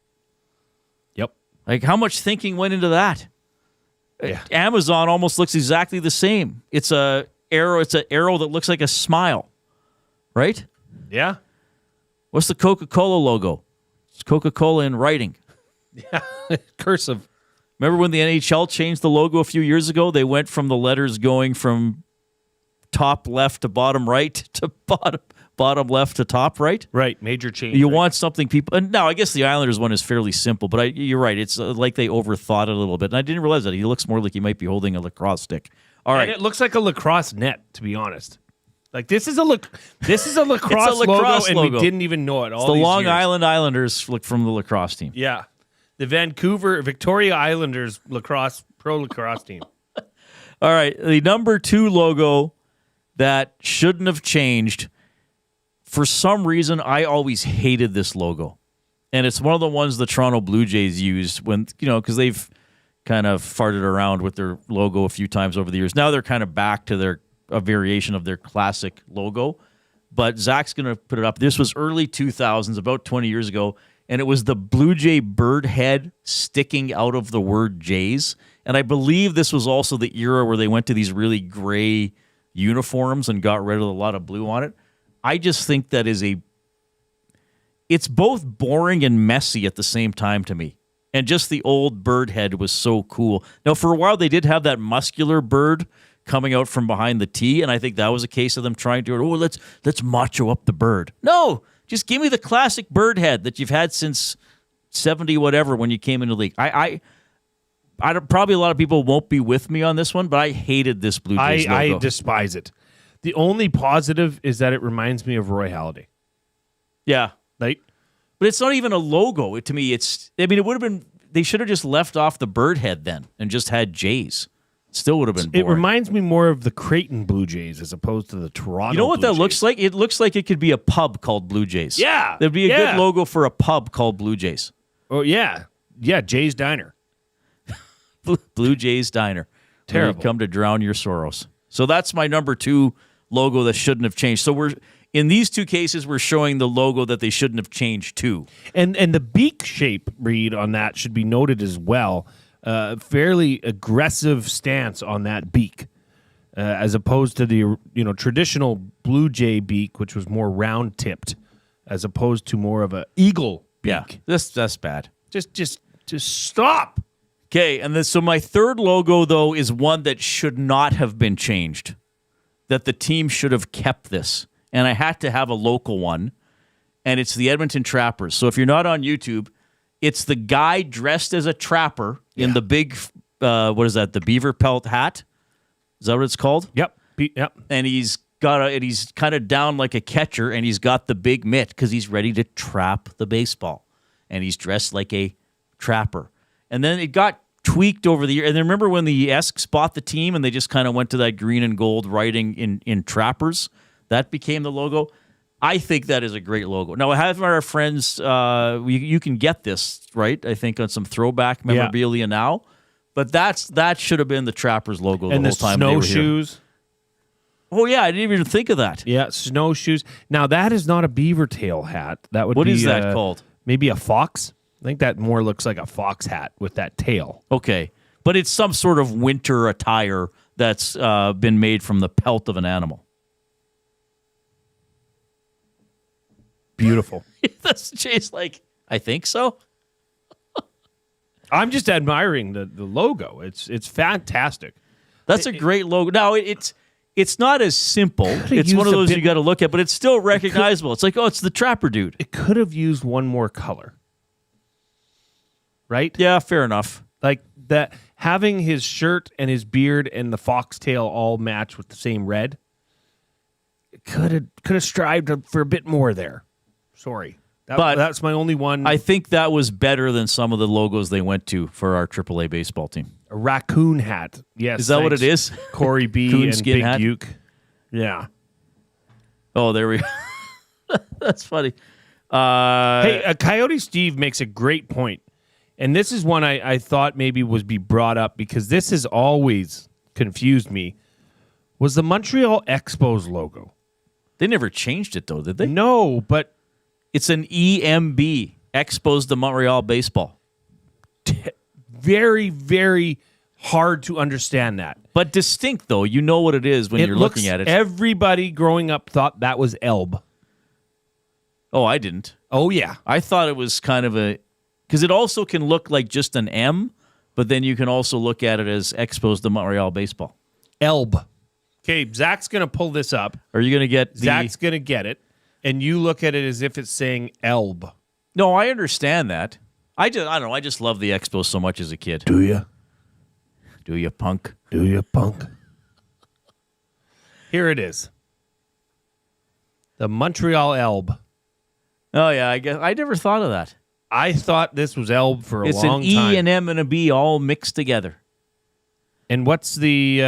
Yep. Like, how much thinking went into that? Yeah. Amazon almost looks exactly the same. It's a arrow. It's an arrow that looks like a smile, right? Yeah. What's the Coca-Cola logo? It's Coca-Cola in writing. Yeah. Cursive. Remember when the NHL changed the logo a few years ago? They went from the letters going from top left to bottom right to bottom left to top right. Right, major change. You want something people... And now, I guess the Islanders one is fairly simple, but you're right. It's like they overthought it a little bit. And I didn't realize that. He looks more like he might be holding a lacrosse stick. All right. And it looks like a lacrosse net, to be honest. Like, this is a lacrosse, It's a lacrosse logo, and logo. we didn't even know it. It's the Long Island Islanders from the lacrosse team. Yeah. The Victoria Islanders pro lacrosse team. All right. The number 2 logo that shouldn't have changed. For some reason, I always hated this logo. And it's one of the ones the Toronto Blue Jays used when, because they've kind of farted around with their logo a few times over the years. Now they're kind of back to a variation of their classic logo. But Zach's going to put it up. This was early 2000s, about 20 years ago. And it was the Blue Jay bird head sticking out of the word Jays. And I believe this was also the era where they went to these really gray uniforms and got rid of a lot of blue on it. I just think that it's both boring and messy at the same time to me. And just the old bird head was so cool. Now, for a while, they did have that muscular bird coming out from behind the tee, and I think that was a case of them trying to, let's macho up the bird. No, just give me the classic bird head that you've had since 70 whatever when you came into the league. I probably a lot of people won't be with me on this one, but I hated this Blue Jays logo. I despise it. The only positive is that it reminds me of Roy Halladay. Yeah. Right? But it's not even a logo. To me, it would have been, they should have just left off the bird head then and just had Jays. Still would have been boring. It reminds me more of the Creighton Blue Jays as opposed to the Toronto You know what Blue that Jays. looks like? It looks like it could be a pub called Blue Jays. Yeah. There'd be a good logo for a pub called Blue Jays. Oh, yeah. Yeah, Jay's Diner. Blue Jays Diner. Terrible. Where you come to drown your sorrows. So that's my number 2 logo that shouldn't have changed. So in these 2 cases, we're showing the logo that they shouldn't have changed to. And the beak shape, Reid, on that should be noted as well. Fairly aggressive stance on that beak, as opposed to the traditional Blue Jay beak, which was more round tipped, as opposed to more of a eagle beak. Yeah, that's bad. Just stop. Okay, and so my 3rd logo though is one that should not have been changed. That the team should have kept this, and I had to have a local one, and it's the Edmonton Trappers. So if you're not on YouTube, it's the guy dressed as a trapper in the big, what is that? The beaver pelt hat. Is that what it's called? Yep. Yep. And he's kind of down like a catcher, and he's got the big mitt because he's ready to trap the baseball, and he's dressed like a trapper. And then it got tweaked over the year. And then remember when the Esks bought the team and they just kind of went to that green and gold writing in Trappers? That became the logo. I think that is a great logo. Now, having our friends, you can get this, right? I think on some throwback memorabilia now. But that should have been the Trappers logo and the whole time. And the snowshoes. Oh, yeah. I didn't even think of that. Yeah, snowshoes. Now, that is not a beaver tail hat. That would What be is that called? Maybe a fox. I think that more looks like a fox hat with that tail. Okay. But it's some sort of winter attire that's been made from the pelt of an animal. Beautiful. That's Jay's like, I think so. I'm just admiring the logo. It's fantastic. That's a great logo. Now, it's not as simple. It's one of those you got to look at, but it's still recognizable. It's like, oh, it's the Trapper dude. It could have used one more color. right? Yeah, fair enough. Like that, having his shirt and his beard and the foxtail all match with the same red. Could have strived for a bit more there. Sorry. That's my only one. I think that was better than some of the logos they went to for our AAA baseball team. A raccoon hat. Yes. Is that what it is? Corey B. and Big hat? Uke. Yeah. Oh, there we go. That's funny. Hey, Coyote Steve makes a great point. And this is one I thought maybe was be brought up because this has always confused me. Was the Montreal Expos logo. They never changed it, though, did they? No, but it's an EMB, Expos de Montreal Baseball. Very, very hard to understand that. But distinct, though. You know what it is when you're looking at it. Everybody growing up thought that was Elb. Oh, I didn't. Oh, yeah. I thought it was kind of a... Because it also can look like just an M, but then you can also look at it as Expos de Montreal Baseball. Elb. Okay, Zach's going to pull this up. Are you going to get Zach's going to get it, and you look at it as if it's saying Elb. No, I understand that. I don't know. I just love the Expos so much as a kid. Do you? Do you, punk? Do you, punk? Here it is. The Montreal Elb. Oh, yeah. I guess I never thought of that. I thought this was Elb for a long time. It's an E, an M, and a B all mixed together. And what's the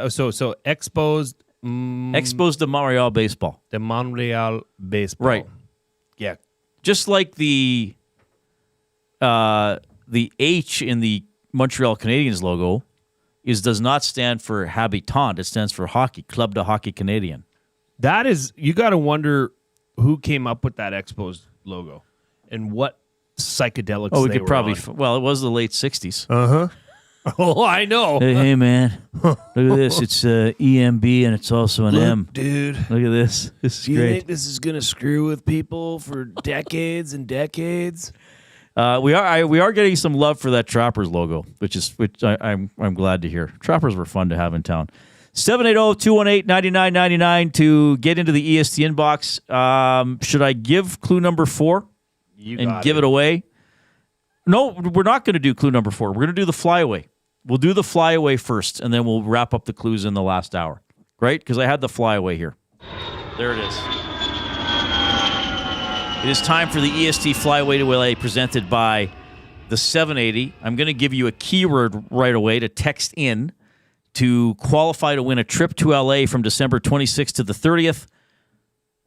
so Expos? Expos de Montreal Baseball. De Montreal Baseball. Right. Yeah. Just like the H in the Montreal Canadiens logo does not stand for Habitant. It stands for Hockey, Club de Hockey Canadien. That is, you got to wonder who came up with that Expos logo and what psychedelics we they could were probably on. Well, it was the late 60s. Uh-huh. Oh, I know. Hey, man. Look at this. It's EMB and it's also an M. Dude. Look at this. This is Do you great. think this is going to screw with people for decades and decades? We are getting some love for that Trappers logo, which I'm glad to hear. Trappers were fun to have in town. 780-218-9999 to get into the EST inbox. Should I give clue number 4 and give it away? No, we're not going to do clue number 4. We're going to do the flyaway. We'll do the flyaway first, and then we'll wrap up the clues in the last hour. Right? Because I had the flyaway here. There it is. It is time for the EST Flyaway to LA presented by the 780. I'm going to give you a keyword right away to text in to qualify to win a trip to LA from December 26th to the 30th.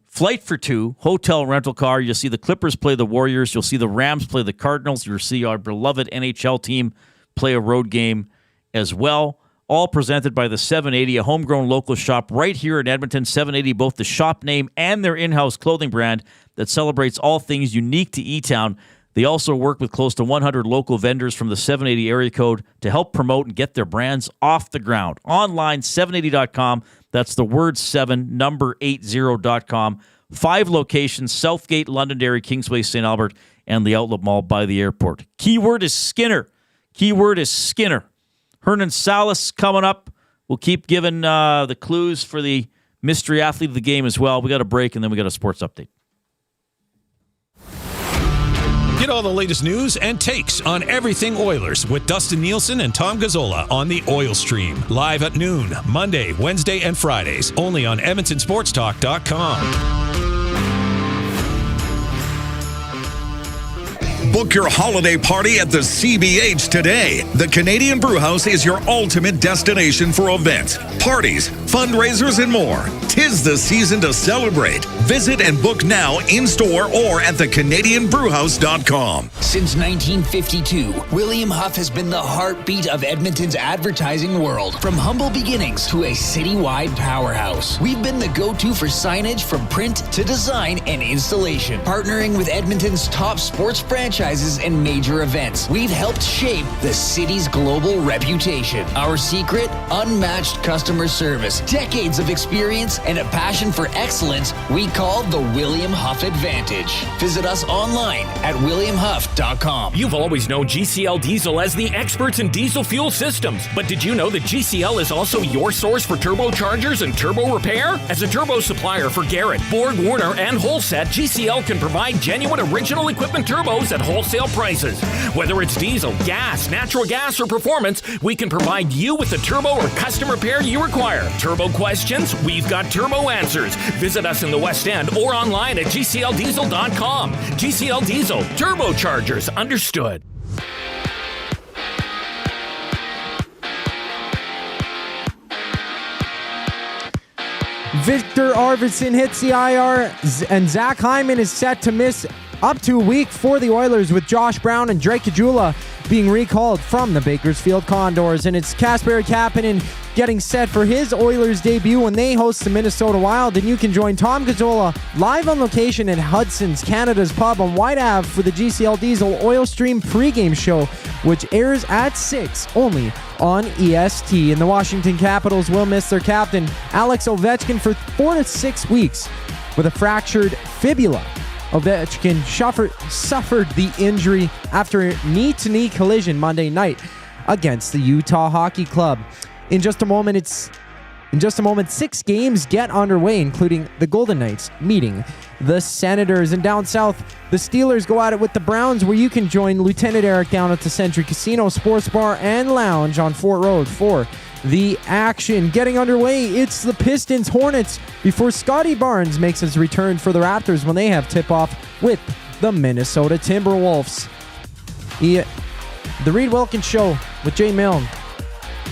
Flight for 2, hotel rental car. You'll see the Clippers play the Warriors. You'll see the Rams play the Cardinals. You'll see our beloved NHL team play a road game as well. All presented by the 780, a homegrown local shop right here in Edmonton. 780, both the shop name and their in-house clothing brand that celebrates all things unique to E-Town. They also work with close to 100 local vendors from the 780 area code to help promote and get their brands off the ground. Online, 780.com. That's the word 7, number 80.com. 5 locations, Southgate, Londonderry, Kingsway, St. Albert, and the Outlet Mall by the airport. Keyword is Skinner. Keyword is Skinner. Hernan Salas coming up. We'll keep giving the clues for the mystery athlete of the game as well. We got a break, and then we got a sports update. Get all the latest news and takes on everything Oilers with Dustin Nielsen and Tom Gazzola on the Oil Stream. Live at noon, Monday, Wednesday, and Fridays. Only on EdmontonSportsTalk.com. Book your holiday party at the CBH today. The Canadian Brewhouse is your ultimate destination for events, parties, fundraisers, and more. 'Tis the season to celebrate. Visit and book now in-store or at thecanadianbrewhouse.com. Since 1952, William Huff has been the heartbeat of Edmonton's advertising world. From humble beginnings to a citywide powerhouse, we've been the go-to for signage from print to design and installation. Partnering with Edmonton's top sports franchises and major events, we've helped shape the city's global reputation. Our secret? Unmatched customer service, decades of experience, and a passion for excellence we called the William Huff Advantage. Visit us online at williamhuff.com. You've always known GCL Diesel as the experts in diesel fuel systems, but did you know that GCL is also your source for turbochargers and turbo repair? As a turbo supplier for Garrett, Borg Warner, and Holset, GCL can provide genuine original equipment turbos at wholesale prices. Whether it's diesel, gas, natural gas, or performance, we can provide you with the turbo or custom repair you require. Turbo questions? We've got turbo answers. Visit us in the West End or online at GCLDiesel.com. GCL Diesel, turbochargers, understood. Viktor Arvidsson hits the IR, and Zach Hyman is set to miss up to a week for the Oilers, with Josh Brown and Drake Cagguila being recalled from the Bakersfield Condors. And it's Kasperi Kapanen getting set for his Oilers debut when they host the Minnesota Wild. And you can join Tom Gazzola live on location at Hudson's, Canada's Pub on White Ave for the GCL Diesel Oil Stream pregame show, which airs at 6 only on EST. And the Washington Capitals will miss their captain, Alex Ovechkin, for 4 to 6 weeks with a fractured fibula. Ovechkin suffered the injury after a knee-to-knee collision Monday night against the Utah Hockey Club. In just a moment, 6 games get underway, including the Golden Knights meeting the Senators. And down south, the Steelers go at it with the Browns, where you can join Lieutenant Eric down at the Century Casino, Sports Bar, and Lounge on Fort Road for the action. Getting underway, it's the Pistons Hornets before Scotty Barnes makes his return for the Raptors when they have tip-off with the Minnesota Timberwolves. The Reid Wilkins Show with Jay Milne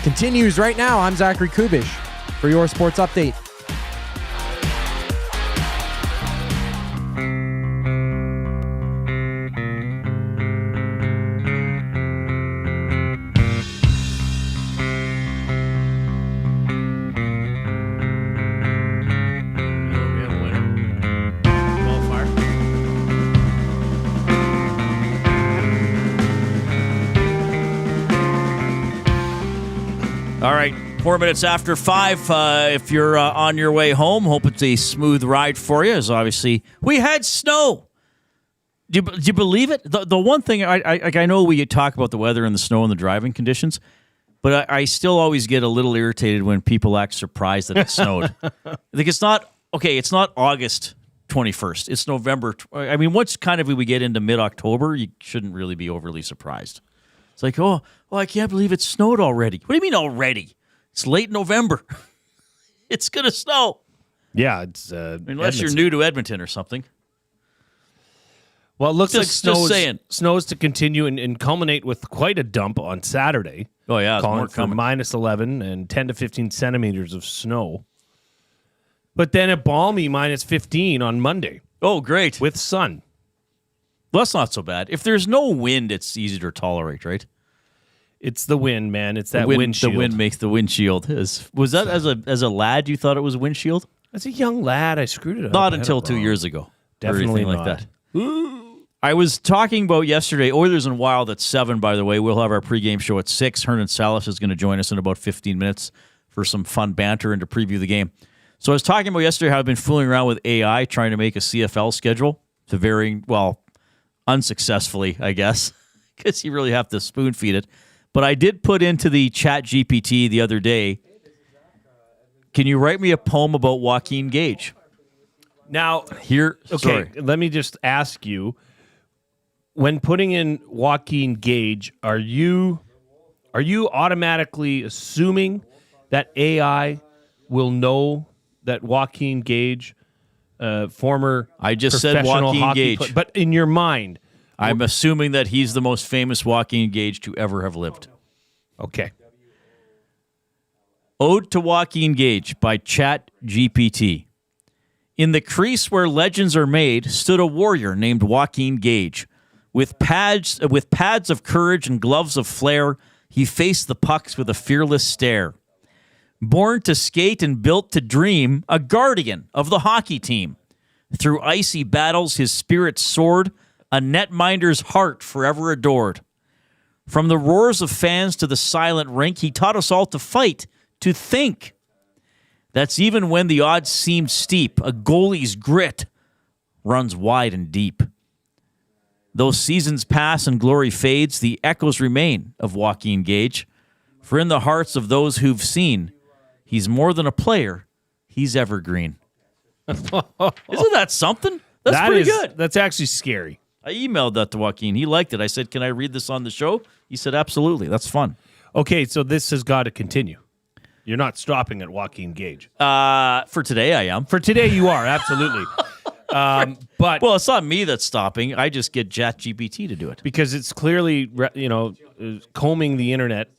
continues right now. I'm Zachary Kubish for your sports update. All right, 4 minutes after 5. If you're on your way home, hope it's a smooth ride for you. As obviously we had snow. Do you believe it? The one thing I know we talk about the weather and the snow and the driving conditions, but I still always get a little irritated when people act surprised that it snowed. Like it's not August 21st. It's November. I mean, once kind of we get into mid-October, you shouldn't really be overly surprised. It's like, oh, I can't believe it snowed already. What do you mean already? It's late November. It's going to snow. Yeah, it's unless you're new to Edmonton or something. Well, it looks like snows to continue and culminate with quite a dump on Saturday. Oh, yeah. Calling for minus 11 and 10 to 15 centimeters of snow. But then a balmy minus 15 on Monday. Oh, great. With sun. Well, that's not so bad. If there's no wind, it's easier to tolerate, right? It's the wind, man. It's that windshield. The wind makes the windshield. Was that as a lad you thought it was windshield? As a young lad, I screwed it up. Not until 2 years ago. Definitely or anything not. like that. I was talking about yesterday, Oilers and Wild at 7, by the way. We'll have our pregame show at 6. Hernan Salas is going to join us in about 15 minutes for some fun banter and to preview the game. So I was talking about yesterday how I've been fooling around with AI trying to make a CFL schedule to varying, unsuccessfully, I guess, because you really have to spoon feed it. But I did put into the Chat GPT the other day, can you write me a poem about Joaquin Gage? Now, sorry. Let me just ask you, when putting in Joaquin Gage, are you automatically assuming that AI will know that Joaquin Gage, former I just said Joaquin Gage. But in your mind, I'm assuming that he's the most famous Joaquin Gage to ever have lived. Okay. Ode to Joaquin Gage by Chat GPT. In the crease where legends are made stood a warrior named Joaquin Gage. With pads of courage and gloves of flair, he faced the pucks with a fearless stare. Born to skate and built to dream, a guardian of the hockey team. Through icy battles his spirit soared, a netminder's heart forever adored. From the roars of fans to the silent rink, he taught us all to fight, to think. That's even when the odds seemed steep. A goalie's grit runs wide and deep. Though seasons pass and glory fades, the echoes remain of Joaquin Gage. For in the hearts of those who've seen, he's more than a player, he's evergreen. Isn't that something? That's pretty good. That's actually scary. I emailed that to Joaquin. He liked it. I said, can I read this on the show? He said, absolutely. That's fun. Okay, so this has got to continue. You're not stopping at Joaquin Gage. For today, I am. For today, you are, absolutely. But well, it's not me that's stopping. I just get ChatGPT to do it. Because it's clearly, combing the internet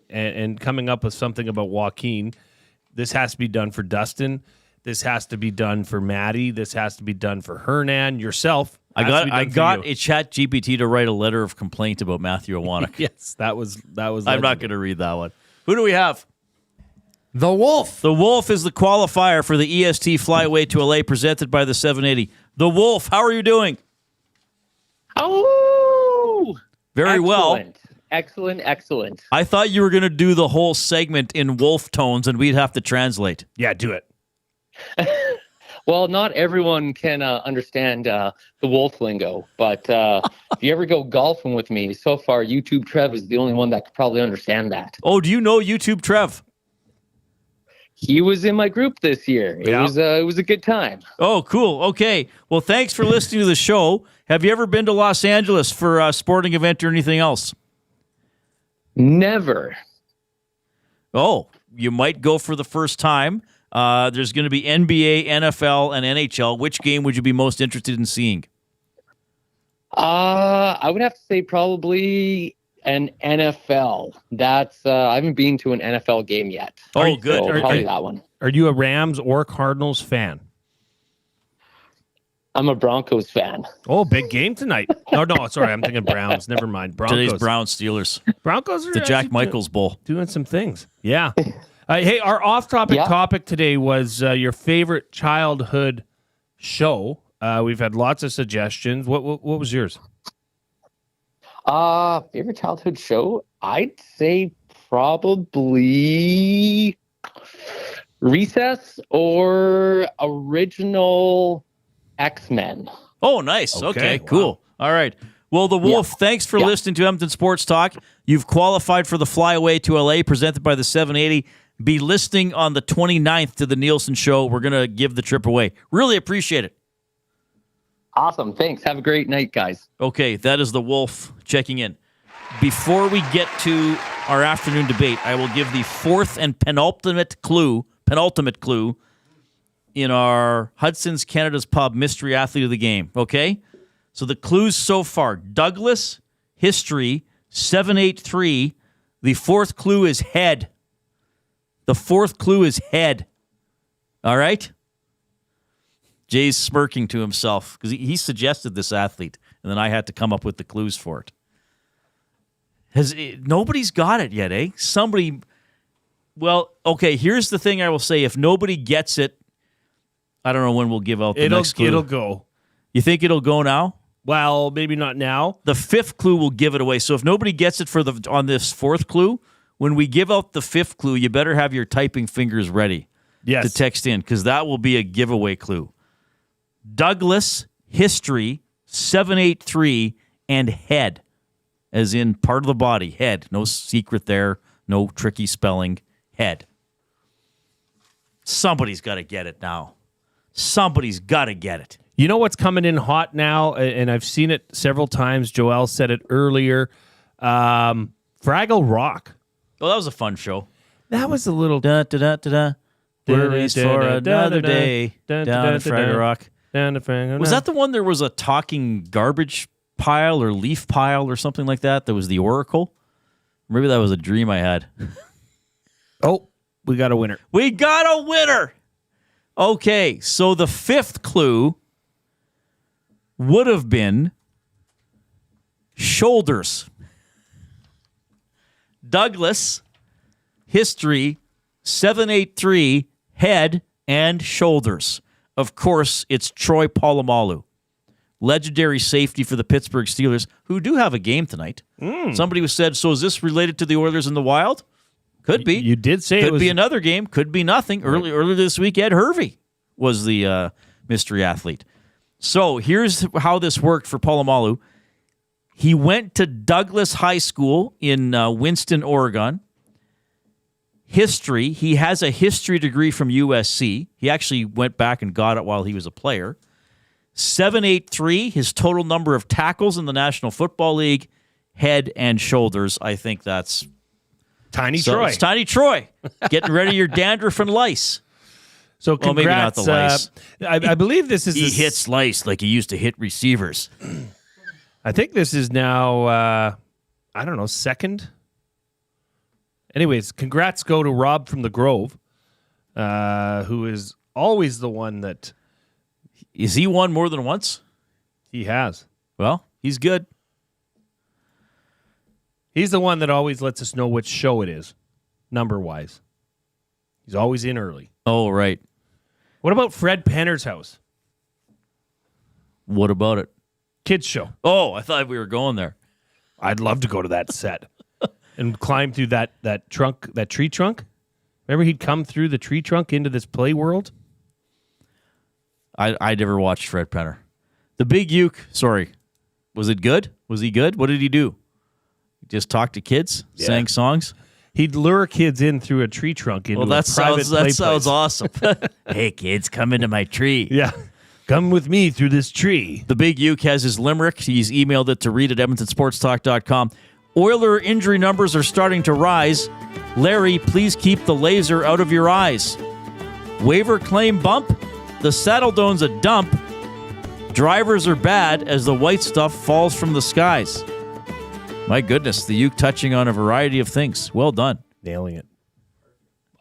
and coming up with something about Joaquin. This has to be done for Dustin. This has to be done for Maddie. This has to be done for Hernan, yourself. I got a ChatGPT to write a letter of complaint about Matthew Iwanek. Yes, that was. I'm not going to read that one. Who do we have? The Wolf. The Wolf is the qualifier for the EST Flyaway to LA presented by the 780. The Wolf, how are you doing? Oh, very well. Excellent. I thought you were going to do the whole segment in wolf tones and we'd have to translate. Yeah, do it. Well, not everyone can understand the wolf lingo, but if you ever go golfing with me, so far YouTube Trev is the only one that could probably understand that. Oh, do you know YouTube Trev? He was in my group this year. It was a good time. Oh, cool. Okay. Well, thanks for listening to the show. Have you ever been to Los Angeles for a sporting event or anything else? Never. Oh, you might go for the first time. There's going to be NBA, NFL, and NHL. Which game would you be most interested in seeing? I would have to say probably an NFL. That's I haven't been to an NFL game yet. Oh, good. So probably that one. Are you a Rams or Cardinals fan? I'm a Broncos fan. Oh, big game tonight. No, sorry, I'm thinking Browns. Never mind. Broncos. Today's Browns Steelers. Broncos are the Jack Michaels Bowl. Doing some things. Yeah. Hey, our off-topic topic today was your favorite childhood show. We've had lots of suggestions. What was yours? Favorite childhood show? I'd say probably Recess or original X-Men. Oh, nice. Okay, cool. All right. Well, The Wolf, thanks for listening to Edmonton Sports Talk. You've qualified for the Flyaway to LA presented by the 780. Be listening on the 29th to the Nielsen Show. We're going to give the trip away. Really appreciate it. Awesome. Thanks. Have a great night, guys. Okay, that is The Wolf checking in. Before we get to our afternoon debate, I will give the fourth and penultimate clue in our Hudson's Canada's Pub Mystery Athlete of the Game. Okay? So the clues so far: Douglas, history, 783. The fourth clue is head. All right? Jay's smirking to himself because he suggested this athlete, and then I had to come up with the clues for it. Nobody's got it yet, eh? Somebody. Well, okay, here's the thing I will say. If nobody gets it, I don't know when we'll give out the next clue. It'll go. You think it'll go now? Well, maybe not now. The fifth clue will give it away. So if nobody gets it on this fourth clue, when we give out the fifth clue, you better have your typing fingers ready to text in, because that will be a giveaway clue. Douglas, history, 783, and head, as in part of the body, head. No secret there, no tricky spelling, head. Somebody's got to get it now. Somebody's got to get it. You know what's coming in hot now, and I've seen it several times. Joelle said it earlier. Fraggle Rock. Oh, that was a fun show. That was a little... Worries for another day. Down at Fraggle Rock. Was that the one there was a talking garbage pile or leaf pile or something like that? That was the Oracle? Maybe that was a dream I had. Oh, we got a winner. We got a winner! Okay, so the fifth clue would have been shoulders. Douglas, history, 783, head and shoulders. Of course, it's Troy Polamalu, legendary safety for the Pittsburgh Steelers, who do have a game tonight. Somebody said, so is this related to the Oilers in the Wild? Could be. You did say could it was be another game. Could be nothing. Earlier this week, Ed Hervey was the mystery athlete. So here's how this worked for Polamalu. He went to Douglas High School in Winston, Oregon. History. He has a history degree from USC. He actually went back and got it while he was a player. 7'8", his total number of tackles in the National Football League, head and shoulders. I think that's Tiny Troy. It's Tiny Troy. Getting rid of your dandruff and lice. So well, maybe not the lice. I believe this is... He hits lice like he used to hit receivers. I think this is now, second. Anyways, congrats go to Rob from the Grove, who is always the one that... Is he won more than once? He has. Well, he's good. He's the one that always lets us know which show it is, number-wise. He's always in early. Oh, right. What about Fred Penner's house? What about it? Kids show. Oh, I thought we were going there. I'd love to go to that set and climb through that tree trunk. Remember he'd come through the tree trunk into this play world? I never watched Fred Penner. The Big Uke, sorry. Was it good? Was he good? What did he do? Just talk to kids? Yeah. Sang songs? He'd lure kids in through a tree trunk into a private play that sounds place. awesome. Hey, kids, come into my tree. Yeah. Come with me through this tree. The Big Uke has his limerick. He's emailed it to Reid at EdmontonSportsTalk.com. Oiler injury numbers are starting to rise. Larry, please keep the laser out of your eyes. Waiver claim bump. The Saddle Dome's a dump. Drivers are bad as the white stuff falls from the skies. My goodness, the Uke touching on a variety of things. Well done. Nailing it.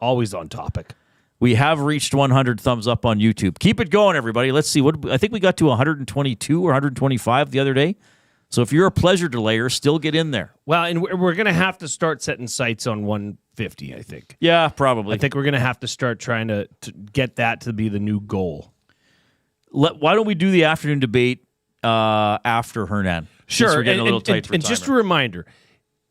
Always on topic. We have reached 100 thumbs up on YouTube. Keep it going, everybody. Let's see. I think we got to 122 or 125 the other day. So if you're a pleasure delayer, still get in there. Well, and we're going to have to start setting sights on 150, I think. Yeah, probably. I think we're going to have to start trying to get that to be the new goal. Why don't we do the afternoon debate after Hernan? Sure. We're getting a little tight for and just a reminder,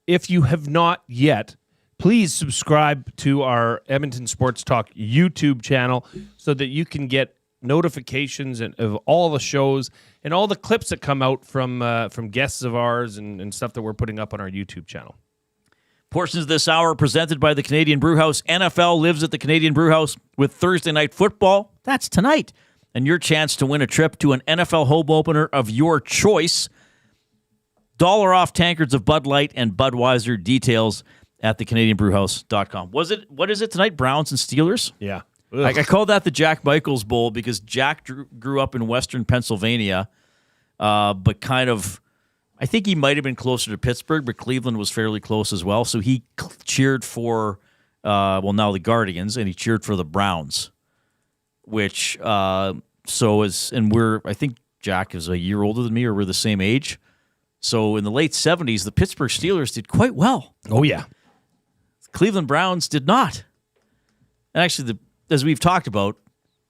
if you have not yet, please subscribe to our Edmonton Sports Talk YouTube channel so that you can get notifications of all the shows and all the clips that come out from guests of ours and stuff that we're putting up on our YouTube channel. Portions of this hour are presented by the Canadian Brewhouse. NFL lives at the Canadian Brewhouse with Thursday Night Football. That's tonight. And your chance to win a trip to an NFL home opener of your choice. $1 off tankards of Bud Light and Budweiser. Details at thecanadianbrewhouse.com. What is it tonight? Browns and Steelers? Yeah. I call that the Jack Michaels Bowl because Jack grew up in Western Pennsylvania, but kind of, I think he might have been closer to Pittsburgh, but Cleveland was fairly close as well. So he cheered for, now the Guardians, and he cheered for the Browns, which, I think Jack is a year older than me, or we're the same age. So in the late 70s, the Pittsburgh Steelers did quite well. Oh, yeah. Cleveland Browns did not. And actually, as we've talked about,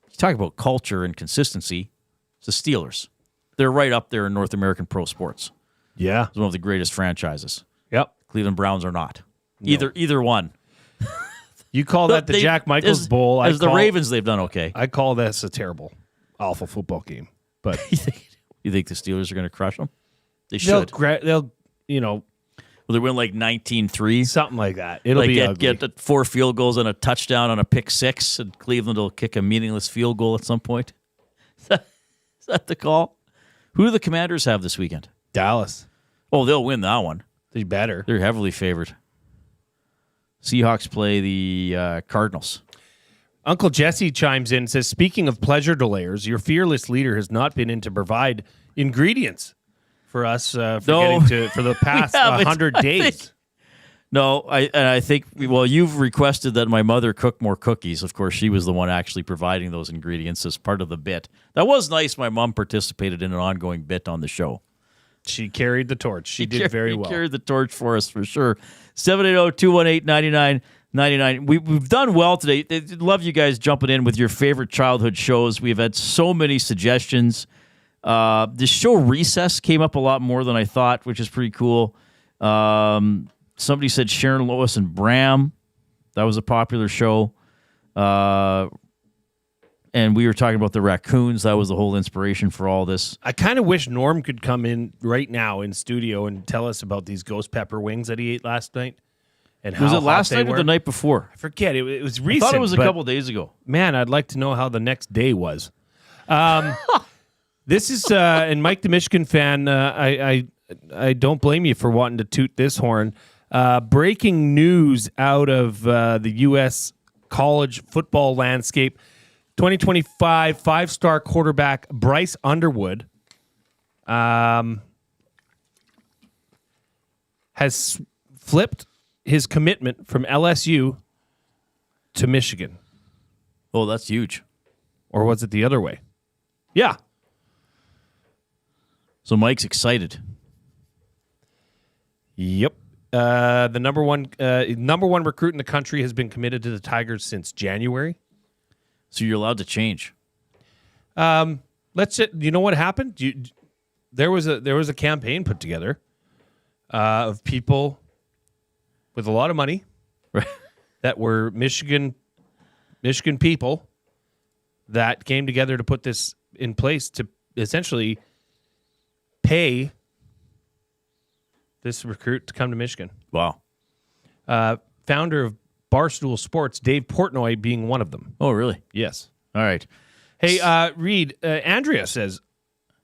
you talk about culture and consistency, it's the Steelers. They're right up there in North American pro sports. Yeah. It's one of the greatest franchises. Yep. Cleveland Browns are not. No. Either one. You call that the Jack Michaels Bowl. As the Ravens, they've done okay. I call this a terrible, awful football game. But you think the Steelers are going to crush them? They should. They'll Will they win like 19-3? Something like that. It'll be ugly. Get 4 field goals and a touchdown on a pick 6, and Cleveland will kick a meaningless field goal at some point. Is that the call? Who do the Commanders have this weekend? Dallas. Oh, they'll win that one. They better. They're heavily favored. Seahawks play the Cardinals. Uncle Jesse chimes in and says, speaking of pleasure delayers, your fearless leader has not been in to provide ingredients for us for the past 100 days. I think, you've requested that my mother cook more cookies. Of course, she was the one actually providing those ingredients as part of the bit. That was nice. My mom participated in an ongoing bit on the show. She carried the torch. She did very well. She carried the torch for us, for sure. 780-218-9999. We've done well today. Love you guys jumping in with your favorite childhood shows. We've had so many suggestions. The show Recess came up a lot more than I thought, which is pretty cool. Somebody said Sharon Lois and Bram. That was a popular show. And we were talking about the raccoons. That was the whole inspiration for all this. I kind of wish Norm could come in right now in studio and tell us about these ghost pepper wings that he ate last night. And how Was it hot last they night were. or the night before? I forget. It was I recent. thought it was a but, couple days ago. Man, I'd like to know how the next day was. This is, and Mike the Michigan fan, I don't blame you for wanting to toot this horn. Breaking news out of the U.S. college football landscape. 2025 five-star quarterback Bryce Underwood has flipped his commitment from LSU to Michigan. Oh, that's huge. Or was it the other way? Yeah. So Mike's excited. Yep. The number one recruit in the country has been committed to the Tigers since January. So you're allowed to change. Let's. You know what happened? There was a campaign put together of people with a lot of money that were Michigan people that came together to put this in place to essentially pay this recruit to come to Michigan. Wow. Founder of Barstool Sports, Dave Portnoy being one of them. Oh, really? Yes. All right. Hey, Reid, Andrea says,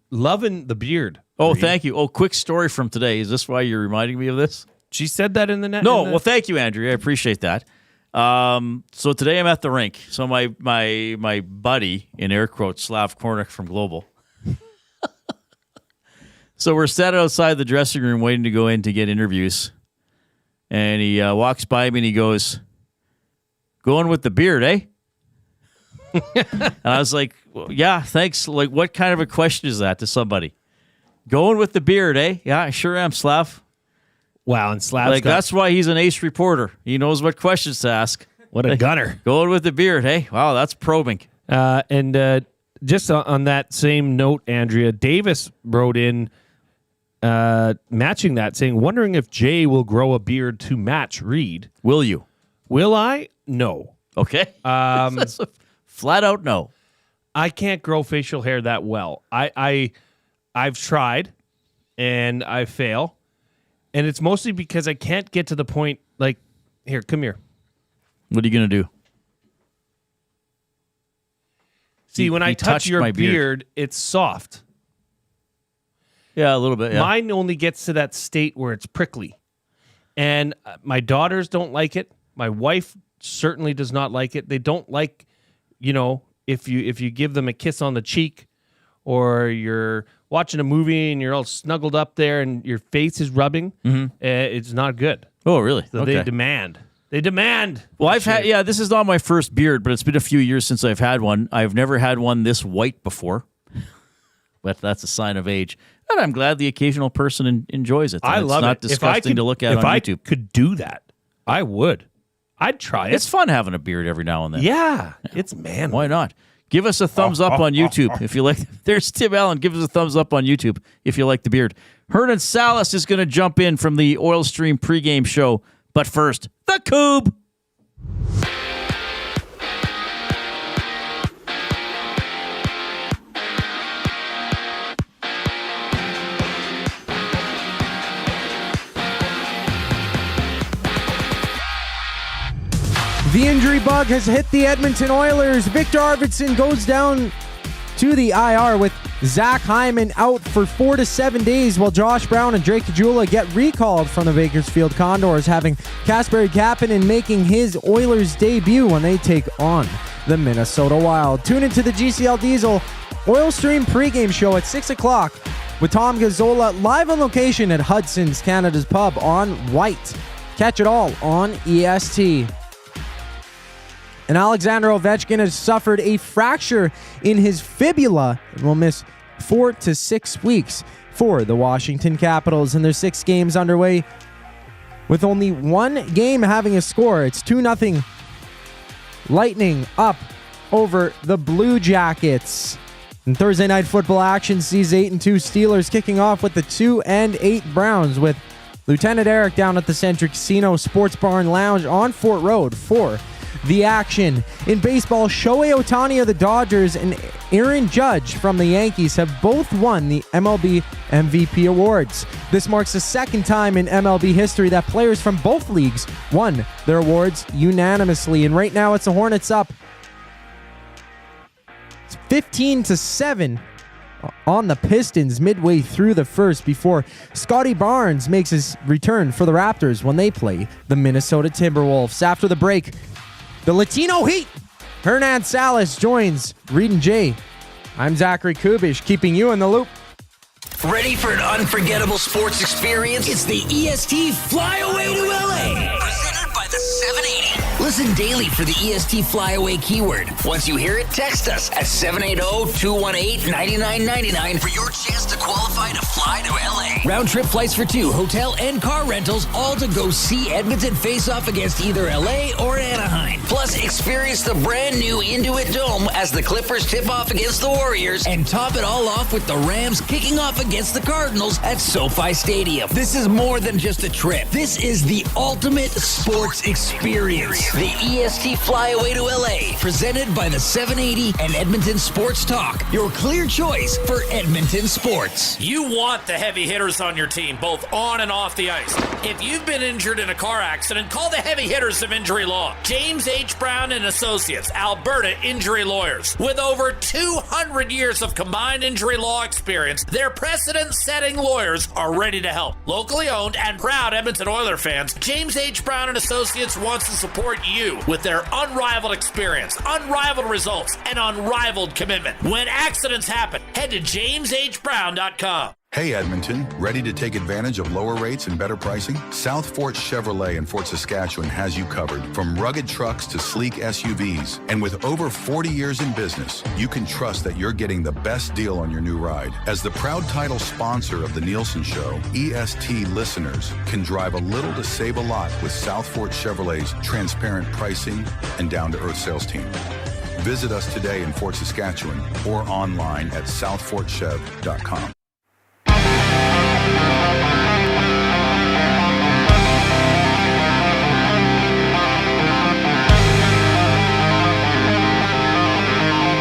loving the beard. Oh, Reid. thank you. Oh, quick story from today. Is this why you're reminding me of this? She said that in the net. No, well, thank you, Andrea. I appreciate that. So today I'm at the rink. So my buddy, in air quotes, Slav Kornick from Global. So we're standing outside the dressing room waiting to go in to get interviews. And he walks by me and he goes, "Going with the beard, eh?" And I was like, well, yeah, thanks. Like, what kind of a question is that to somebody? Going with the beard, eh? Yeah, I sure am, Slav. Wow, and Slav's like, that's why he's an ace reporter. He knows what questions to ask. What a gunner. Going with the beard, eh? Wow, that's probing. And just on that same note, Andrea, Davis wrote in matching that, saying, wondering if Jay will grow a beard to match Reid. Will you? Will I? No. Okay. That's a flat out no. I can't grow facial hair that well. I've tried, and I fail. And it's mostly because I can't get to the point, like, here, come here. What are you going to do? See, when I touch your beard, it's soft. Yeah, a little bit, yeah. Mine only gets to that state where it's prickly. And my daughters don't like it. My wife certainly does not like it. They don't like, if you give them a kiss on the cheek, or you're watching a movie and you're all snuggled up there and your face is rubbing, it's not good. Oh, really? So okay. They demand. Well, this is not my first beard, but it's been a few years since I've had one. I've never had one this white before, but that's a sign of age. And I'm glad the occasional person enjoys it. I love it. It's not disgusting to look at on YouTube. If I could do that, I would. I'd try it. It's fun having a beard every now and then. Yeah. It's manly. Why not? Give us a thumbs up on YouTube if you like. There's Tim Allen. Give us a thumbs up on YouTube if you like the beard. Hernan Salas is going to jump in from the Oil Stream pregame show. But first, the Coob. The injury bug has hit the Edmonton Oilers. Viktor Arvidsson goes down to the IR with Zach Hyman out for 4 to 7 days, while Josh Brown and Drake Cagguila get recalled from the Bakersfield Condors, having Kasperi Kapanen making his Oilers debut when they take on the Minnesota Wild. Tune into the GCL Diesel Oil Stream pregame show at 6 o'clock with Tom Gazzola live on location at Hudson's Canada's Pub on White. Catch it all on EST. And Alexander Ovechkin has suffered a fracture in his fibula and will miss 4 to 6 weeks for the Washington Capitals. And there's 6 games underway with only one game having a score. It's 2-0 Lightning up over the Blue Jackets. And Thursday night football action sees 8-2 Steelers kicking off with the 2-8 Browns, with Lieutenant Eric down at the Century Casino Sports Bar and Lounge on Fort Road for the action. In baseball, Shohei Ohtani of the Dodgers and Aaron Judge from the Yankees have both won the MLB MVP awards. This marks the second time in MLB history that players from both leagues won their awards unanimously. And right now it's the Hornets up. It's 15-7 on the Pistons midway through the first before Scotty Barnes makes his return for the Raptors when they play the Minnesota Timberwolves. After the break, the Latino Heat, Hernan Salas joins Reid and Jay. I'm Zachary Kubish, keeping you in the loop. Ready for an unforgettable sports experience? It's the EST Flyaway to LA. Presented by the 780. Listen daily for the EST Flyaway keyword. Once you hear it, text us at 780-218-9999 for your chance to qualify to fly to LA. Round trip flights for two, hotel and car rentals, all to go see Edmonton face off against either LA or Anaheim. Plus, experience the brand new Intuit Dome as the Clippers tip off against the Warriors, and top it all off with the Rams kicking off against the Cardinals at SoFi Stadium. This is more than just a trip. This is the ultimate sports experience. The EST Flyaway to LA, presented by the 780 and Edmonton Sports Talk. Your clear choice for Edmonton sports. You want the heavy hitters on your team, both on and off the ice. If you've been injured in a car accident, call the heavy hitters of Injury Law. James H. Brown and Associates, Alberta Injury Lawyers. With over 200 years of combined injury law experience, their precedent-setting lawyers are ready to help. Locally owned and proud Edmonton Oiler fans, James H. Brown and Associates wants to support you with their unrivaled experience, unrivaled results, and unrivaled commitment. When accidents happen, head to jameshbrown.com. Hey Edmonton, ready to take advantage of lower rates and better pricing? South Fort Chevrolet in Fort Saskatchewan has you covered. From rugged trucks to sleek SUVs. And with over 40 years in business, you can trust that you're getting the best deal on your new ride. As the proud title sponsor of the Nielsen Show, EST listeners can drive a little to save a lot with South Fort Chevrolet's transparent pricing and down-to-earth sales team. Visit us today in Fort Saskatchewan or online at southfortchev.com.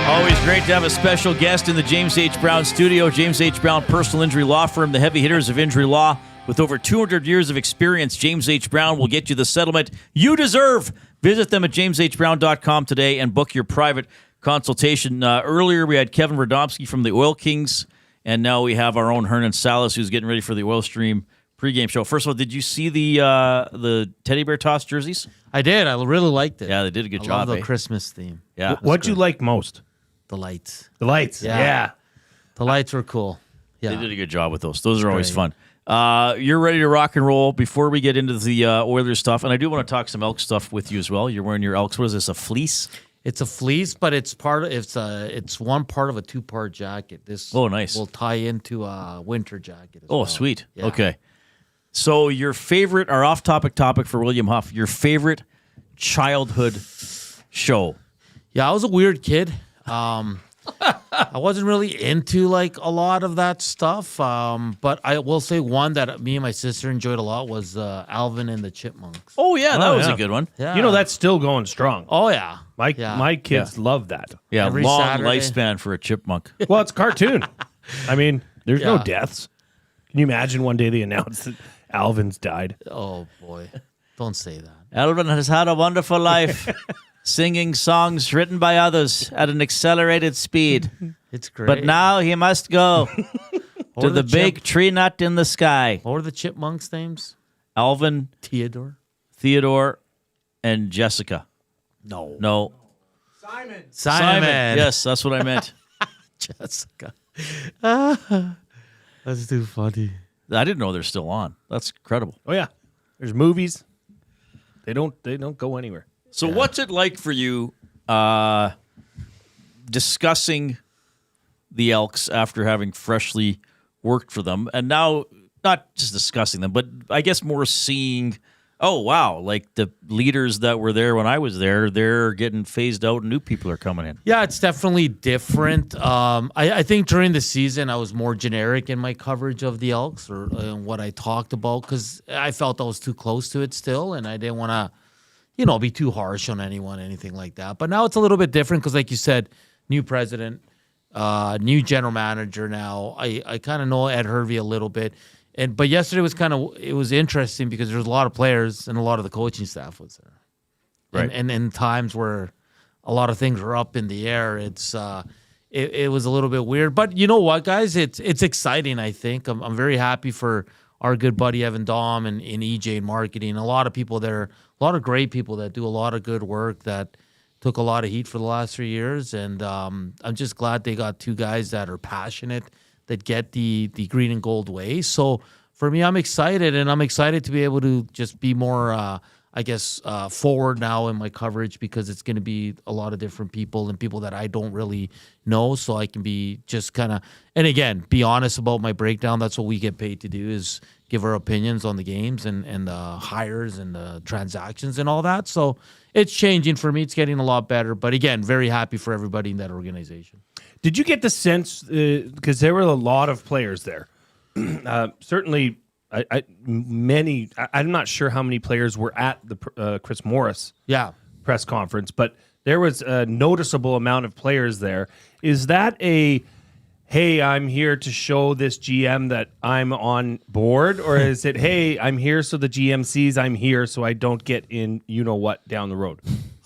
Always great to have a special guest in the James H. Brown studio. James H. Brown Personal Injury Law Firm, the heavy hitters of injury law. With over 200 years of experience, James H. Brown will get you the settlement you deserve. Visit them at jameshbrown.com today and book your private consultation. Earlier, we had Kevin Radomski from the Oil Kings, and now we have our own Hernan Salas, who's getting ready for the Oil Stream pregame show. First of all, did you see the teddy bear toss jerseys? I did. I really liked it. Yeah, they did a good I job. love the Christmas theme. Yeah. What'd you like most? The lights. The lights. Yeah. The lights were cool. Yeah. They did a good job with those. Those are always fun. You're ready to rock and roll. Before we get into the Oilers stuff, and I do want to talk some Elks stuff with you as well. You're wearing your Elks. What is this, a fleece? It's a fleece, but it's one part of a two-part jacket. This nice. will tie into a winter jacket as well. Oh, sweet. Yeah. Okay. So your favorite, our off-topic topic for William Huff, your favorite childhood show? Yeah, I was a weird kid. I wasn't really into like a lot of that stuff, but I will say one that me and my sister enjoyed a lot was Alvin and the Chipmunks. Oh yeah, that was a good one. Yeah. You know that's still going strong. Oh yeah, my kids love that. Yeah, Every long Saturday. lifespan for a chipmunk. Well, it's a cartoon. I mean, there's no deaths. Can you imagine one day they announced that Alvin's died? Oh boy, don't say that. Alvin has had a wonderful life. Singing songs written by others at an accelerated speed. It's great. But now he must go to the big tree nut in the sky. What were the Chipmunks' names? Alvin, Theodore, and Jessica. No. Simon. Yes, that's what I meant. Jessica. That's too funny. I didn't know they're still on. That's incredible. Oh yeah, there's movies. They don't go anywhere. So what's it like for you discussing the Elks after having freshly worked for them, and now not just discussing them, but I guess more seeing Oh, wow. Like the leaders that were there when I was there, they're getting phased out and new people are coming in. Yeah, it's definitely different. I think during the season, I was more generic in my coverage of the Elks or what I talked about because I felt I was too close to it still, and I didn't want to, be too harsh on anyone, anything like that. But now it's a little bit different because, like you said, new president, new general manager now. I kind of know Ed Hervey a little bit. But yesterday was interesting because there was a lot of players and a lot of the coaching staff was there. Right. And in times where a lot of things were up in the air, it was a little bit weird. But you know what, guys? It's exciting, I think. I'm very happy for our good buddy Evan Dom and EJ in marketing. A lot of people there, a lot of great people that do a lot of good work that took a lot of heat for the last 3 years. And I'm just glad they got two guys that are passionate, that get the green and gold way. So for me, I'm excited, and I'm excited to be able to just be more, forward now in my coverage because it's going to be a lot of different people and people that I don't really know. So I can be just kind of, and again, be honest about my breakdown. That's what we get paid to do, is give our opinions on the games and the hires and the transactions and all that. So it's changing for me. It's getting a lot better. But again, very happy for everybody in that organization. Did you get the sense, because there were a lot of players there, certainly I'm not sure how many players were at the Chris Morris press conference, but there was a noticeable amount of players there. Is that hey, I'm here to show this GM that I'm on board, or is it, hey, I'm here so the GM sees I'm here so I don't get in what down the road?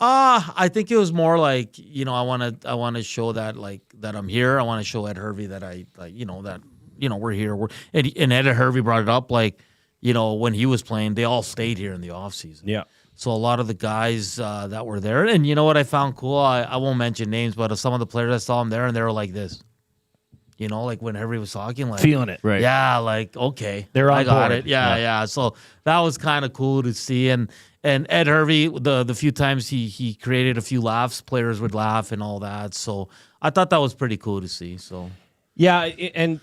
I think it was more like, I want to show that that I'm here. I want to show Ed Hervey that we're here. And Ed Hervey brought it up when he was playing, they all stayed here in the offseason. Yeah. So a lot of the guys that were there, and you know what I found cool? I won't mention names, but some of the players I saw them there, and they were like this. When Hervey was talking, feeling it, right? Yeah, okay, they're on I got board. it. Yeah. So that was kind of cool to see, and Ed Hervey, the few times he created a few laughs, players would laugh and all that. So I thought that was pretty cool to see. So yeah, and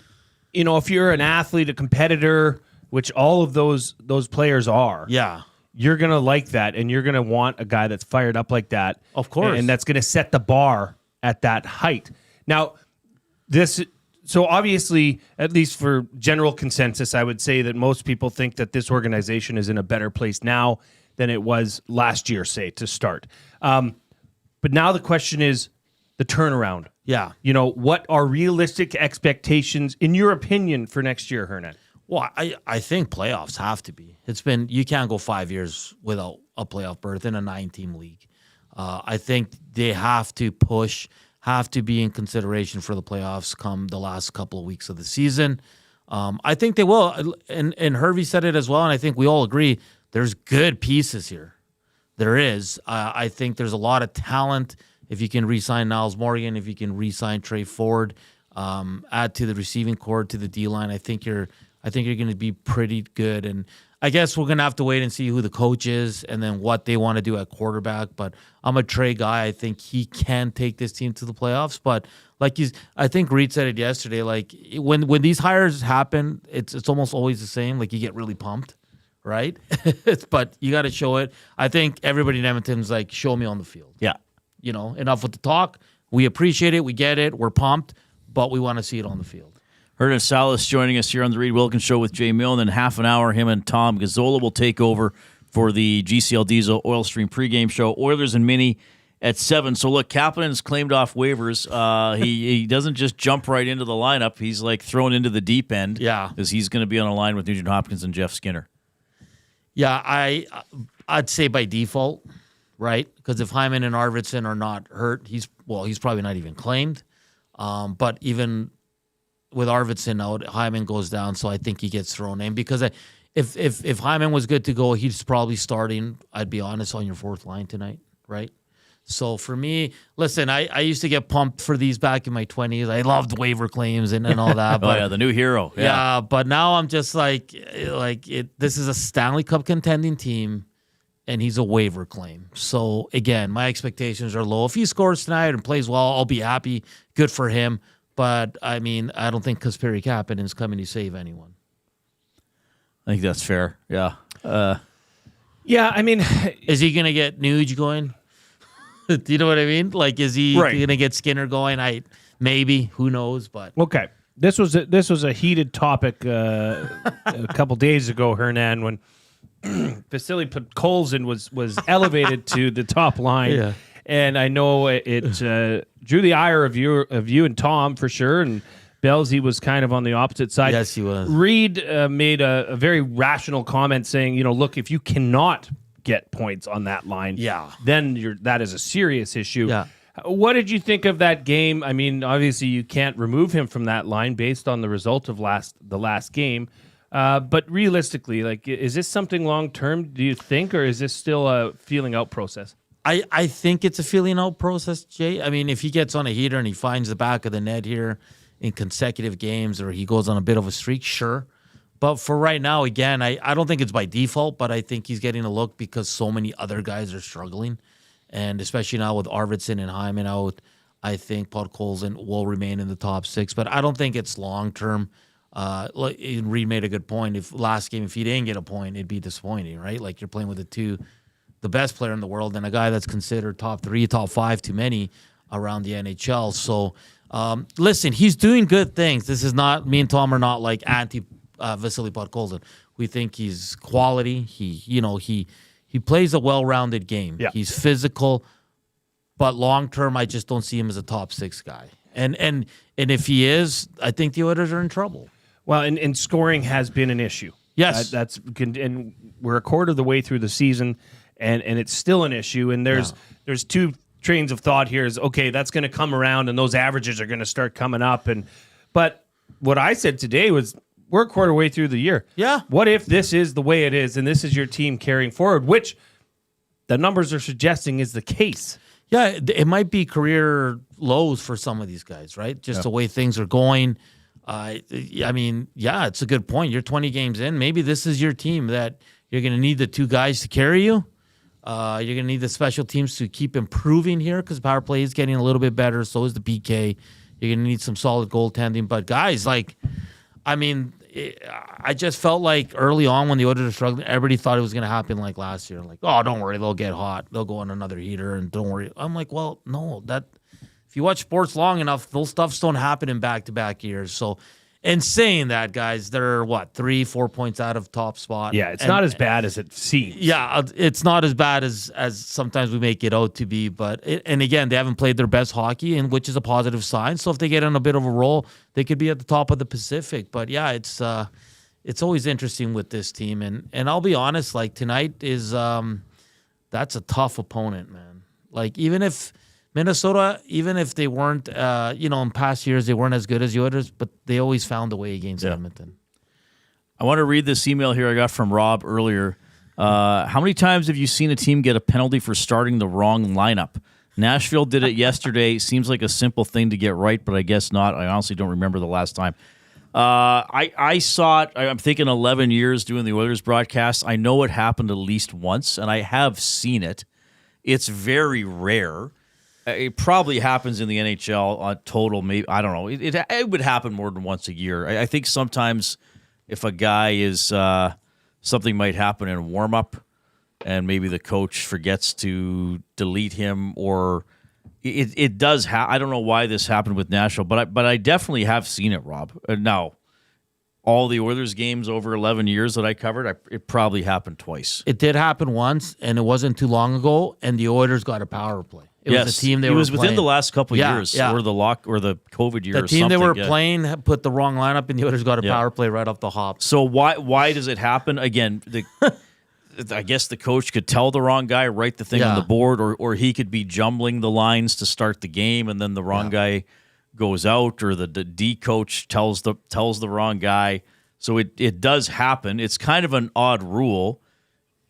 if you're an athlete, a competitor, which all of those players are, you're gonna like that, and you're gonna want a guy that's fired up like that, of course, and that's gonna set the bar at that height. Now, So obviously, at least for general consensus, I would say that most people think that this organization is in a better place now than it was last year, say, to start. But now the question is the turnaround. Yeah. What are realistic expectations, in your opinion, for next year, Hernan? Well, I think playoffs have to be. You can't go 5 years without a playoff berth in a 9-team league. I think they have to push, have to be in consideration for the playoffs come the last couple of weeks of the season. I think they will. And Hervey said it as well, and I think we all agree there's good pieces here. There is. I think there's a lot of talent. If you can re-sign Niles Morgan, if you can re-sign Trey Ford, add to the receiving core, to the D-line, I think you're going to be pretty good. And I guess we're going to have to wait and see who the coach is and then what they want to do at quarterback. But I'm a Trey guy. I think he can take this team to the playoffs. But I think Reid said it yesterday, when these hires happen, it's almost always the same. You get really pumped, right? But you got to show it. I think everybody in Edmonton's show me on the field. Yeah. Enough with the talk. We appreciate it. We get it. We're pumped. But we want to see it on the field. Hernan Salas joining us here on the Reid Wilkins Show with Jay Milne. In half an hour, him and Tom Gazzola will take over for the GCL Diesel Oil Stream pregame show. Oilers and Milne at 7. So look, Kapanen's claimed off waivers. He doesn't just jump right into the lineup. He's thrown into the deep end. Yeah, because he's going to be on a line with Nugent Hopkins and Jeff Skinner. Yeah, I'd say by default, right? Because if Hyman and Arvidsson are not hurt, he's probably not even claimed. But even with Arvidsson out, Hyman goes down, so I think he gets thrown in. Because if Hyman was good to go, he's probably starting, I'd be honest, on your fourth line tonight, right? So for me, listen, I used to get pumped for these back in my 20s. I loved waiver claims and all that. But, the new hero. Yeah, but now I'm just this is a Stanley Cup contending team, and he's a waiver claim. So, again, my expectations are low. If he scores tonight and plays well, I'll be happy. Good for him. But, I don't think Kasperi Kapanen is coming to save anyone. I think that's fair, yeah. Yeah, I mean, is he going to get Nuge going? Do you know what I mean? Like, is he going to get Skinner going? Maybe. Who knows? But okay. This was a heated topic a couple days ago, Hernan, when Vasily Podkolzin was elevated to the top line. Yeah. And I know it drew the ire of you and Tom for sure. And Belzy was kind of on the opposite side. Yes, he was. Reid made a very rational comment saying, look, if you cannot get points on that line, then that is a serious issue. Yeah. What did you think of that game? I mean, obviously you can't remove him from that line based on the result of the last game. But realistically, like, is this something long term, do you think, or is this still a feeling out process? I think it's a feeling out process, Jay. I mean, if he gets on a heater and he finds the back of the net here in consecutive games, or he goes on a bit of a streak, sure. But for right now, again, I don't think it's by default, but I think he's getting a look because so many other guys are struggling. And especially now with Arvidsson and Hyman out, I think Podkolzin will remain in the top 6. But I don't think it's long-term. Reid made a good point. If he didn't get a point, it'd be disappointing, right? Like, you're playing with the best player in the world and a guy that's considered top 3, top 5 too many around the NHL. So, listen, he's doing good things. This is not, me and Tom are not like anti-Vasily Podkolzin. We think he's quality. He plays a well-rounded game. Yeah. He's physical, but long-term, I just don't see him as a top 6 guy. And if he is, I think the Oilers are in trouble. Well, and scoring has been an issue. Yes. And we're a quarter of the way through the season, and it's still an issue. And there's two trains of thought here is, okay, that's going to come around, and those averages are going to start coming up. But what I said today was, we're a quarter way through the year. Yeah. What if this is the way it is, and this is your team carrying forward, which the numbers are suggesting is the case? Yeah, it might be career lows for some of these guys, right? Just the way things are going. I mean, it's a good point. You're 20 games in. Maybe this is your team that you're going to need the 2 guys to carry you. You're going to need the special teams to keep improving here because power play is getting a little bit better. So is the PK. You're going to need some solid goaltending. But guys, I just felt like early on when the Oilers were struggling, everybody thought it was going to happen like last year. Like, oh, don't worry, they'll get hot. They'll go on another heater, and don't worry. I'm like, well, no. If you watch sports long enough, those stuffs don't happen in back-to-back years. So, in saying that, guys, they're, 3-4 points out of top spot. Yeah, it's not as bad as it seems. Yeah, it's not as bad as sometimes we make it out to be. But and again, they haven't played their best hockey, and which is a positive sign. So if they get on a bit of a roll, they could be at the top of the Pacific. But yeah, it's always interesting with this team. And I'll be honest, like tonight is that's a tough opponent, man. Like even if Minnesota, even if they weren't, in past years they weren't as good as the Oilers, but they always found a way against Edmonton. I want to read this email here I got from Rob earlier. How many times have you seen a team get a penalty for starting the wrong lineup? Nashville did it yesterday. Seems like a simple thing to get right, but I guess not. I honestly don't remember the last time. I saw it, I'm thinking 11 years doing the Oilers broadcast. I know it happened at least once, and I have seen it. It's very rare. It probably happens in the NHL on total. Maybe I don't know. It would happen more than once a year. I think sometimes if a guy is something might happen in warm up, and maybe the coach forgets to delete him, or it does. I don't know why this happened with Nashville, but I definitely have seen it, Rob. Now, all the Oilers games over 11 years that I covered, it probably happened twice. It did happen once, and it wasn't too long ago, and the Oilers got a power play. It was the team they were playing. It was within the last couple of years, or the COVID year. The team they were playing put the wrong lineup, and the Oilers got a power play right off the hop. So why does it happen? Again, I guess the coach could tell the wrong guy, write the thing on the board, or he could be jumbling the lines to start the game, and then the wrong guy goes out, or the D coach tells the wrong guy. So it does happen. It's kind of an odd rule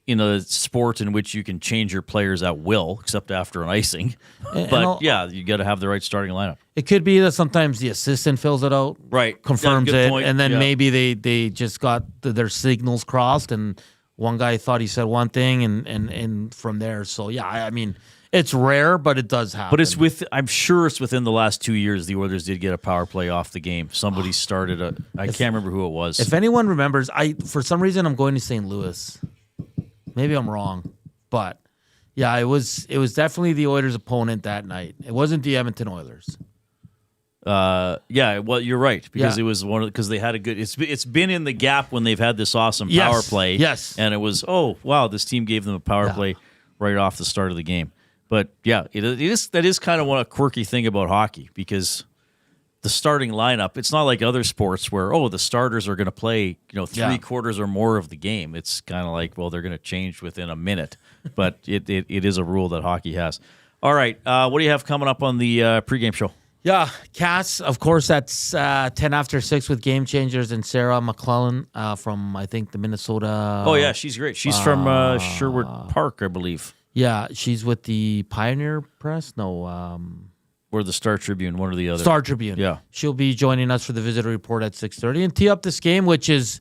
in a sport in which you can change your players at will, except after an icing. But you got to have the right starting lineup. It could be that sometimes the assistant fills it out, right? Confirms it, point. And then maybe they just got their signals crossed, and one guy thought he said one thing, and from there. So I mean, it's rare, but it does happen. But I'm sure it's within the last 2 years the Oilers did get a power play off the game. Somebody started I can't remember who it was. If anyone remembers, for some reason I'm going to St. Louis. Maybe I'm wrong, but yeah, it was definitely the Oilers' opponent that night. It wasn't the Edmonton Oilers. Yeah, well, you're right because Yeah. it was because they had a good. It's been in the gap when they've had this awesome Yes, power play. yes. and it was wow, this team gave them a power play right off the start of the game. But yeah, that is kind of a quirky thing about hockey because the starting lineup. It's not like other sports where the starters are going to play 3/4 or more of the game. It's kind of like they're going to change within a minute. But it is a rule that hockey has. All right, what do you have coming up on the pregame show? Yeah, Cass, of course, that's 10 after 6 with Game Changers and Sarah McClellan from, I think, the Minnesota. Oh, yeah, she's great. She's from Sherwood Park, I believe. Yeah, she's with the Pioneer Press? No. Or the Star Tribune, one or the other. Star Tribune. Yeah. She'll be joining us for the Visitor Report at 6:30 and tee up this game, which is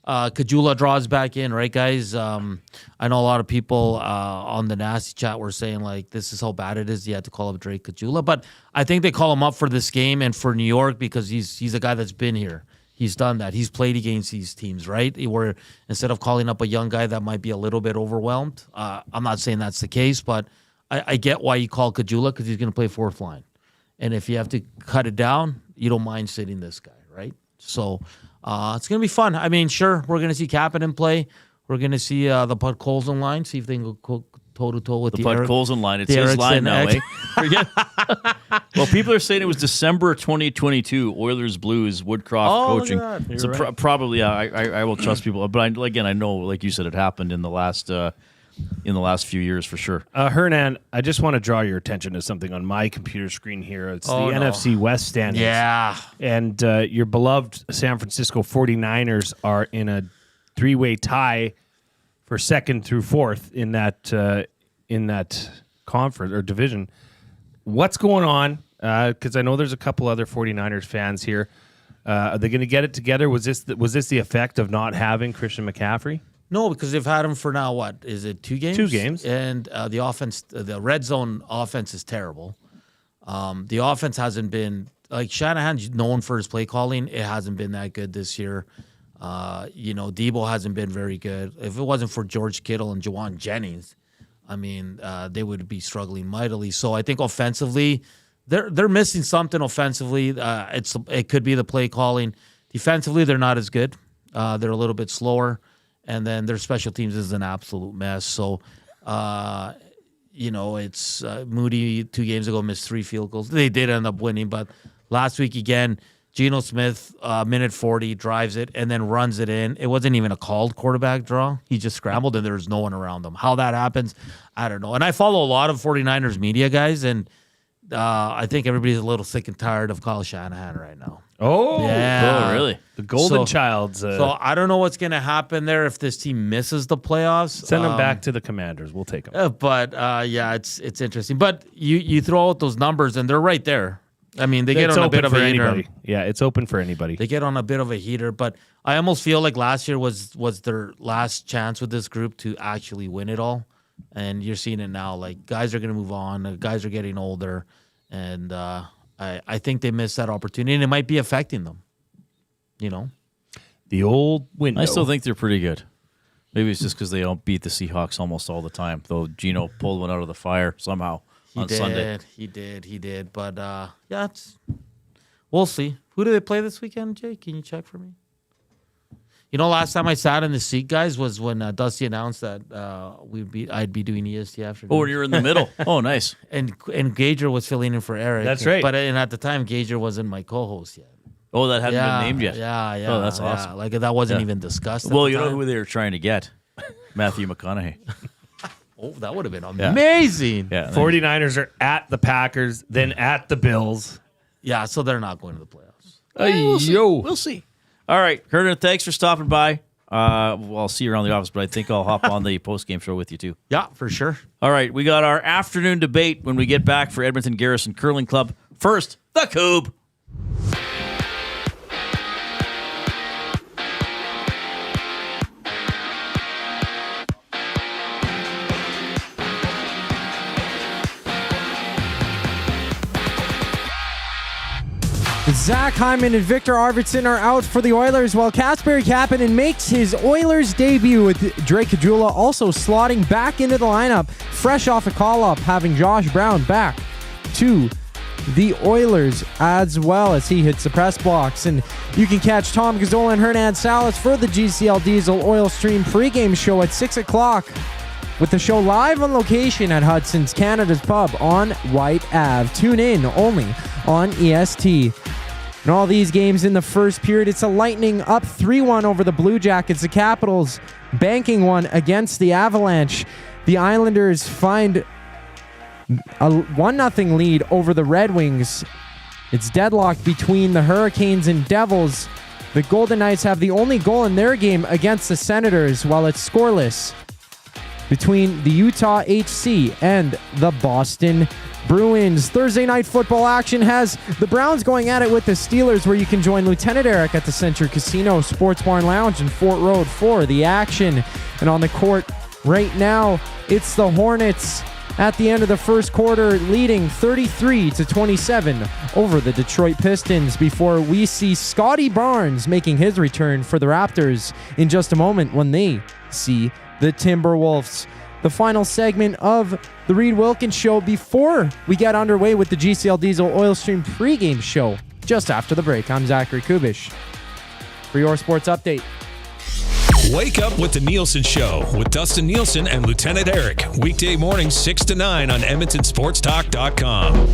Cagguila draws back in, right, guys? I know a lot of people on the nasty chat were saying, like, this is how bad it is. You had to call up Drake Cagguila. But I think they call him up for this game and for New York because he's a guy that's been here. He's done that. He's played against these teams, right? Where instead of calling up a young guy that might be a little bit overwhelmed, I'm not saying that's the case, but I get why you call Cagguila because he's going to play fourth line. And if you have to cut it down, you don't mind sitting this guy, right? So it's going to be fun. I mean, sure, we're going to see Kapanen play. We're going to see the Bud Colson line, see if they can go toe-to-toe with the Bud Colson line. It's his line now, eh? Forget. Well, people are saying it was December 2022, Oilers Blues, Woodcroft coaching. So right. Probably, I will trust people. But I know, like you said, it happened in the last few years for sure. Hernan, I just want to draw your attention to something on my computer screen here. It's the NFC West standings. Yeah. And your beloved San Francisco 49ers are in a three-way tie for second through fourth in that conference or division. What's going on? Because I know there's a couple other 49ers fans here. Are they going to get it together? Was this the effect of not having Christian McCaffrey? No, because they've had him for now, what? Is it 2 games? 2 games. And the offense, the red zone offense is terrible. The offense hasn't been, like Shanahan's known for his play calling. It hasn't been that good this year. Debo hasn't been very good. If it wasn't for George Kittle and Juwan Jennings, I mean, they would be struggling mightily. So I think offensively, they're missing something offensively. It could be the play calling. Defensively, they're not as good. They're a little bit slower. And then their special teams is an absolute mess. So, it's Moody 2 games ago missed 3 field goals. They did end up winning, but last week again, Geno Smith, minute 40, drives it and then runs it in. It wasn't even a called quarterback draw. He just scrambled and there was no one around him. How that happens, I don't know. And I follow a lot of 49ers media guys, and I think everybody's a little sick and tired of Kyle Shanahan right now. Oh, yeah. Oh, really? The golden child. So I don't know what's going to happen there if this team misses the playoffs. Send them back to the Commanders. We'll take them. It's interesting. But you throw out those numbers, and they're right there. I mean, they get on a bit of a heater. Yeah, it's open for anybody. They get on a bit of a heater, but I almost feel like last year was their last chance with this group to actually win it all. And you're seeing it now. Like, guys are going to move on. Guys are getting older. And I think they missed that opportunity, and it might be affecting them. The old window. I still think they're pretty good. Maybe it's just because they don't beat the Seahawks almost all the time, though Geno pulled one out of the fire somehow on Sunday. He did. But, we'll see. Who do they play this weekend, Jay? Can you check for me? Last time I sat in the seat, guys, was when Dusty announced that I'd be doing EST after. Oh, you're in the middle. Oh, nice. And Gager was filling in for Eric. That's right. But at the time, Gager wasn't my co-host yet. Oh, that hadn't been named yet. Yeah. Oh, that's awesome. Like that wasn't even discussed. Well, you know who they were trying to get? Matthew McConaughey. Oh, that would have been amazing. Yeah. 49ers are at the Packers, then at the Bills. Yeah, so they're not going to the playoffs. We'll see. All right, Hernan, thanks for stopping by. I'll see you around the office, but I think I'll hop on the post-game show with you, too. Yeah, for sure. All right, we got our afternoon debate when we get back for Edmonton Garrison Curling Club. First, the Coupe. Zach Hyman and Viktor Arvidsson are out for the Oilers, while Kasperi Kapanen makes his Oilers debut, with Rick Cagguila also slotting back into the lineup, fresh off a call-up, having Josh Brown back to the Oilers as well as he hits the press box. And you can catch Tom Gazzola and Hernan Salas for the GCL Diesel Oil Stream pregame show at 6 o'clock, with the show live on location at Hudson's Canada's Pub on White Ave. Tune in only on EST. In all these games in the first period, it's a Lightning up 3-1 over the Blue Jackets. The Capitals banking one against the Avalanche. The Islanders find a 1-0 lead over the Red Wings. It's deadlocked between the Hurricanes and Devils. The Golden Knights have the only goal in their game against the Senators, while it's scoreless between the Utah HC and the Boston Bruins. Thursday night football action has the Browns going at it with the Steelers, where you can join Lieutenant Eric at the Century Casino Sports Bar and Lounge in Fort Road for the action. And on the court right now, it's the Hornets at the end of the first quarter, leading 33-27 over the Detroit Pistons, before we see Scotty Barnes making his return for the Raptors in just a moment when they see the Timberwolves. The final segment of the Reid Wilkins Show before we get underway with the GCL Diesel Oil Stream pregame show just after the break. I'm Zachary Kubish for your sports update. Wake up with the Nielsen Show with Dustin Nielsen and Lieutenant Eric. Weekday mornings 6 to 9 on EdmontonSportsTalk.com.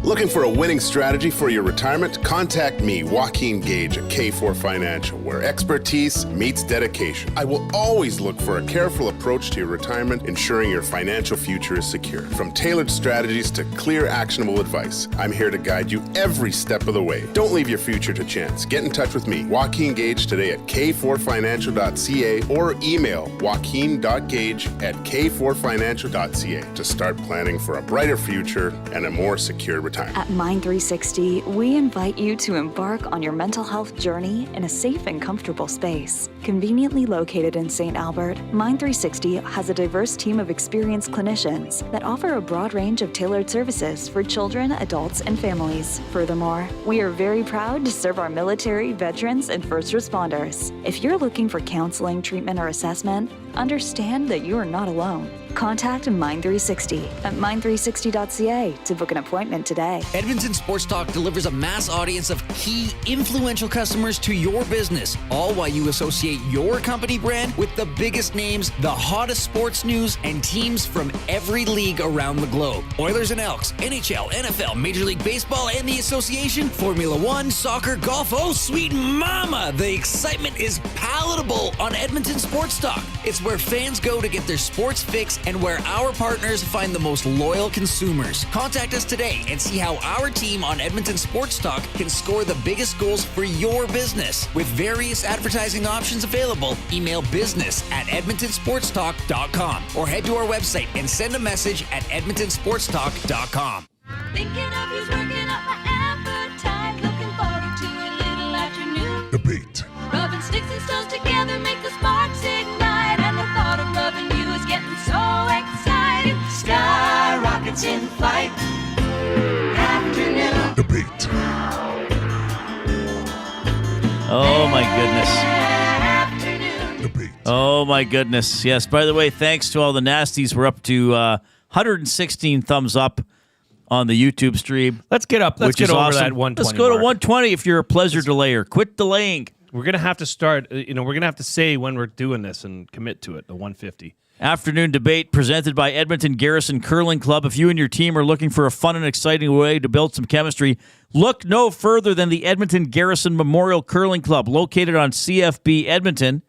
Looking for a winning strategy for your retirement? Contact me, Joaquin Gage at K4 Financial, where expertise meets dedication. I will always look for a careful approach to your retirement, ensuring your financial future is secure. From tailored strategies to clear, actionable advice, I'm here to guide you every step of the way. Don't leave your future to chance. Get in touch with me, Joaquin Gage, today at k4financial.ca or email joaquin.gage@k4financial.ca to start planning for a brighter future and a more secure retirement. At Mind 360, we invite you to embark on your mental health journey in a safe and comfortable space. Conveniently located in St. Albert, Mind 360 has a diverse team of experienced clinicians that offer a broad range of tailored services for children, adults, and families. Furthermore, we are very proud to serve our military, veterans, and first responders. If you're looking for counseling, treatment, or assessment, understand that you are not alone. Contact Mind 360 at mind360.ca to book an appointment today. Edmonton Sports Talk delivers a mass audience of key, influential customers to your business, all while you associate your company brand with the biggest names, the hottest sports news, and teams from every league around the globe. Oilers and Elks, NHL, NFL, Major League Baseball, and the Association, Formula One, soccer, golf, oh sweet mama! The excitement is palatable on Edmonton Sports Talk. It's where fans go to get their sports fix and where our partners find the most loyal consumers. Contact us today and see how our team on Edmonton Sports Talk can score the biggest goals for your business. With various advertising options available, email business@edmontonsportstalk.com or head to our website and send a message at edmontonsportstalk.com. Thinking of you's working up my appetite. Looking forward to a little afternoon Debate. rubbing sticks and stones together, make the sparks ignite. And the thought of loving you is getting so exciting. Sky rockets in flight. Afternoon Debate. Oh, my goodness. Oh, my goodness. Yes, by the way, thanks to all the nasties. We're up to 116 thumbs up on the YouTube stream. Let's get up. Let's get over that 120 Let's go to mark. 120 if you're a pleasure delayer. Quit delaying. We're going to have to start, we're going to have to say when we're doing this and commit to it, the 150. Afternoon debate presented by Edmonton Garrison Curling Club. If you and your team are looking for a fun and exciting way to build some chemistry, look no further than the Edmonton Garrison Memorial Curling Club, located on CFB Edmonton.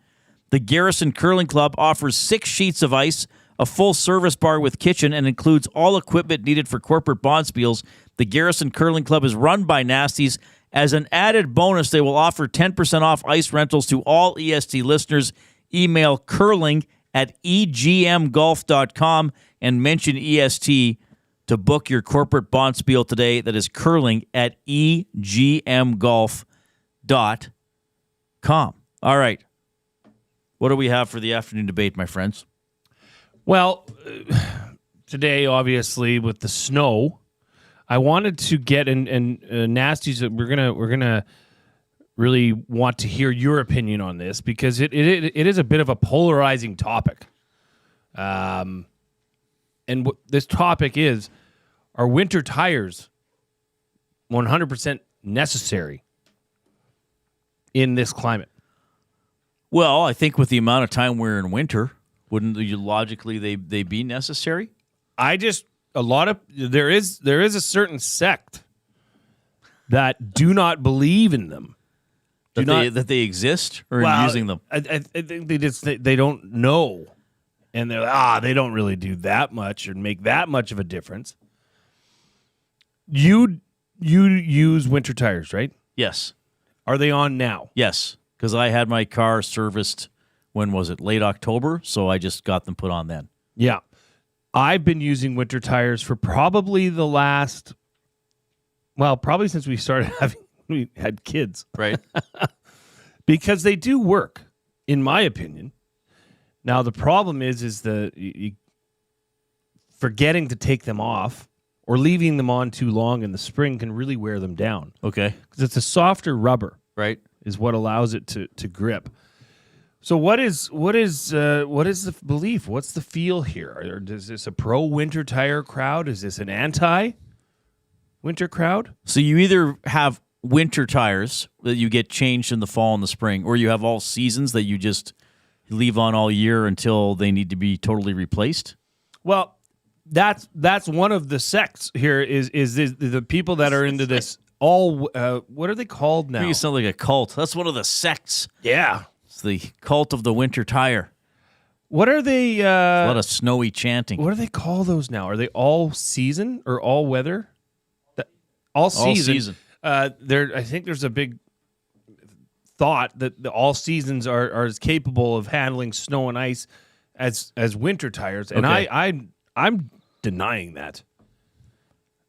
The Garrison Curling Club offers 6 sheets of ice, a full service bar with kitchen, and includes all equipment needed for corporate bonspiels. The Garrison Curling Club is run by nasties. As an added bonus, they will offer 10% off ice rentals to all EST listeners. Email curling@egmgolf.com and mention EST to book your corporate bonspiel today. That is curling@egmgolf.com. All right. What do we have for the afternoon debate, my friends? Well, today, obviously, with the snow, I wanted to get and Nasty's. We're gonna really want to hear your opinion on this because it is a bit of a polarizing topic. And what this topic is: are winter tires 100% necessary in this climate? Well, I think with the amount of time we're in winter, wouldn't you logically they be necessary? There is a certain sect that do not believe in them. That they exist or in using them? I think they don't know. And they're like, they don't really do that much or make that much of a difference. You use winter tires, right? Yes. Are they on now? Yes, because I had my car serviced, when was it? Late October, so I just got them put on then. Yeah. I've been using winter tires for probably the last, probably since we had kids. Right. Because they do work, in my opinion. Now, the problem is forgetting to take them off or leaving them on too long in the spring can really wear them down. Okay. Because it's a softer rubber. Right. Is what allows it to grip. So what is the belief? What's the feel here? Is this a pro-winter tire crowd? Is this an anti-winter crowd? So you either have winter tires that you get changed in the fall and the spring, or you have all seasons that you just leave on all year until they need to be totally replaced? Well, that's one of the sects here is the people that are into this all what are they called now? I think it sounds like a cult. That's one of the sects. Yeah. It's the cult of the winter tire. What are they a lot of snowy chanting. What do they call those now? Are they all season or all weather? All season. I think there's a big thought that the all seasons are as capable of handling snow and ice as winter tires, and Okay. I'm denying that.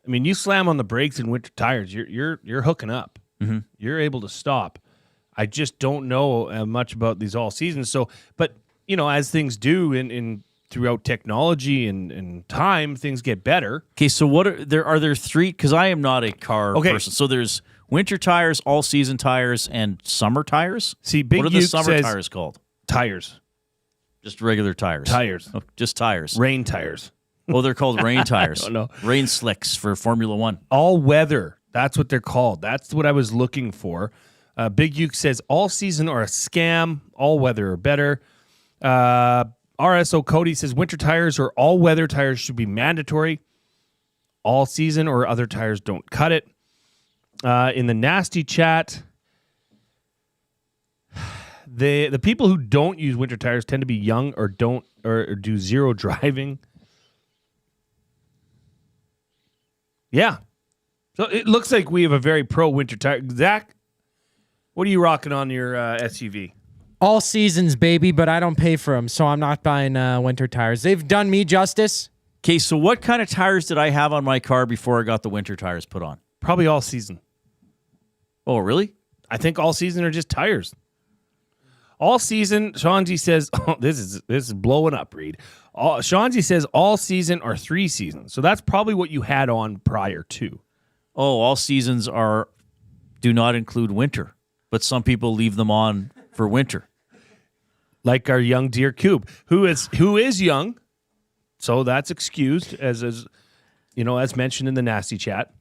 I mean, you slam on the brakes in winter tires, you're hooking up. Mm-hmm. You're able to stop. I just don't know much about these all seasons. So, but as things do in throughout technology and time, things get better. Okay, so are there three? Because I am not a car person. So there's winter tires, all season tires, and summer tires. See, Big what are the Uke summer says tires called? Tires. Just regular tires. Tires. Oh, just tires. Rain tires. Oh, they're called rain tires. I don't know. Rain slicks for Formula One. All weather. That's what they're called. That's what I was looking for. Big Uke says all season are a scam. All weather are better. RSO Cody says winter tires or all weather tires should be mandatory. All season or other tires don't cut it. In the nasty chat, the people who don't use winter tires tend to be young or do zero driving. Yeah. So it looks like we have a very pro winter tire. Zach, what are you rocking on your SUV? All seasons, baby, but I don't pay for them, so I'm not buying winter tires. They've done me justice. Okay, so what kind of tires did I have on my car before I got the winter tires put on? Probably all season. Oh, really? I think all season are just tires. All season, Shanji says, this is blowing up, Reid. Shanji says all season are 3 seasons. So that's probably what you had on prior to. Oh, all seasons do not include winter, but some people leave them on for winter. Like our young dear Cube, who is young, so that's excused as mentioned in the nasty chat.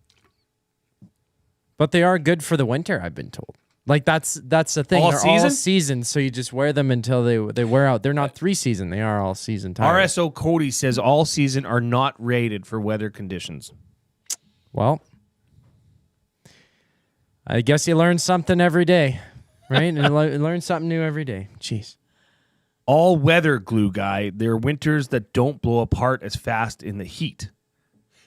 But they are good for the winter, I've been told. Like that's the thing. All They're season? all season, so you just wear them until they wear out. They're not 3 season, they are all season tires. RSO Cody says all season are not rated for weather conditions. Well, I guess you learn something every day, right? And you learn something new every day. Jeez. All weather glue guy, there are winters that don't blow apart as fast in the heat.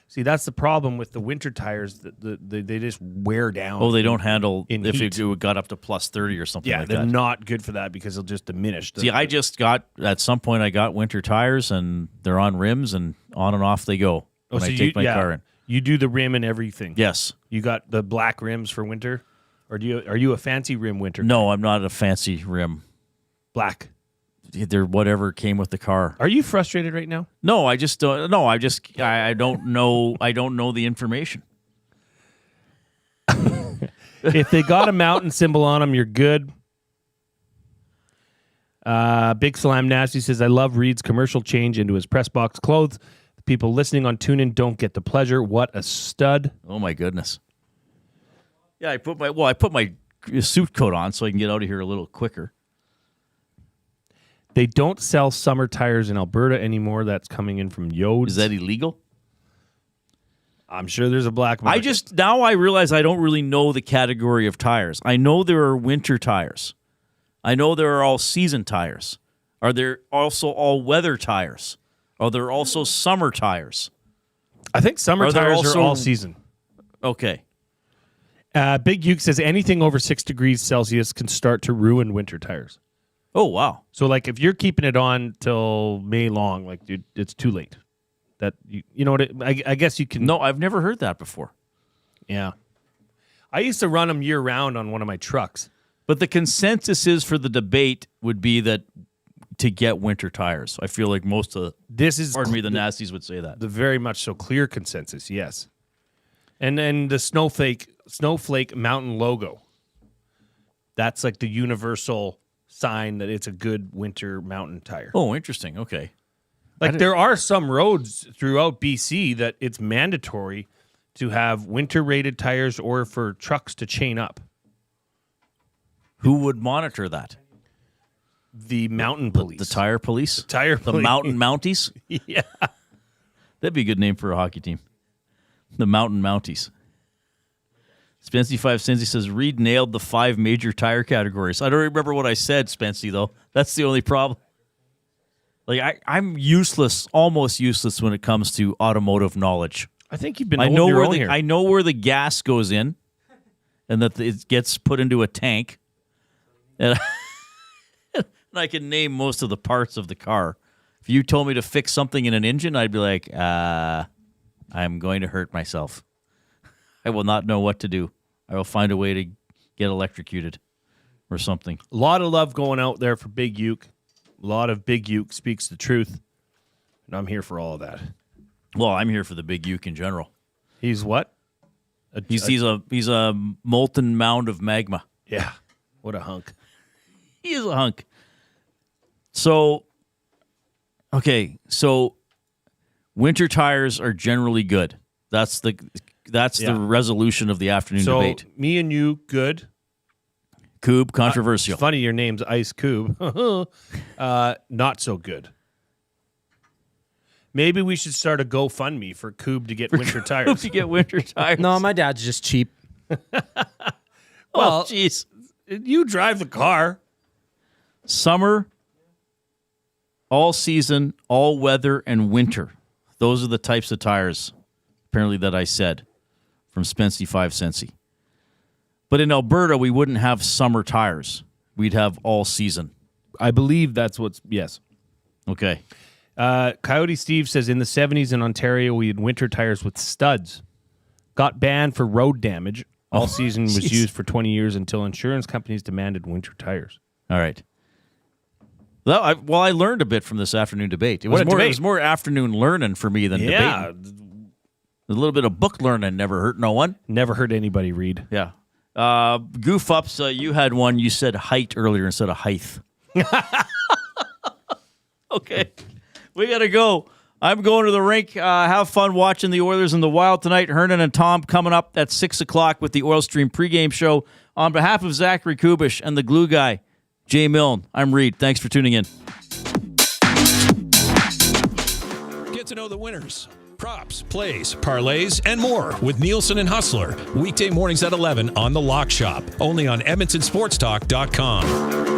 See, that's the problem with the winter tires. They just wear down. Oh, they don't handle if heat. it got up to plus 30 or something Yeah, like they're that. not good for that because they'll just diminish. See, I just got, at some point, I got winter tires, and they're on rims, and on and off they go when I take my car in. You do the rim and everything. Yes. You got the black rims for winter? Or are you a fancy rim winter? No, I'm not a fancy rim. Black. They're whatever came with the car. Are you frustrated right now? No, I just don't. No, I don't know. I don't know the information. If they got a mountain symbol on them, you're good. Big Slam Nasty says, I love Reid's commercial change into his press box clothes. The people listening on TuneIn don't get the pleasure. What a stud. Oh, my goodness. Yeah, I put my suit coat on so I can get out of here a little quicker. They don't sell summer tires in Alberta anymore. That's coming in from Yodes. Is that illegal? I'm sure there's a black market. Now I realize I don't really know the category of tires. I know there are winter tires. I know there are all-season tires. Are there also all-weather tires? Are there also summer tires? I think summer tires are all-season. Okay. Big Uke says anything over 6 degrees Celsius can start to ruin winter tires. Oh, wow. So, like, if you're keeping it on till May long, like, dude, it's too late. That you know what? I guess you can. No, I've never heard that before. Yeah. I used to run them year-round on one of my trucks. But the consensus is for the debate would be that to get winter tires. I feel like most of the nasties would say that. The very much so clear consensus, yes. And then the snowflake mountain logo. That's like the universal sign that it's a good winter mountain tire. Oh, interesting. Okay. Like there are some roads throughout BC that it's mandatory to have winter-rated tires or for trucks to chain up. Who would monitor that? The mountain police. The tire police? The tire police. The mountain mounties? Yeah. That'd be a good name for a hockey team. The mountain mounties. Spency 5 Cincy says, Reid nailed the 5 major tire categories. I don't remember what I said, Spency, though. That's the only problem. Like, I'm useless, almost useless when it comes to automotive knowledge. I think you've been holding your own here. I know where the gas goes in and that it gets put into a tank. And I can name most of the parts of the car. If you told me to fix something in an engine, I'd be like, I'm going to hurt myself. I will not know what to do. I will find a way to get electrocuted or something. A lot of love going out there for Big Uke. A lot of Big Uke speaks the truth. And I'm here for all of that. Well, I'm here for the Big Uke in general. He's what? He's a molten mound of magma. Yeah. What a hunk. He is a hunk. So, okay. So, winter tires are generally good. That's the resolution of the afternoon debate. So, me and you, good. Coob, controversial. It's funny, your name's Ice Coob. Not so good. Maybe we should start a GoFundMe for Coob to get winter tires. To get winter tires. No, my dad's just cheap. Well, jeez. You drive the car. Summer, all season, all weather, and winter. Those are the types of tires, apparently, that I said from Spency 5 Cincy. But in Alberta, we wouldn't have summer tires. We'd have all season. I believe that's yes. Okay. Coyote Steve says, in the 70s in Ontario, we had winter tires with studs. Got banned for road damage. All season was used for 20 years until insurance companies demanded winter tires. All right. Well, I learned a bit from this afternoon debate. It was more afternoon learning for me than debate. A little bit of book learning never hurt no one. Never hurt anybody read. Yeah. Goof Ups, you had one. You said height earlier instead of height. Okay. We got to go. I'm going to the rink. Have fun watching the Oilers and the Wild tonight. Hernan and Tom coming up at 6 o'clock with the Oil Stream pregame show. On behalf of Zachary Kubish and the glue guy, Jay Milne, I'm Reid. Thanks for tuning in. Get to know the winners, props, plays, parlays, and more with Nielsen and Hustler. Weekday mornings at 11 on The Lock Shop. Only on EdmontonSportsTalk.com.